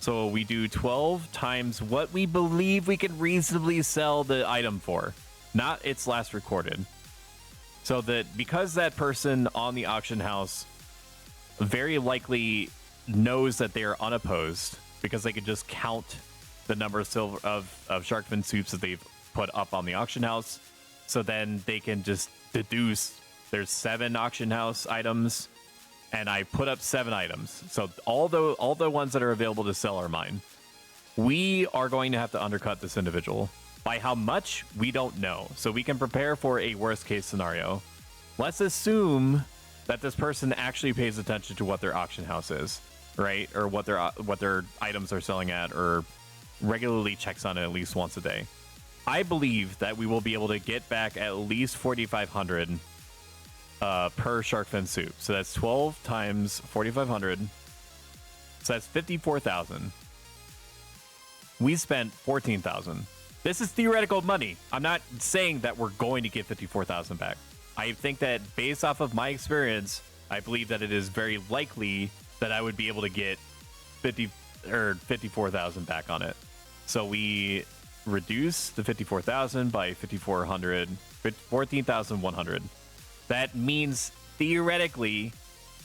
So we do 12 times what we believe we can reasonably sell the item for, not its last recorded. So that because that person on the auction house very likely knows that they are unopposed, because they can just count the number of silver of shark fin soups that they've put up on the auction house. So then they can just deduce there's 7 auction house items, and I put up 7 items. So all the ones that are available to sell are mine. We are going to have to undercut this individual. By how much, we don't know. So we can prepare for a worst case scenario. Let's assume that this person actually pays attention to what their auction house is, right? Or what their items are selling at, or regularly checks on it at least once a day. I believe that we will be able to get back at least 4,500 per shark fin soup. So that's 12 times 4,500. So that's 54,000. We spent 14,000. This is theoretical money. I'm not saying that we're going to get 54,000 back. I think that based off of my experience, I believe that it is very likely that I would be able to get 54,000 back on it. So we reduce the 54,000 by 5,400, 14,100. That means theoretically,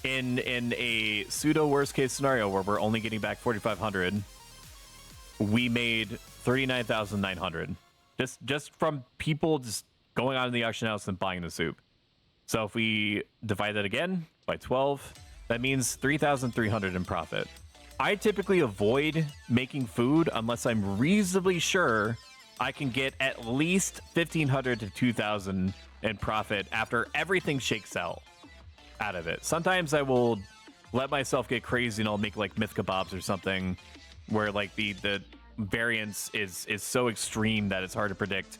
in a pseudo worst case scenario where we're only getting back 4,500, we made 39,900 just from people just going on to the auction house and buying the soup. So if we divide that again by 12, that means 3,300 in profit. I typically avoid making food unless I'm reasonably sure I can get at least 1,500 to 2,000 in profit after everything shakes out of it. Sometimes I will let myself get crazy and I'll make like myth kebabs or something where like the variance is so extreme that it's hard to predict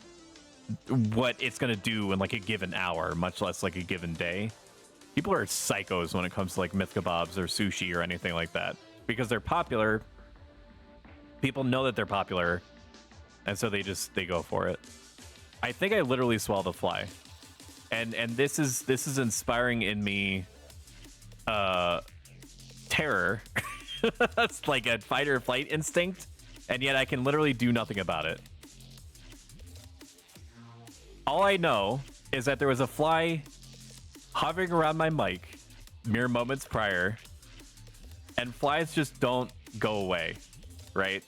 what it's going to do in like a given hour, much less like a given day. People are psychos when it comes to like myth kebabs or sushi or anything like that, because they're popular. People know that they're popular, and so they go for it. I think I literally swallowed a fly, and this is inspiring in me terror. That's like a fight or flight instinct, and yet I can literally do nothing about it. All I know is that there was a fly hovering around my mic mere moments prior, and flies just don't go away, right?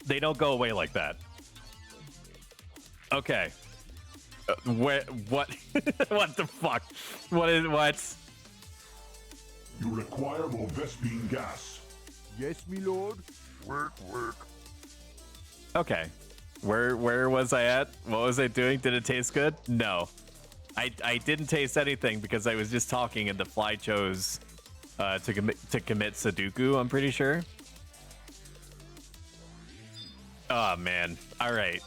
They don't go away like that. Okay. What? What the fuck? What? You require more Vespine gas. Yes, me lord. Work. Okay. Where was I at? What was I doing? Did it taste good? No. I didn't taste anything because I was just talking and the fly chose to commit Sudoku, I'm pretty sure. Oh man. All right.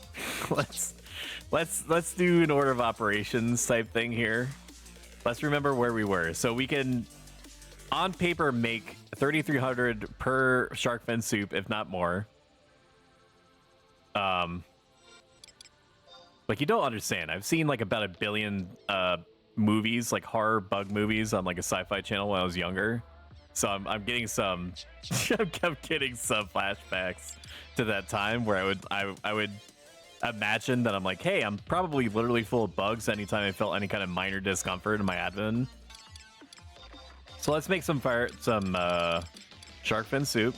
Let's do an order of operations type thing here. Let's remember where we were. So we can on paper make 3,300 per shark fin soup, if not more. Like, you don't understand. I've seen like about 1 billion movies, like horror bug movies on like a sci-fi channel when I was younger. So I'm getting some I'm getting some flashbacks to that time where I would imagine that I'm like, hey, I'm probably literally full of bugs anytime I felt any kind of minor discomfort in my abdomen. So let's make some shark fin soup.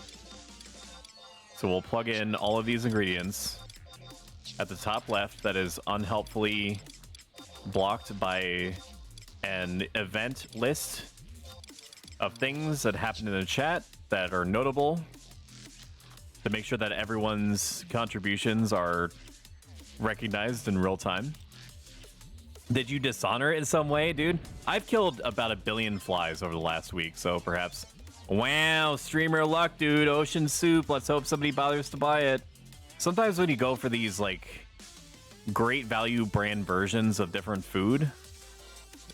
So we'll plug in all of these ingredients. At the top left, that is unhelpfully blocked by an event list of things that happened in the chat that are notable, to make sure that everyone's contributions are recognized in real time. Did you dishonor it in some way, dude? I've killed about 1 billion flies over the last week, so perhaps... Wow, streamer luck, dude. Ocean soup. Let's hope somebody bothers to buy it. Sometimes when you go for these, like, great value brand versions of different food,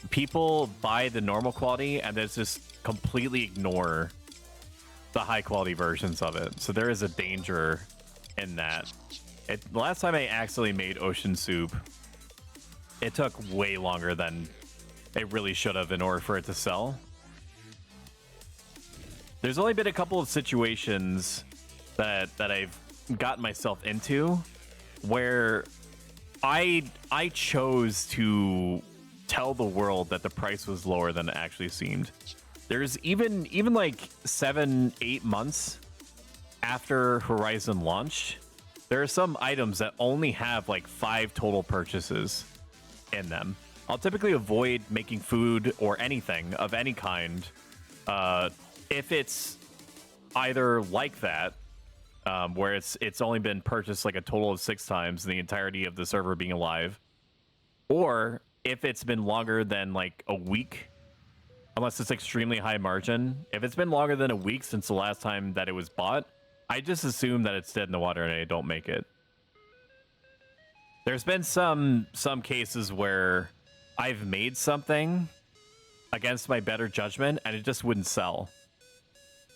people buy the normal quality and then just completely ignore the high quality versions of it. So there is a danger in that. The last time I accidentally made ocean soup, it took way longer than it really should have in order for it to sell. There's only been a couple of situations that I've gotten myself into where I chose to tell the world that the price was lower than it actually seemed. There's even like 7-8 months after Horizon launched, there are some items that only have like 5 total purchases in them. I'll typically avoid making food or anything of any kind if it's either like that, where it's only been purchased like a total of 6 times in the entirety of the server being alive, or if it's been longer than like a week, unless it's extremely high margin. If it's been longer than a week since the last time that it was bought, I just assume that it's dead in the water and I don't make it. There's been some cases where I've made something against my better judgment and it just wouldn't sell.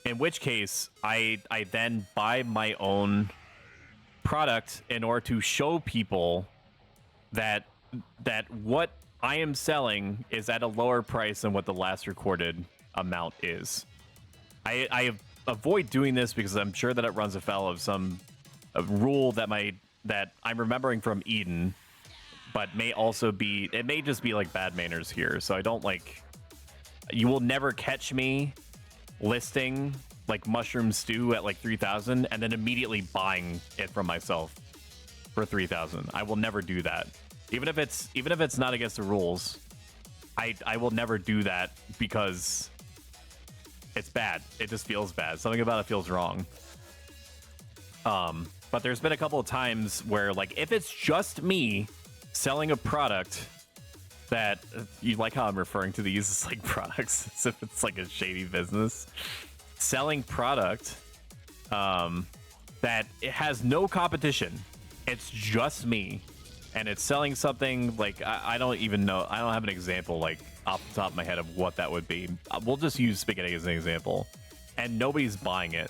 In which case, I then buy my own product in order to show people that what I am selling is at a lower price than what the last recorded amount is. I avoid doing this because I'm sure that it runs afoul of some rule that I'm remembering from Eden, but may also be, it may just be like bad manners here. So I don't like, you will never catch me listing like mushroom stew at like 3,000 and then immediately buying it from myself for 3,000. I will never do that. Even if it's not against the rules, I will never do that because it's bad. It just feels bad. Something about it feels wrong. But there's been a couple of times where, like, if it's just me selling a product that, you like how I'm referring to these as like products as if it's like a shady business, selling product that it has no competition, it's just me, and it's selling something like, I don't even know, I don't have an example like off the top of my head of what that would be. We'll just use spaghetti as an example, and nobody's buying it.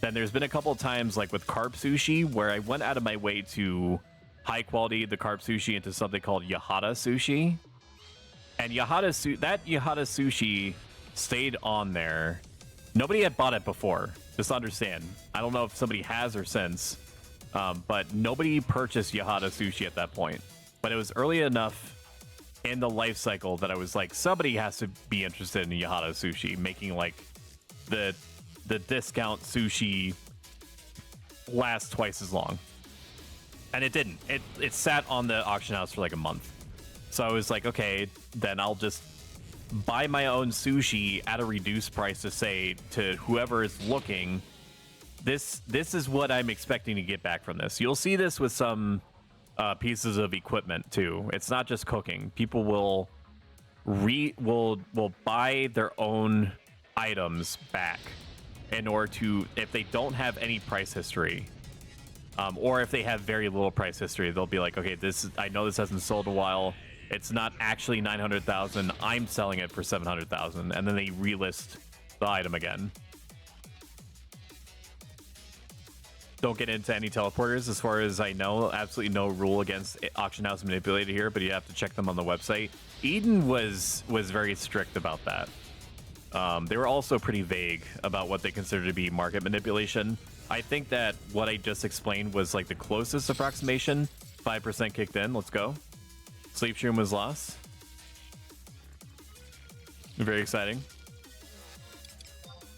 Then there's been a couple of times like with carp sushi where I went out of my way to high quality the carp sushi into something called Yahata sushi, and that Yahata sushi stayed on there. Nobody had bought it before, just understand. I don't know if somebody has or since, but nobody purchased Yahata sushi at that point. But it was early enough in the life cycle that I was like, somebody has to be interested in Yahata sushi, making like the discount sushi last twice as long. And it didn't. It sat on the auction house for like a month. So I was like, okay, then I'll just buy my own sushi at a reduced price to say to whoever is looking, this is what I'm expecting to get back from this. You'll see this with some pieces of equipment too. It's not just cooking. People will buy their own items back in order to, if they don't have any price history, Or if they have very little price history, they'll be like, okay, I know this hasn't sold a while. It's not actually 900,000. I'm selling it for 700,000, and then they relist the item again. Don't get into any teleporters, as far as I know. Absolutely no rule against auction house manipulated here, but you have to check them on the website. Eden was very strict about that. They were also pretty vague about what they consider to be market manipulation. I think that what I just explained was like the closest approximation. 5% kicked in. Let's go. Sleep Shroom was lost. Very exciting.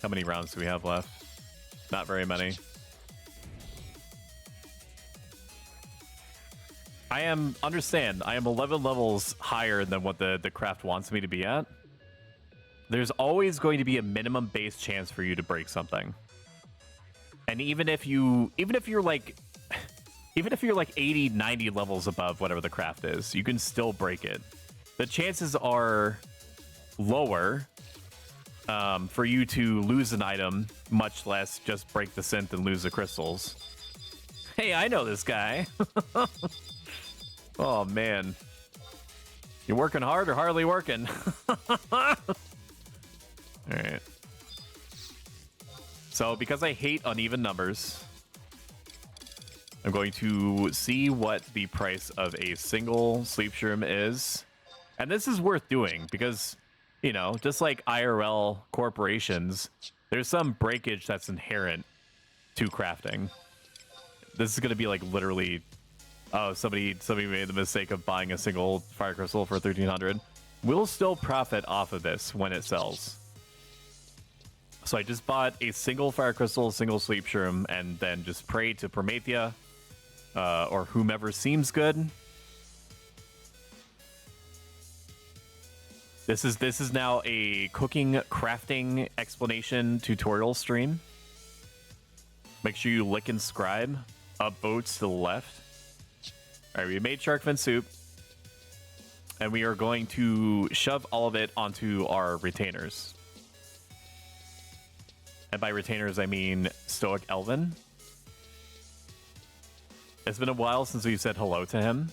How many rounds do we have left? Not very many. I am 11 levels higher than what the craft wants me to be at. There's always going to be a minimum base chance for you to break something. And even if you're like 80, 90 levels above whatever the craft is, you can still break it. The chances are lower for you to lose an item, much less just break the synth and lose the crystals. Hey, I know this guy. Oh, man. You working hard or hardly working? All right. So, because I hate uneven numbers, I'm going to see what the price of a single Sleep Shroom is. And this is worth doing because, you know, just like IRL corporations, there's some breakage that's inherent to crafting. This is going to be like literally... Oh, somebody made the mistake of buying a single fire crystal for 1,300. We'll still profit off of this when it sells. So I just bought a single fire crystal, a single sleep shroom, and then just prayed to Promethea or whomever seems good. This is now a cooking, crafting explanation tutorial stream. Make sure you lick and scribe. Upvotes to the left. All right, we made shark fin soup, and we are going to shove all of it onto our retainers. And by retainers, I mean Stoic Elven. It's been a while since we've said hello to him.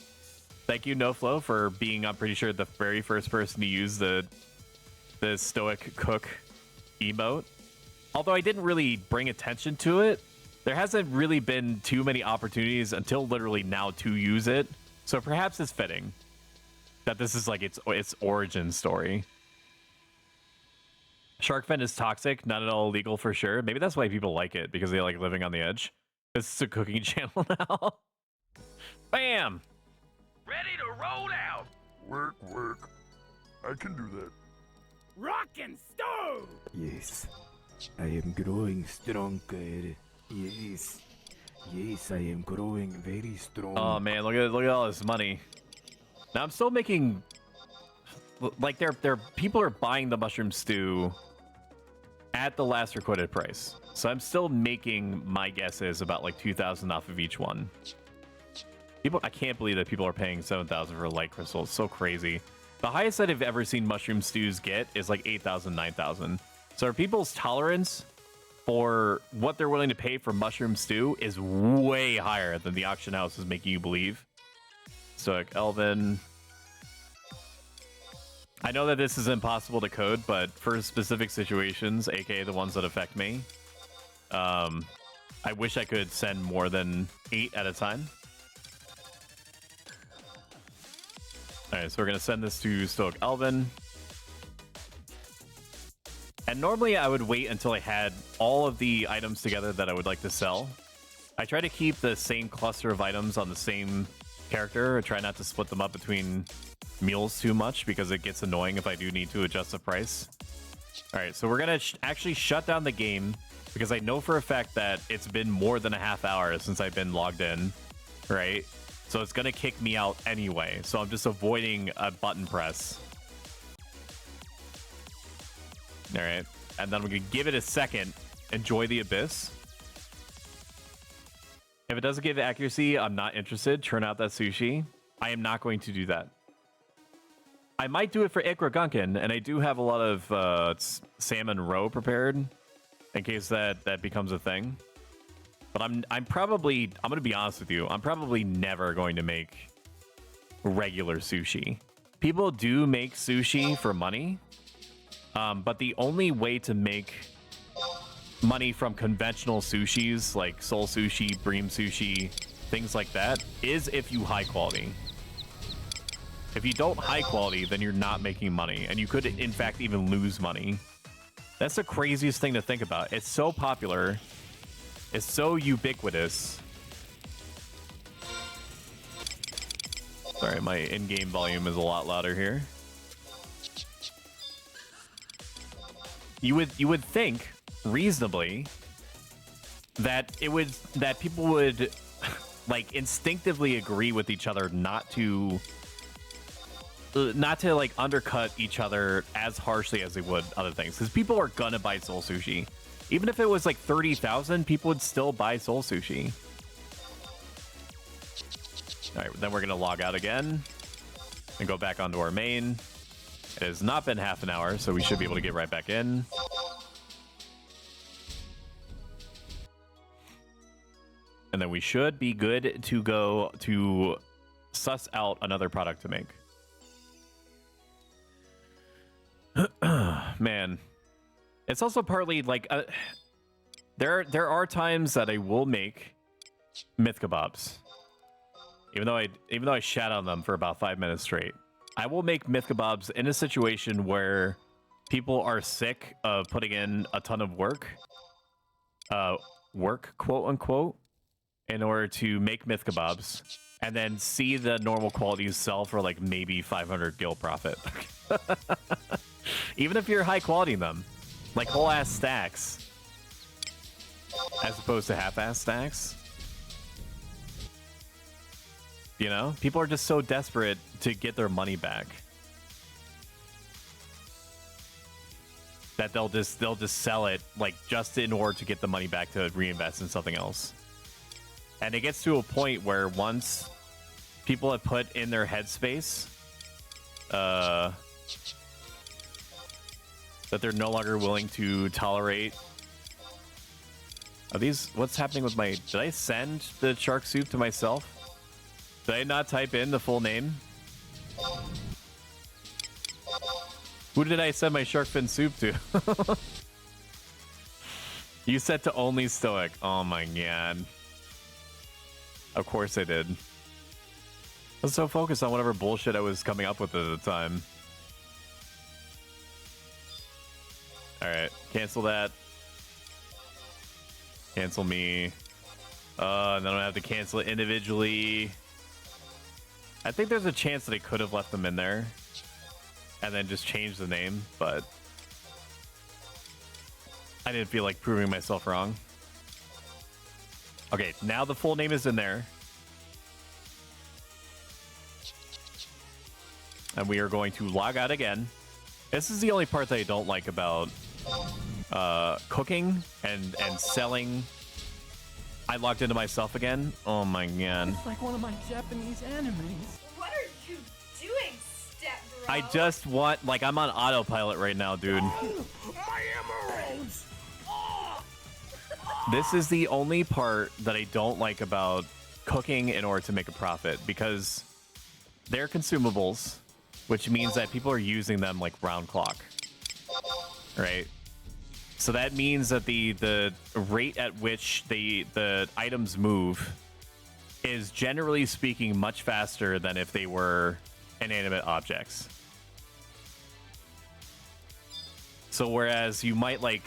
Thank you, NoFlow, for being, I'm pretty sure, the very first person to use the Stoic Cook emote. Although I didn't really bring attention to it. There hasn't really been too many opportunities until literally now to use it. So perhaps it's fitting that this is like its origin story. Shark fin is toxic, not at all illegal for sure. Maybe that's why people like it, because they like living on the edge. This is a cooking channel now. Bam! Ready to roll out. Work. I can do that. Rock and stove! Yes, I am growing stronger. Yes, I am growing very strong. Oh man, look at all this money. Now I'm still making, like, people are buying the mushroom stew at the last recorded price. So I'm still making, my guess is about like 2,000 off of each one. I can't believe that people are paying 7,000 for a light crystal. It's so crazy. The highest that I've ever seen mushroom stews get is like 8,000, 9,000. So are people's tolerance for what they're willing to pay for mushroom stew is way higher than the auction house is making you believe. Stoic Elven. I know that this is impossible to code, but for specific situations, aka the ones that affect me, I wish I could send more than 8 at a time. Alright, so we're going to send this to Stoic Elven. And normally I would wait until I had all of the items together that I would like to sell. I try to keep the same cluster of items on the same character. I try not to split them up between mules too much because it gets annoying if I do need to adjust the price. All right, so we're going to actually shut down the game because I know for a fact that it's been more than a half hour since I've been logged in, right? So it's going to kick me out anyway. So I'm just avoiding a button press. All right, and then we're going to give it a second. Enjoy the abyss. If it doesn't give accuracy, I'm not interested. Turn out that sushi. I am not going to do that. I might do it for Ikra Gunkin, and I do have a lot of salmon roe prepared in case that becomes a thing. But I'm gonna be honest with you. I'm probably never going to make regular sushi. People do make sushi for money, but the only way to make money from conventional sushis like Soul Sushi, Bream Sushi, things like that is if you high quality. If you don't high quality, then you're not making money, and you could in fact even lose money. That's the craziest thing to think about. It's so popular. It's so ubiquitous. Sorry, my in-game volume is a lot louder here. You would think reasonably that people would like instinctively agree with each other not to like undercut each other as harshly as they would other things, because people are gonna buy Soul Sushi. Even if it was like 30,000, people would still buy Soul Sushi. All right, then we're gonna log out again and go back onto our main. It has not been half an hour, so we should be able to get right back in. And then we should be good to go to suss out another product to make. Man, it's also partly like there are times that I will make myth kebabs, even though I shat on them for about 5 minutes straight. I will make myth kebabs in a situation where people are sick of putting in a ton of work, quote unquote, in order to make myth kebabs, and then see the normal qualities sell for like maybe 500 gil profit. Even if you're high quality in them, like whole ass stacks, as opposed to half ass stacks. You know, people are just so desperate to get their money back that they'll just sell it like just in order to get the money back to reinvest in something else. And it gets to a point where once people have put in their headspace that they're no longer willing to tolerate. Are these, what's happening with my, did I send the shark soup to myself? Did I not type in the full name? Who did I send my shark fin soup to? You said to only Stoic. Oh my god. Of course I did. I was so focused on whatever bullshit I was coming up with at the time. Alright, cancel that. Cancel me. And then I have to cancel it individually. I think there's a chance that I could have left them in there and then just changed the name, but I didn't feel like proving myself wrong. Okay, now the full name is in there. And we are going to log out again. This is the only part that I don't like about cooking and selling. I logged into myself again. Oh my god. It's like one of my Japanese animes. What are you doing, step bro? I just want, like, I'm on autopilot right now, dude. My emeralds! This is the only part that I don't like about cooking in order to make a profit, because they're consumables, which means that people are using them like round clock, right? So that means that the rate at which the items move is, generally speaking, much faster than if they were inanimate objects. So whereas you might like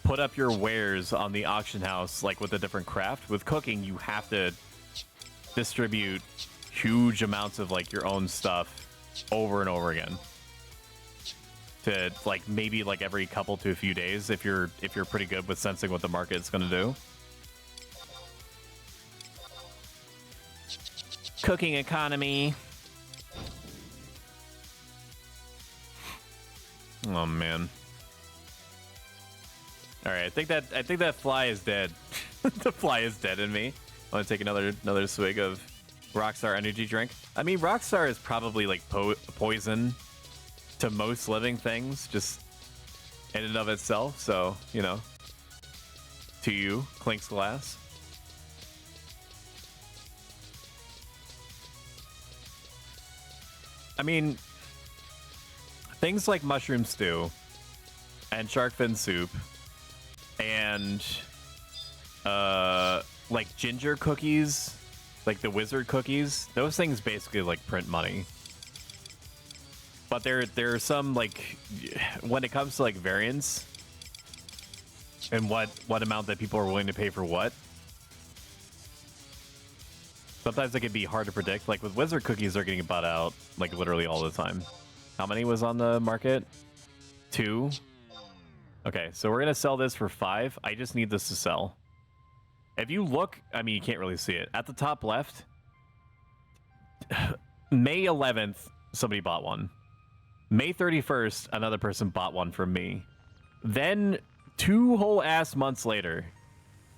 put up your wares on the auction house like with a different craft, with cooking you have to distribute huge amounts of like your own stuff over and over again, to like maybe like every couple to a few days if you're pretty good with sensing what the market's going to do. Cooking economy. Oh man. All right, I think that fly is dead. The fly is dead in me. I want to take another swig of Rockstar energy drink. I mean, Rockstar is probably like poison to most living things, just in and of itself. So, you know, to you, Clinks Glass. I mean, things like mushroom stew and shark fin soup and like ginger cookies, like the wizard cookies, those things basically like print money. But there are some, like, when it comes to like variance and what amount that people are willing to pay for what, sometimes it can be hard to predict. Like with wizard cookies, they're getting bought out like literally all the time. How many was on the market? 2. Okay, so we're gonna sell this for 5. I just need this to sell. If you look, I mean, you can't really see it. At the top left, May 11th, somebody bought one. May 31st, another person bought one from me. Then 2 whole ass months later,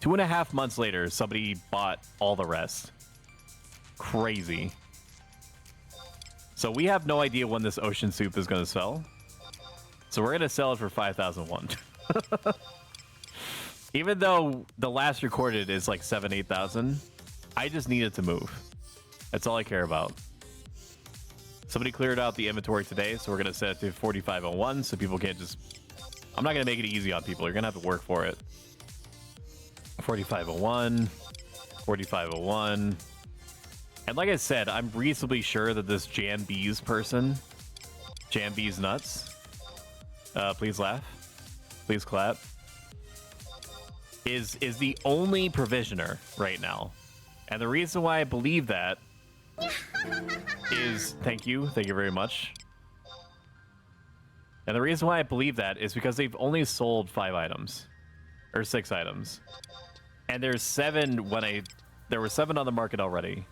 2.5 months later, somebody bought all the rest. Crazy. So we have no idea when this ocean soup is going to sell. So we're going to sell it for 5,001. Even though the last recorded is like 7,000-8,000, I just need it to move. That's all I care about. Somebody cleared out the inventory today, so we're going to set it to 4,501 so people can't just... I'm not going to make it easy on people. You're going to have to work for it. 4,501. 4,501. And like I said, I'm reasonably sure that this Jam Bees person, Jam Bees Nuts, please laugh, please clap, is the only provisioner right now. And the reason why I believe that is, thank you very much. And the reason why I believe that is because they've only sold 5 items, or 6 items. And there's 7 when there were 7 on the market already.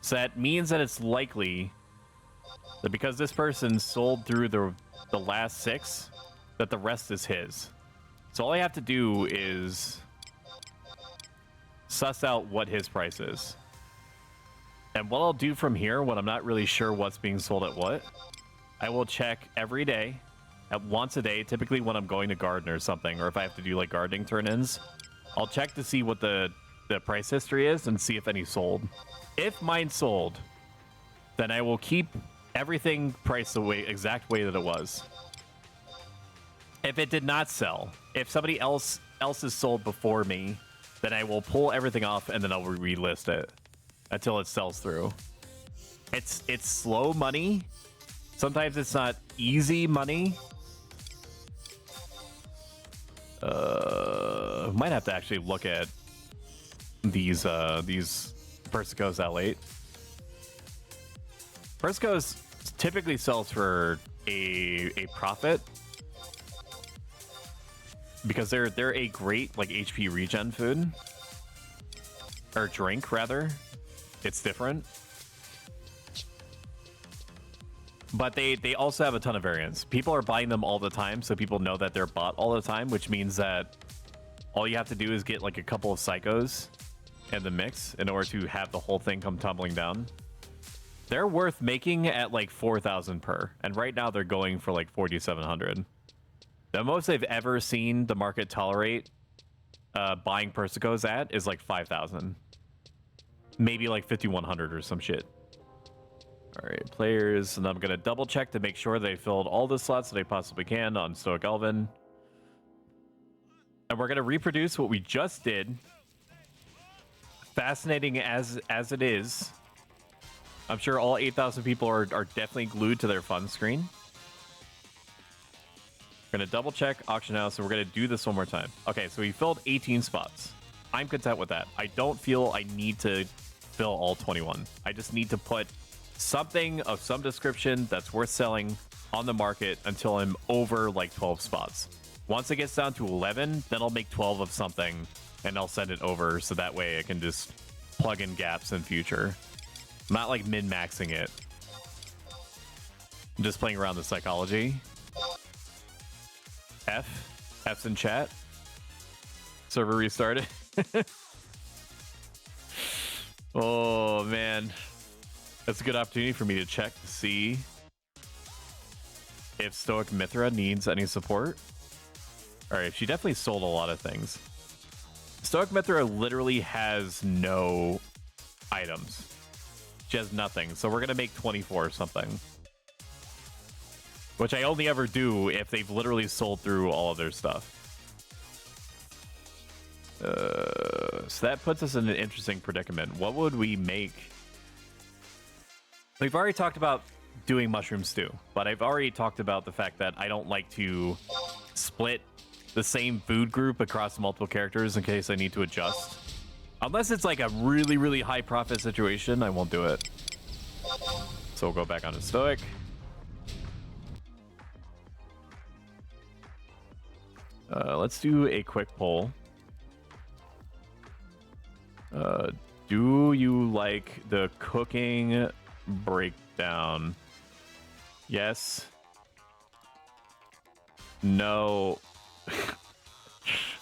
So that means that it's likely that because this person sold through the last 6, that the rest is his. So all I have to do is suss out what his price is. And what I'll do from here, when I'm not really sure what's being sold at what, I will check every day, at once a day, typically when I'm going to garden or something, or if I have to do like gardening turn-ins, I'll check to see what the price history is and see if any sold. If mine sold, then I will keep everything priced the exact way that it was. If it did not sell, if somebody else is sold before me, then I will pull everything off and then I'll relist it until it sells through. It's slow money. Sometimes it's not easy money. Might have to actually look at these Persicos out late. Persicos typically sells for a profit because they're a great like HP regen food or drink rather. It's different, but they also have a ton of variants. People are buying them all the time, so people know that they're bought all the time, which means that all you have to do is get like a couple of psychos in the mix in order to have the whole thing come tumbling down. They're worth making at like 4,000 per, and right now they're going for like 4,700. The most I've ever seen the market tolerate buying Persicos at is like 5,000. Maybe like 5,100 or some shit. All right, players, and I'm gonna double check to make sure they filled all the slots that they possibly can on Stoic Elvin. And we're gonna reproduce what we just did. Fascinating as it is, I'm sure all 8,000 people are definitely glued to their fun screen. We're gonna double check auction house, and we're gonna do this one more time. Okay, so we filled 18 spots. I'm content with that. I don't feel I need to fill all 21. I just need to put something of some description that's worth selling on the market until I'm over like 12 spots. Once it gets down to 11, then I'll make 12 of something and I'll send it over so that way I can just plug in gaps in future. I'm not like min-maxing it. I'm just playing around the psychology. F's in chat. Server restarted. Oh man, that's a good opportunity for me to check to see if Stoic Mithra needs any support. All right, she definitely sold a lot of things. Stoic Mithra literally has no items. She has nothing. So we're gonna make 24 or something. Which I only ever do if they've literally sold through all of their stuff. So that puts us in an interesting predicament. What would we make? We've already talked about doing mushroom stew, but I've already talked about the fact that I don't like to split the same food group across multiple characters in case I need to adjust. Unless it's like a really, really high profit situation, I won't do it. So we'll go back onto Stoic. Let's do a quick poll. Do you like the cooking breakdown? Yes. No.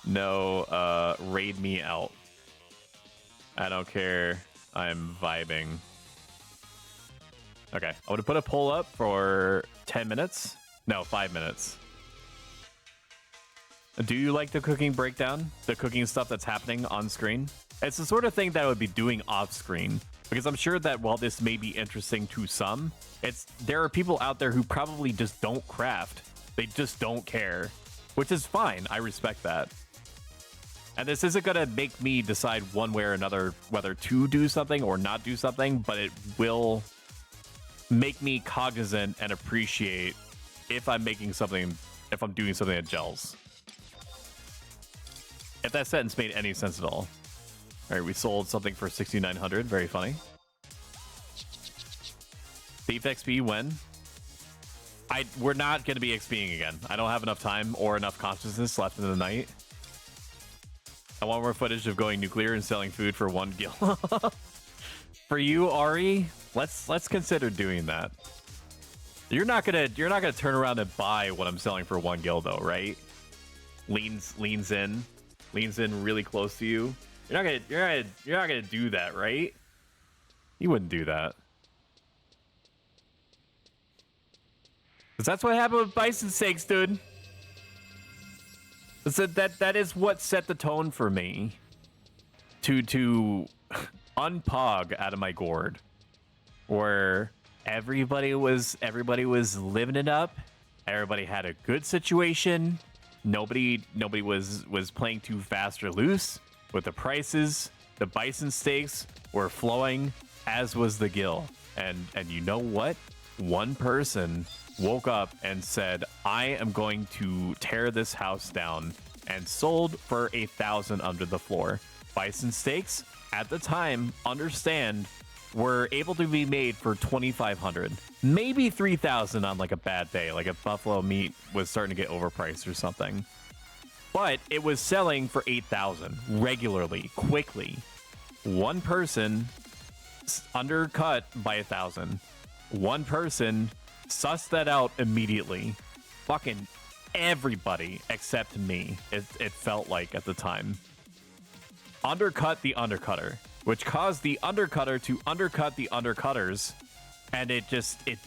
No. Raid me out. I don't care. I'm vibing. Okay. I would put a poll up for 10 minutes. No, 5 minutes. Do you like the cooking breakdown? The cooking stuff that's happening on screen? It's the sort of thing that I would be doing off screen. Because I'm sure that while this may be interesting to some, there are people out there who probably just don't craft. They just don't care. Which is fine. I respect that. And this isn't going to make me decide one way or another whether to do something or not do something, but it will make me cognizant and appreciate if I'm making something, if I'm doing something that gels. If that sentence made any sense at all. All right, we sold something for 6,900. Very funny. Thief XP when? We're not going to be XPing again. I don't have enough time or enough consciousness left in the night. I want more footage of going nuclear and selling food for 1 gil. For you, Ari, let's consider doing that. You're not gonna turn around and buy what I'm selling for 1 gil though, right? Leans in really close to you. You're not gonna do that, right? You wouldn't do that. Cause that's what happened with bison steaks, dude. That is what set the tone for me to unpog out of my gourd, where everybody was living it up. Everybody had a good situation. Nobody was playing too fast or loose with the prices. The bison steaks were flowing, as was the gill. And you know what? One person woke up and said, I am going to tear this house down, and sold for 1,000 under the floor. Bison steaks, at the time, understand, were able to be made for 2,500, maybe 3,000 on like a bad day, like if buffalo meat was starting to get overpriced or something. But it was selling for 8,000 regularly, quickly. One person undercut by 1,000. One person sussed that out immediately. Fucking everybody except me, it felt like at the time, undercut the undercutter, which caused the undercutter to undercut the undercutters, and it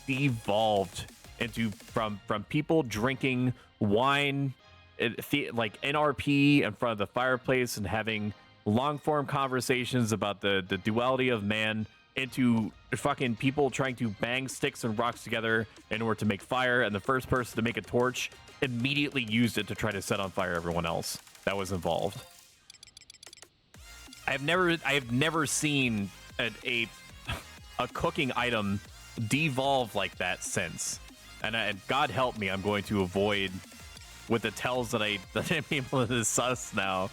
devolved into from people drinking wine like NRP in front of the fireplace and having long form conversations about the duality of man, into fucking people trying to bang sticks and rocks together in order to make fire, and the first person to make a torch immediately used it to try to set on fire everyone else that was involved. I have never seen a cooking item devolve like that since, and God help me, I'm going to avoid, with the tells that I'm able to suss now,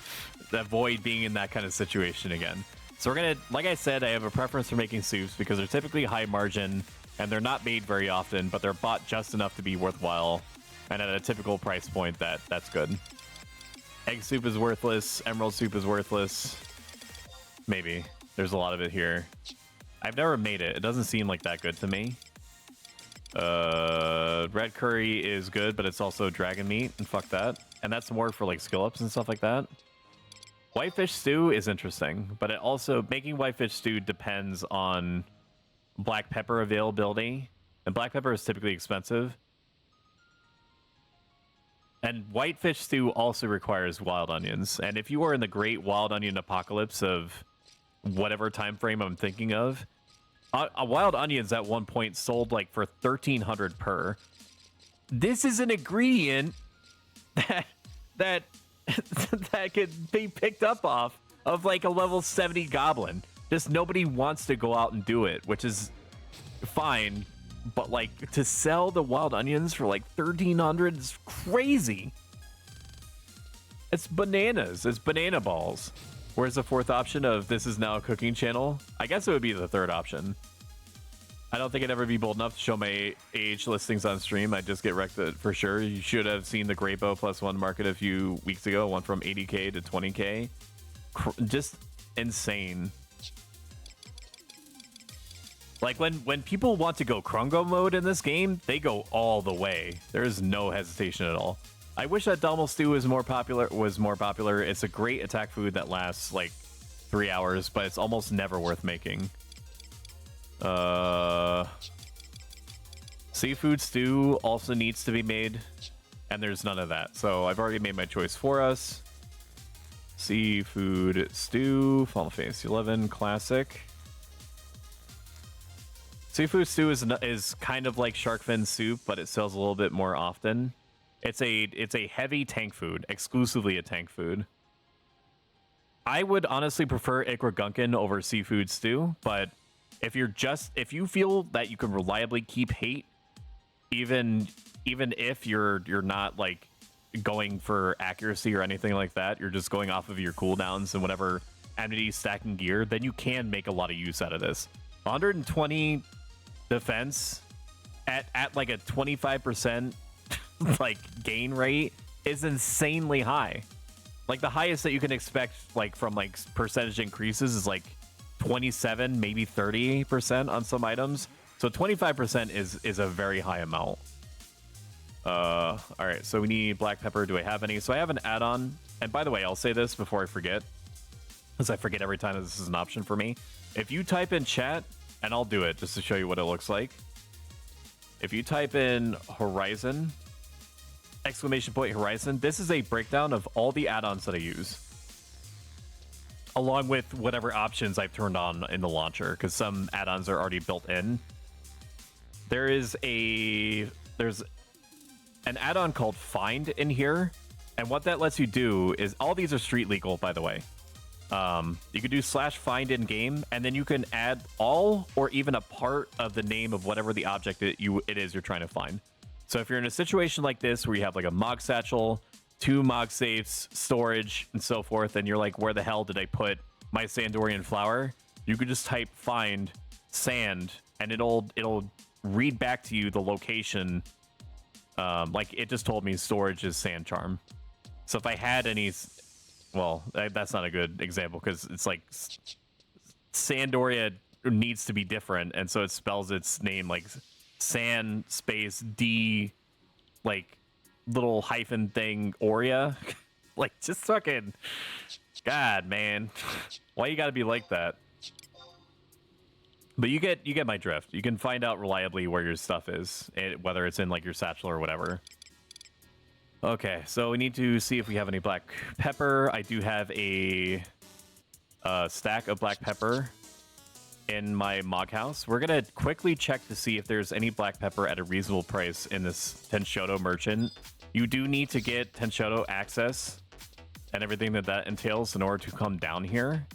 avoid being in that kind of situation again. So we're gonna, like I said, I have a preference for making soups because they're typically high margin and they're not made very often, but they're bought just enough to be worthwhile, and at a typical price point that's good. Egg soup is worthless. Emerald soup is worthless. Maybe. There's a lot of it here. I've never made it. It doesn't seem like that good to me. Red curry is good, but it's also dragon meat, and fuck that. And that's more for like skill ups and stuff like that. Whitefish stew is interesting, but it also, making whitefish stew depends on black pepper availability, and black pepper is typically expensive. And whitefish stew also requires wild onions. And if you are in the great wild onion apocalypse of whatever time frame I'm thinking of, wild onions at one point sold like for 1,300 per. This is an ingredient that that could be picked up off of like a level 70 goblin. Just nobody wants to go out and do it, which is fine. But like to sell the wild onions for like 1,300 is crazy. It's bananas. It's banana balls. Where's the fourth option of this is now a cooking channel? I guess it would be the third option. I don't think I'd ever be bold enough to show my age listings on stream. I'd just get wrecked for sure. You should have seen the Grapo +1 market a few weeks ago. Went from 80k to 20k. Just insane. Like when people want to go Krungo mode in this game, they go all the way. There is no hesitation at all. I wish that Dommel stew was more popular. It's a great attack food that lasts like 3 hours, but it's almost never worth making. Seafood stew also needs to be made, and there's none of that. So I've already made my choice for us. Seafood stew, Final Fantasy 11 classic. Seafood stew is kind of like shark fin soup, but it sells a little bit more often. It's a heavy tank food, exclusively a tank food. I would honestly prefer Ikra Gunkin over seafood stew, but if you feel that you can reliably keep hate, even if you're not like going for accuracy or anything like that, you're just going off of your cooldowns and whatever enemy stacking gear, then you can make a lot of use out of this. 120 defense at like a 25% like gain rate is insanely high. Like the highest that you can expect like from like percentage increases is like 27, maybe 30% on some items. So 25% is a very high amount. All right, so we need black pepper. Do I have any? So I have an add-on. And by the way, I'll say this before I forget, because I forget every time that this is an option for me. If you type in chat, and I'll do it just to show you what it looks like. If you type in Horizon, !Horizon, this is a breakdown of all the add-ons that I use, along with whatever options I've turned on in the launcher, because some add-ons are already built in. There's an add-on called Find in here, and what that lets you do is, all these are street legal, by the way. You can do /find in game, and then you can add all or even a part of the name of whatever the object it is you're trying to find. So if you're in a situation like this where you have like a Mog Satchel, 2 Mog Safes, storage, and so forth, and you're like, where the hell did I put my Sandorian flower? You could just type find sand, and it'll read back to you the location. Like it just told me storage is sand charm. So if I had any, well, that's not a good example because it's like Sandoria needs to be different, and so it spells its name like San space D, like little hyphen thing Oria. Like just fucking God, man, why you gotta be like that? But you get my drift. You can find out reliably where your stuff is, whether it's in like your satchel or whatever. Okay, so we need to see if we have any black pepper. I do have a stack of black pepper in my Mog house. We're gonna quickly check to see if there's any black pepper at a reasonable price in this Tenshoto merchant. You do need to get Tenshoto access and everything that entails in order to come down here.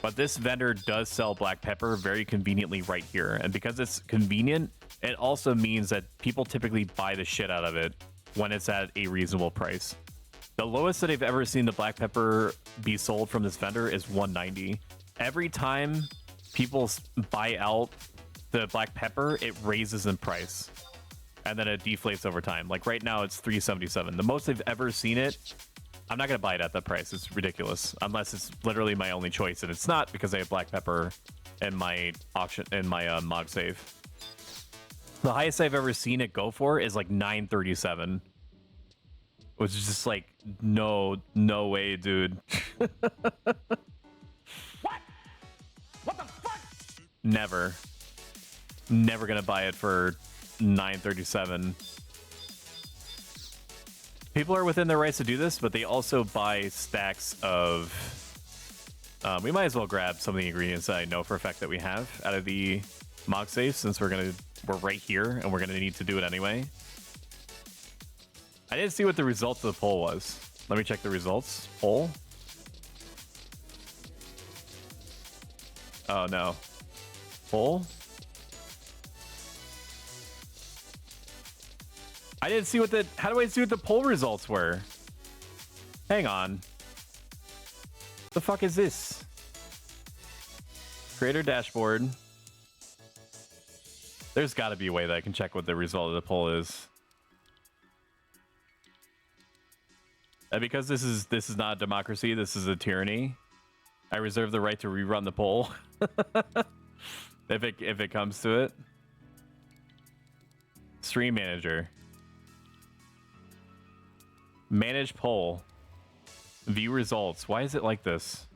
But this vendor does sell black pepper very conveniently right here. And because it's convenient, it also means that people typically buy the shit out of it when it's at a reasonable price. The lowest that I've ever seen the black pepper be sold from this vendor is $190. Every time people buy out the black pepper, it raises in price. And then it deflates over time. Like right now, it's $377. The most I've ever seen it, I'm not going to buy it at that price. It's ridiculous. Unless it's literally my only choice. And it's not because I have black pepper in my auction, in my Mog safe. The highest I've ever seen it go for is like $937. Which is just like, no way, dude. What? What the fuck? Never gonna buy it for $937. People are within their rights to do this, but they also buy stacks of... we might as well grab some of the ingredients that I know for a fact that we have out of the Mog safe, since we're right here and we're gonna need to do it anyway. I didn't see what the results of the poll was. Let me check the results. Poll. Oh no. Poll. I didn't see what the... How do I see what the poll results were? Hang on. The fuck is this? Creator dashboard. There's got to be a way that I can check what the result of the poll is. And because this is not a democracy, this is a tyranny. I reserve the right to rerun the poll if it comes to it. Stream manager. Manage poll. View results. Why is it like this?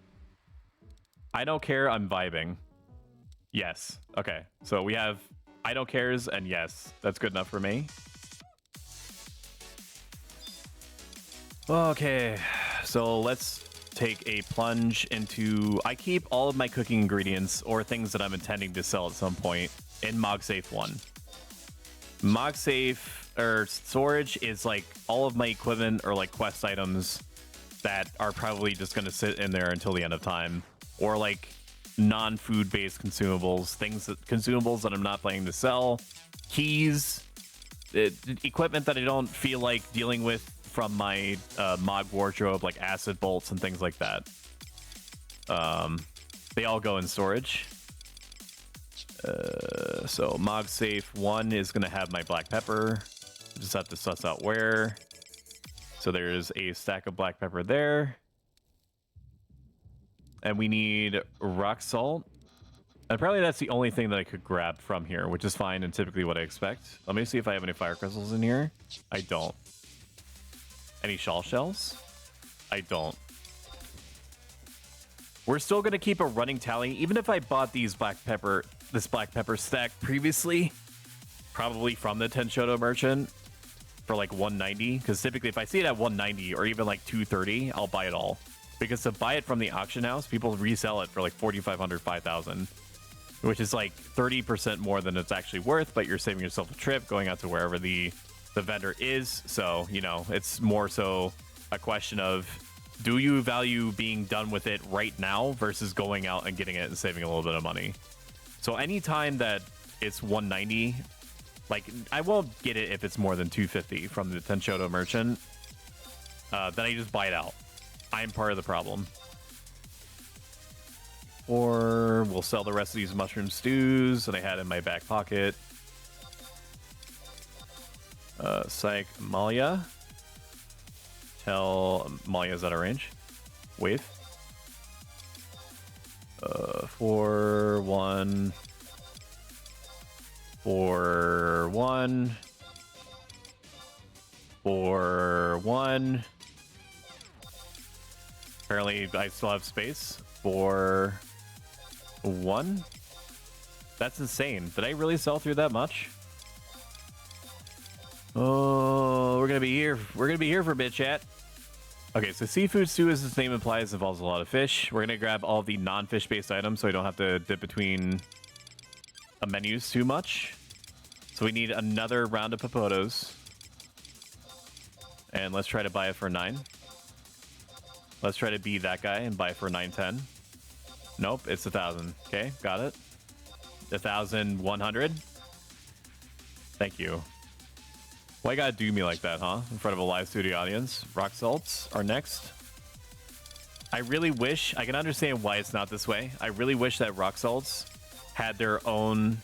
I don't care. I'm vibing. Yes. Okay. So we have I don't cares and yes. That's good enough for me. Okay. So let's take a plunge into... I keep all of my cooking ingredients or things that I'm intending to sell at some point in MogSafe 1. MogSafe or storage is like all of my equipment or like quest items that are probably just going to sit in there until the end of time, or like non-food based consumables, consumables that I'm not planning to sell, keys, equipment that I don't feel like dealing with from my Mog wardrobe, like acid bolts and things like that. They all go in storage. So MogSafe 1 is going to have my black pepper. Just have to suss out where. So there's a stack of black pepper there. And we need rock salt. And probably that's the only thing that I could grab from here, which is fine and typically what I expect. Let me see if I have any fire crystals in here. I don't. Any shawl shells? I don't. We're still going to keep a running tally. Even if I bought this black pepper stack previously, probably from the Tenshoto merchant for like 190, because typically if I see it at 190 or even like 230, I'll buy it all. Because to buy it from the auction house, people resell it for like 4,500, 5,000, which is like 30% more than it's actually worth, but you're saving yourself a trip going out to wherever the vendor is. So, you know, it's more so a question of, do you value being done with it right now versus going out and getting it and saving a little bit of money? So anytime that it's 190, like I won't get it if it's more than 250 from the Tenshoto merchant. Then I just buy it out. I'm part of the problem. Or we'll sell the rest of these mushroom stews that I had in my back pocket. Psych Malia. Tell Malia's out of range. Wave. 4 1 4 1 4 1. Apparently I still have space. 4 1. That's insane. Did I really sell through that much? Oh, we're gonna be here. We're gonna be here for a bit, chat. Okay, so seafood stew, as its name implies, involves a lot of fish. We're gonna grab all the non-fish based items so we don't have to dip between menus too much. So we need another round of Papotos. And let's try to buy it for 9. Let's try to be that guy and buy it for 910. Nope, it's 1,000. Okay, got it. 1,100. Thank you. Why you gotta do me like that, huh? In front of a live studio audience. Rock salts are next. I really wish, I can understand why it's not this way. I really wish that rock salts had their own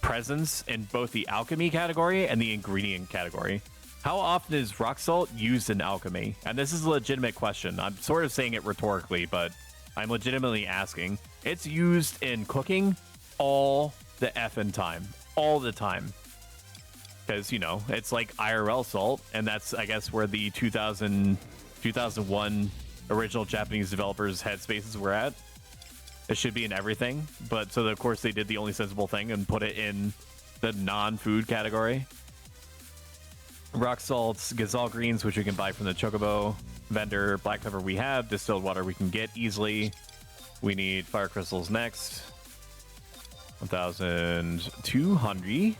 presence in both the alchemy category and the ingredient category. How often is rock salt used in alchemy? And this is a legitimate question. I'm sort of saying it rhetorically, but I'm legitimately asking. It's used in cooking all the effing time. All the time. Because, you know, it's like IRL salt, and that's, I guess, where the 2001 original Japanese developers' headspaces were at. It should be in everything, but so of course they did the only sensible thing and put it in the non-food category. rock salts, gazelle greens, which we can buy from the chocobo vendor. Black pepper we have. Distilled water we can get easily. We need fire crystals next. 1,200.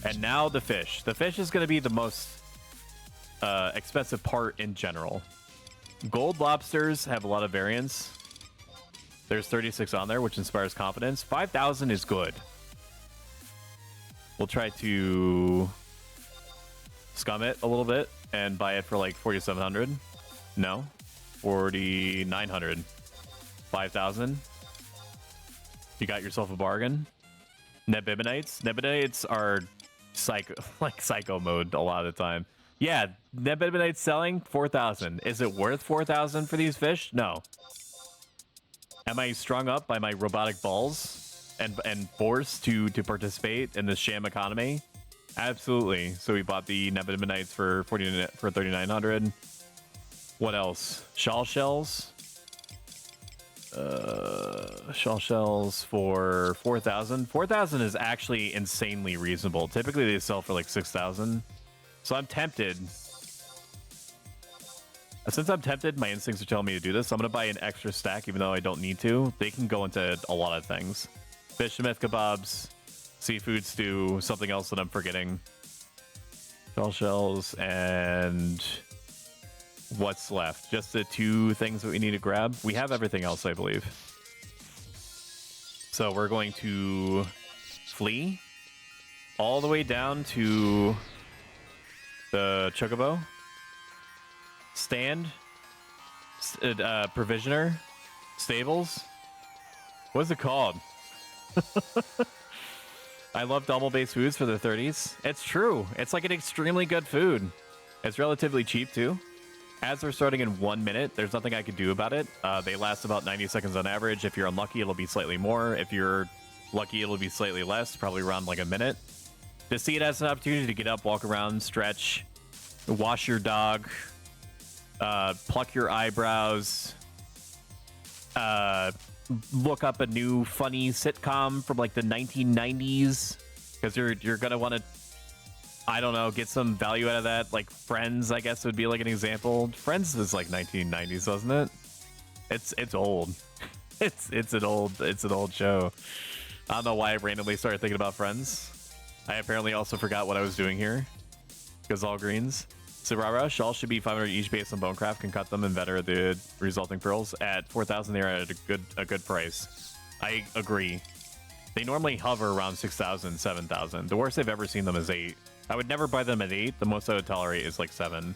And now the fish. The fish is going to be the most expensive part in general. Gold lobsters have a lot of variance. There's 36 on there, which inspires confidence. 5,000 is good. We'll try to scum it a little bit and buy it for like 4,700. No. 4,900. 5,000. You got yourself a bargain. Nebibonites. Nebibonites are psycho mode a lot of the time. Yeah, Nebibonites selling 4,000. Is it worth 4,000 for these fish? No. Am I strung up by my robotic balls and forced to participate in the sham economy? Absolutely. So we bought the Nebibonites for 3,900. What else? Shawl shells. Shawl shells for 4,000. 4,000 is actually insanely reasonable. Typically they sell for like 6,000. So I'm tempted. Since I'm tempted, my instincts are telling me to do this. I'm going to buy an extra stack, even though I don't need to. They can go into a lot of things. Fish smith kebabs, seafood stew, something else that I'm forgetting. Shawl shells, and what's left? Just the two things that we need to grab. We have everything else, I believe. So we're going to flee all the way down to the chocobo stand, provisioner, stables. What's it called? I love double-based foods for the 30s. It's true. It's like an extremely good food. It's relatively cheap too. As we're starting in 1 minute, there's nothing I can do about it. They last about 90 seconds on average. If you're unlucky, it'll be slightly more. If you're lucky, it'll be slightly less, probably around like a minute. To see it as an opportunity to get up, walk around, stretch, wash your dog, pluck your eyebrows, look up a new funny sitcom from like the 1990s, because you're gonna want to, I don't know, get some value out of that. Like Friends, I guess would be like an example. Friends is like 1990s, wasn't it? It's old. it's an old show. I don't know why I randomly started thinking about Friends. I apparently also forgot what I was doing here. Gazelle greens. Sirara, shells should be 500 each based on Bonecraft. Can cut them and better the resulting pearls. At 4,000, they're at a good price. I agree. They normally hover around 6,000, 7,000. The worst I've ever seen them is 8. I would never buy them at 8. The most I would tolerate is like 7.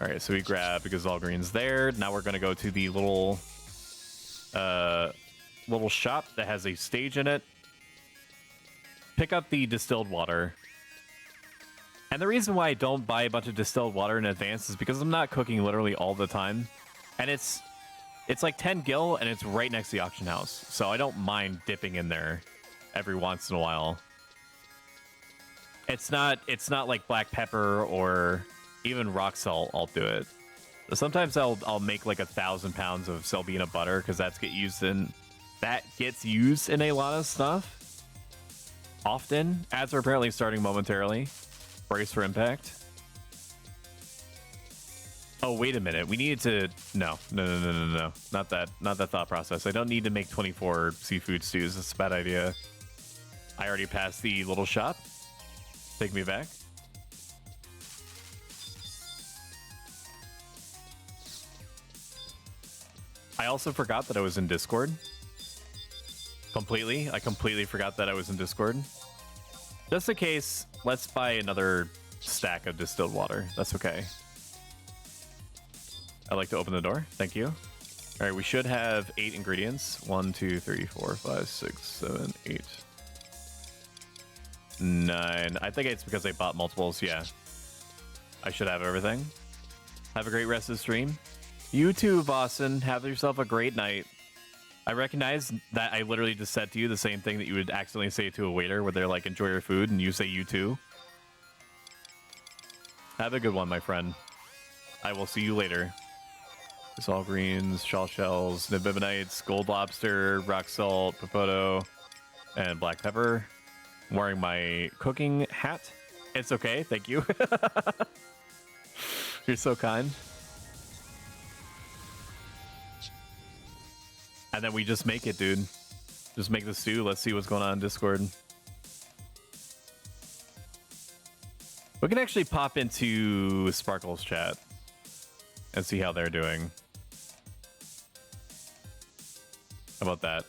All right, so we grab the gazelle greens there. Now we're gonna go to the little shop that has a stage in it. Pick up the distilled water. And the reason why I don't buy a bunch of distilled water in advance is because I'm not cooking literally all the time. And it's like 10 gil and it's right next to the auction house. So I don't mind dipping in there every once in a while. It's not like black pepper or even rock salt. I'll do it. Sometimes I'll make like 1,000 pounds of Selbina butter because that gets used in a lot of stuff. Often, ads are apparently starting momentarily. Brace for impact. Oh, wait a minute. We needed to... No. Not that thought process. I don't need to make 24 seafood stews. That's a bad idea. I already passed the little shop. Take me back. I also forgot that I was in Discord. Completely. I completely forgot that I was in Discord. Just in case, let's buy another stack of distilled water. That's okay. I'd like to open the door. Thank you. All right, we should have 8 ingredients. 1, 2, 3, 4, 5, 6, 7, 8, 9. I think it's because I bought multiples. Yeah. I should have everything. Have a great rest of the stream. You too, Boston. Have yourself a great night. I recognize that I literally just said to you the same thing that you would accidentally say to a waiter where they're like, enjoy your food, and you say you too. Have a good one, my friend. I will see you later. All greens, shawl shells, Nebibonites, gold lobster, rock salt, popoto, and black pepper. I'm wearing my cooking hat. It's okay. Thank you. You're so kind. And then we just make it, dude. Just make the stew. Let's see what's going on in Discord. We can actually pop into Sparkle's chat and see how they're doing. How about that?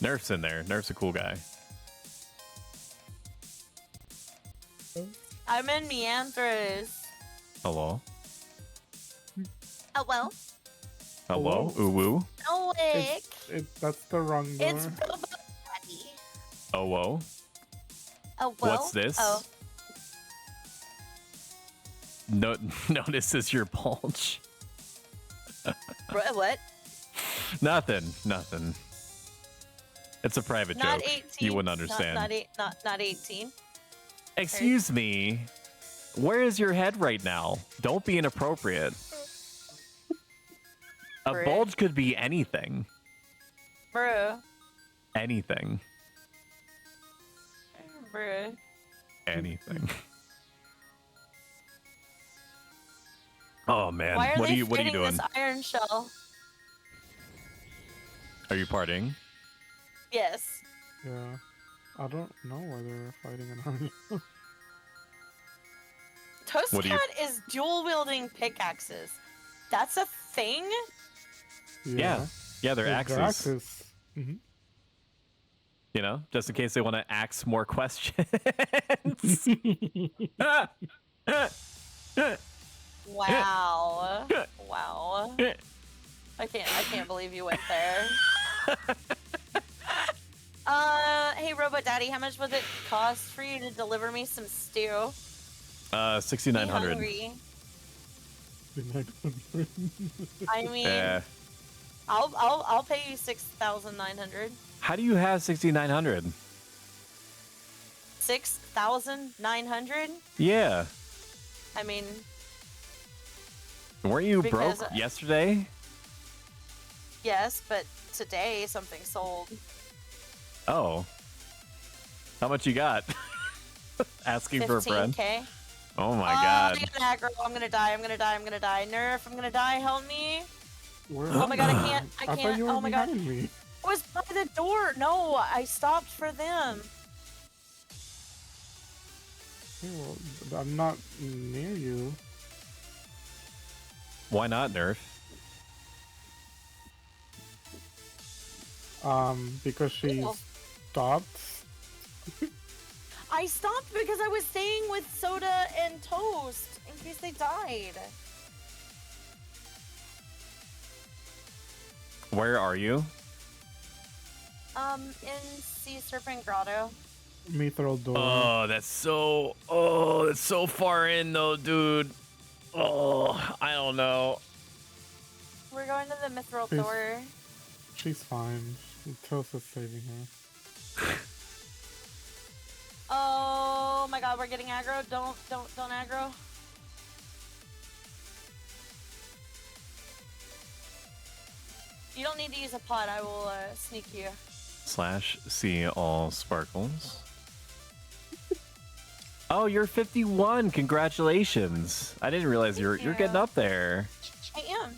Nerf's in there. Nerf's a cool guy. I'm in Meandros. Hello. Oh, well. Hello. Ooh woo. No, that's the wrong door. It's Robo Daddy. Oh whoa. Oh, well. What's this? Oh. No, notices your bulge. What? Nothing. It's a private Not joke. 18. You wouldn't understand. Not 18. Excuse me. Where is your head right now? Don't be inappropriate. A Bruh. bulge could be anything. Bro. Anything. Bro. Anything. Oh man, Why are what they are you fitting doing? this iron shell? Are you partying? Yes. Yeah. I don't know why they're fighting an army. Toast What do you- Cat is dual wielding pickaxes. That's a thing? Yeah, they're axes. axes. Mm-hmm. You know, just in case they want to ask more questions. Wow. Wow. I can't believe you went there. Hey Robot Daddy, how much would it cost for you to deliver me some stew? 6,900. Hungry. I mean, Yeah. I'll pay you 6,900. How do you have 6,900? 6,900? Yeah. I mean, Weren't you Because- broke yesterday? yes, but today something sold. Oh. How much you got? Asking for a friend? 15K. Oh my god. They got aggro. I'm gonna die. Nerf, I'm gonna die. Help me. Where Oh my god, I can't. I thought you were Oh my god. behind me. I was by the door. No, I stopped for them. Okay, well, I'm not near you. Why not, Nerf? Because she Cool. stopped. I stopped because I was staying with Soda and Toast in case they died. Where are you? In Sea Serpent Grotto. Mithril door. Oh, that's so far in though, dude. Oh, I don't know. We're going to the Mithril She's- door. She's fine. Toast is saving her. Oh my god, we're getting aggro. Don't aggro. You don't need to use a pod. I will sneak you. / see all sparkles. Oh, you're 51. Congratulations. I didn't realize you're getting up there. I am.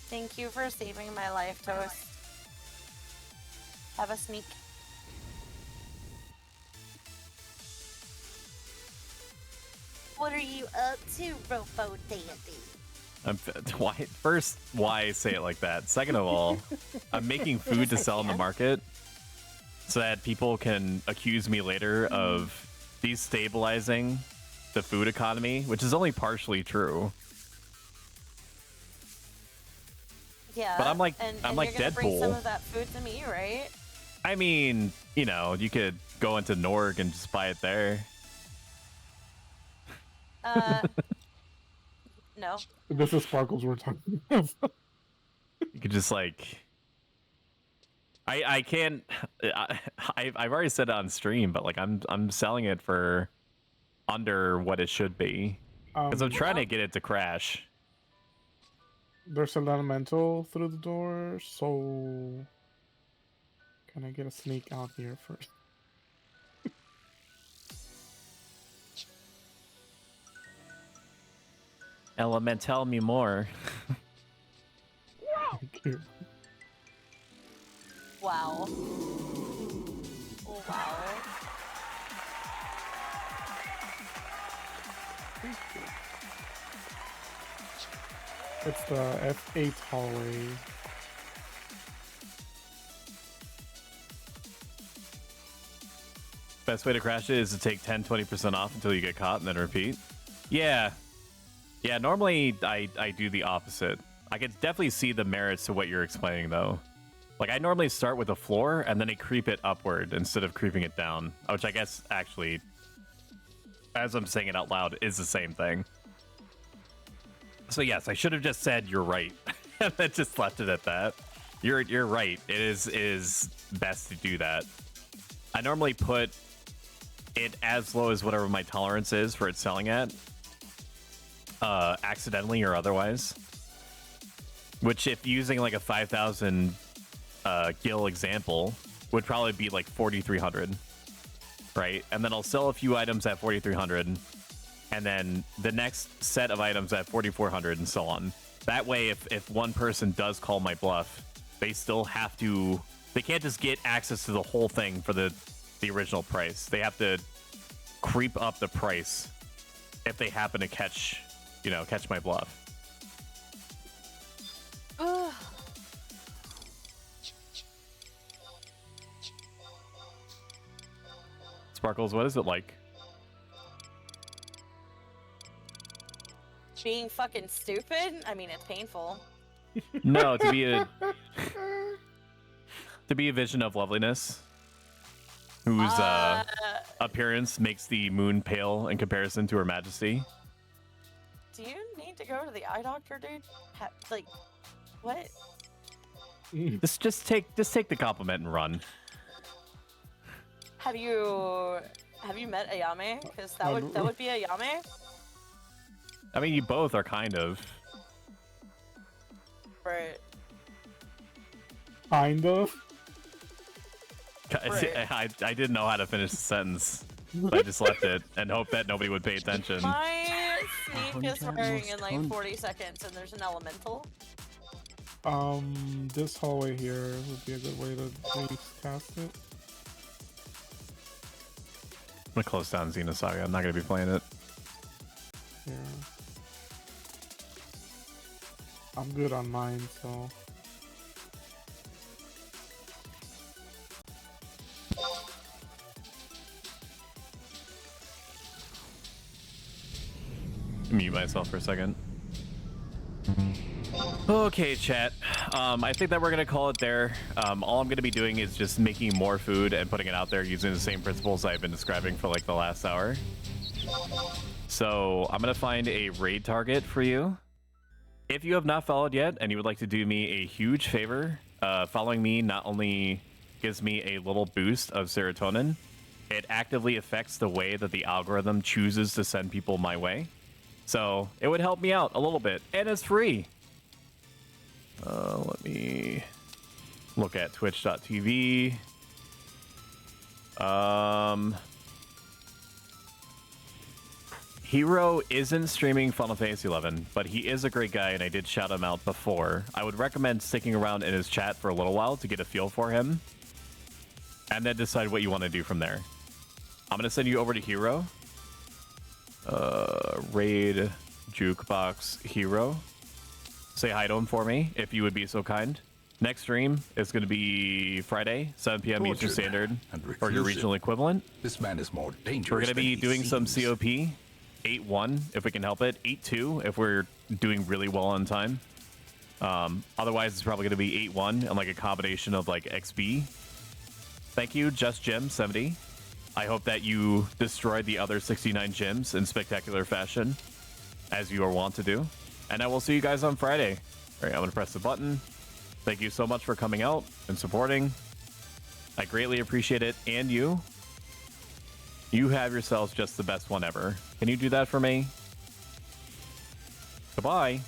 Thank you for saving my life, Toast. Have a sneak. What are you up to, Robo Dandy? Why say it like that? Second of all, I'm making food to sell in the market so that people can accuse me later of destabilizing the food economy, which is only partially true. Yeah. But I'm like and like you're gonna bring some Deadpool. of that food to me, right? I mean, you know, you could go into Norg and just buy it there. No. This is Sparkles we're talking about. You could just like, I can't. I've already said it on stream, but like I'm selling it for under what it should be because I'm trying to get it to crash. There's an elemental through the door, so Can I get a sneak out here first? Element, tell me more. Thank you. Wow. Oh, wow. It's the F8 hallway. Best way to crash it is to take 10-20% off until you get caught and then repeat. Yeah. Yeah, normally I do the opposite. I could definitely see the merits to what you're explaining, though. Like, I normally start with a floor, and then I creep it upward instead of creeping it down. Which I guess, actually, as I'm saying it out loud, is the same thing. So yes, I should have just said you're right. And then just left it at that. You're right. It is best to do that. I normally put it as low as whatever my tolerance is for it selling at. Accidentally or otherwise. Which, if using like a 5,000 gil example, would probably be like 4,300. Right? And then I'll sell a few items at 4,300. And then the next set of items at 4,400 and so on. That way, if one person does call my bluff, they still have to... They can't just get access to the whole thing for the original price. They have to creep up the price if they happen to catch my bluff. Sparkles, what is it like? Being fucking stupid? I mean, it's painful. No, to be a vision of loveliness, whose appearance makes the moon pale in comparison to her majesty. Do you need to go to the eye doctor, dude? Like, what? Just take the compliment and run. Have you met Ayame? Because that would be Ayame. I mean, you both are kind of. Right. Kind of. I didn't know how to finish the sentence. So I just left it and hoped that nobody would pay attention. My sneak is firing in like 40 seconds, and there's an elemental. This hallway here would be a good way to maybe cast it. I'm gonna close down Xenosaga. I'm not gonna be playing it. Yeah. I'm good on mine, so. Mute myself for a second. Okay, chat. I think that we're gonna call it there. All I'm gonna be doing is just making more food and putting it out there using the same principles I've been describing for like the last hour. So I'm gonna find a raid target for you. If you have not followed yet and you would like to do me a huge favor, following me not only gives me a little boost of serotonin, it actively affects the way that the algorithm chooses to send people my way. So it would help me out a little bit, and it's free. Let me look at twitch.tv. Hero isn't streaming Final Fantasy XI, but he is a great guy, and I did shout him out before. I would recommend sticking around in his chat for a little while to get a feel for him, and then decide what you want to do from there. I'm going to send you over to Hero. Raid Jukebox Hero. Say hi to him for me, if you would be so kind. Next stream is going to be Friday, 7 p.m. Eastern Standard, or your regional equivalent. This man is more dangerous. We're going to be doing some COP. 8-1 if we can help it. 8-2 if we're doing really well on time. Otherwise, it's probably going to be 8-1 and like a combination of like XB. Thank you, Just Jim 70. I hope that you destroyed the other 69 gyms in spectacular fashion, as you are wont to do. And I will see you guys on Friday. All right, I'm going to press the button. Thank you so much for coming out and supporting. I greatly appreciate it. And you have yourselves just the best one ever. Can you do that for me? Goodbye.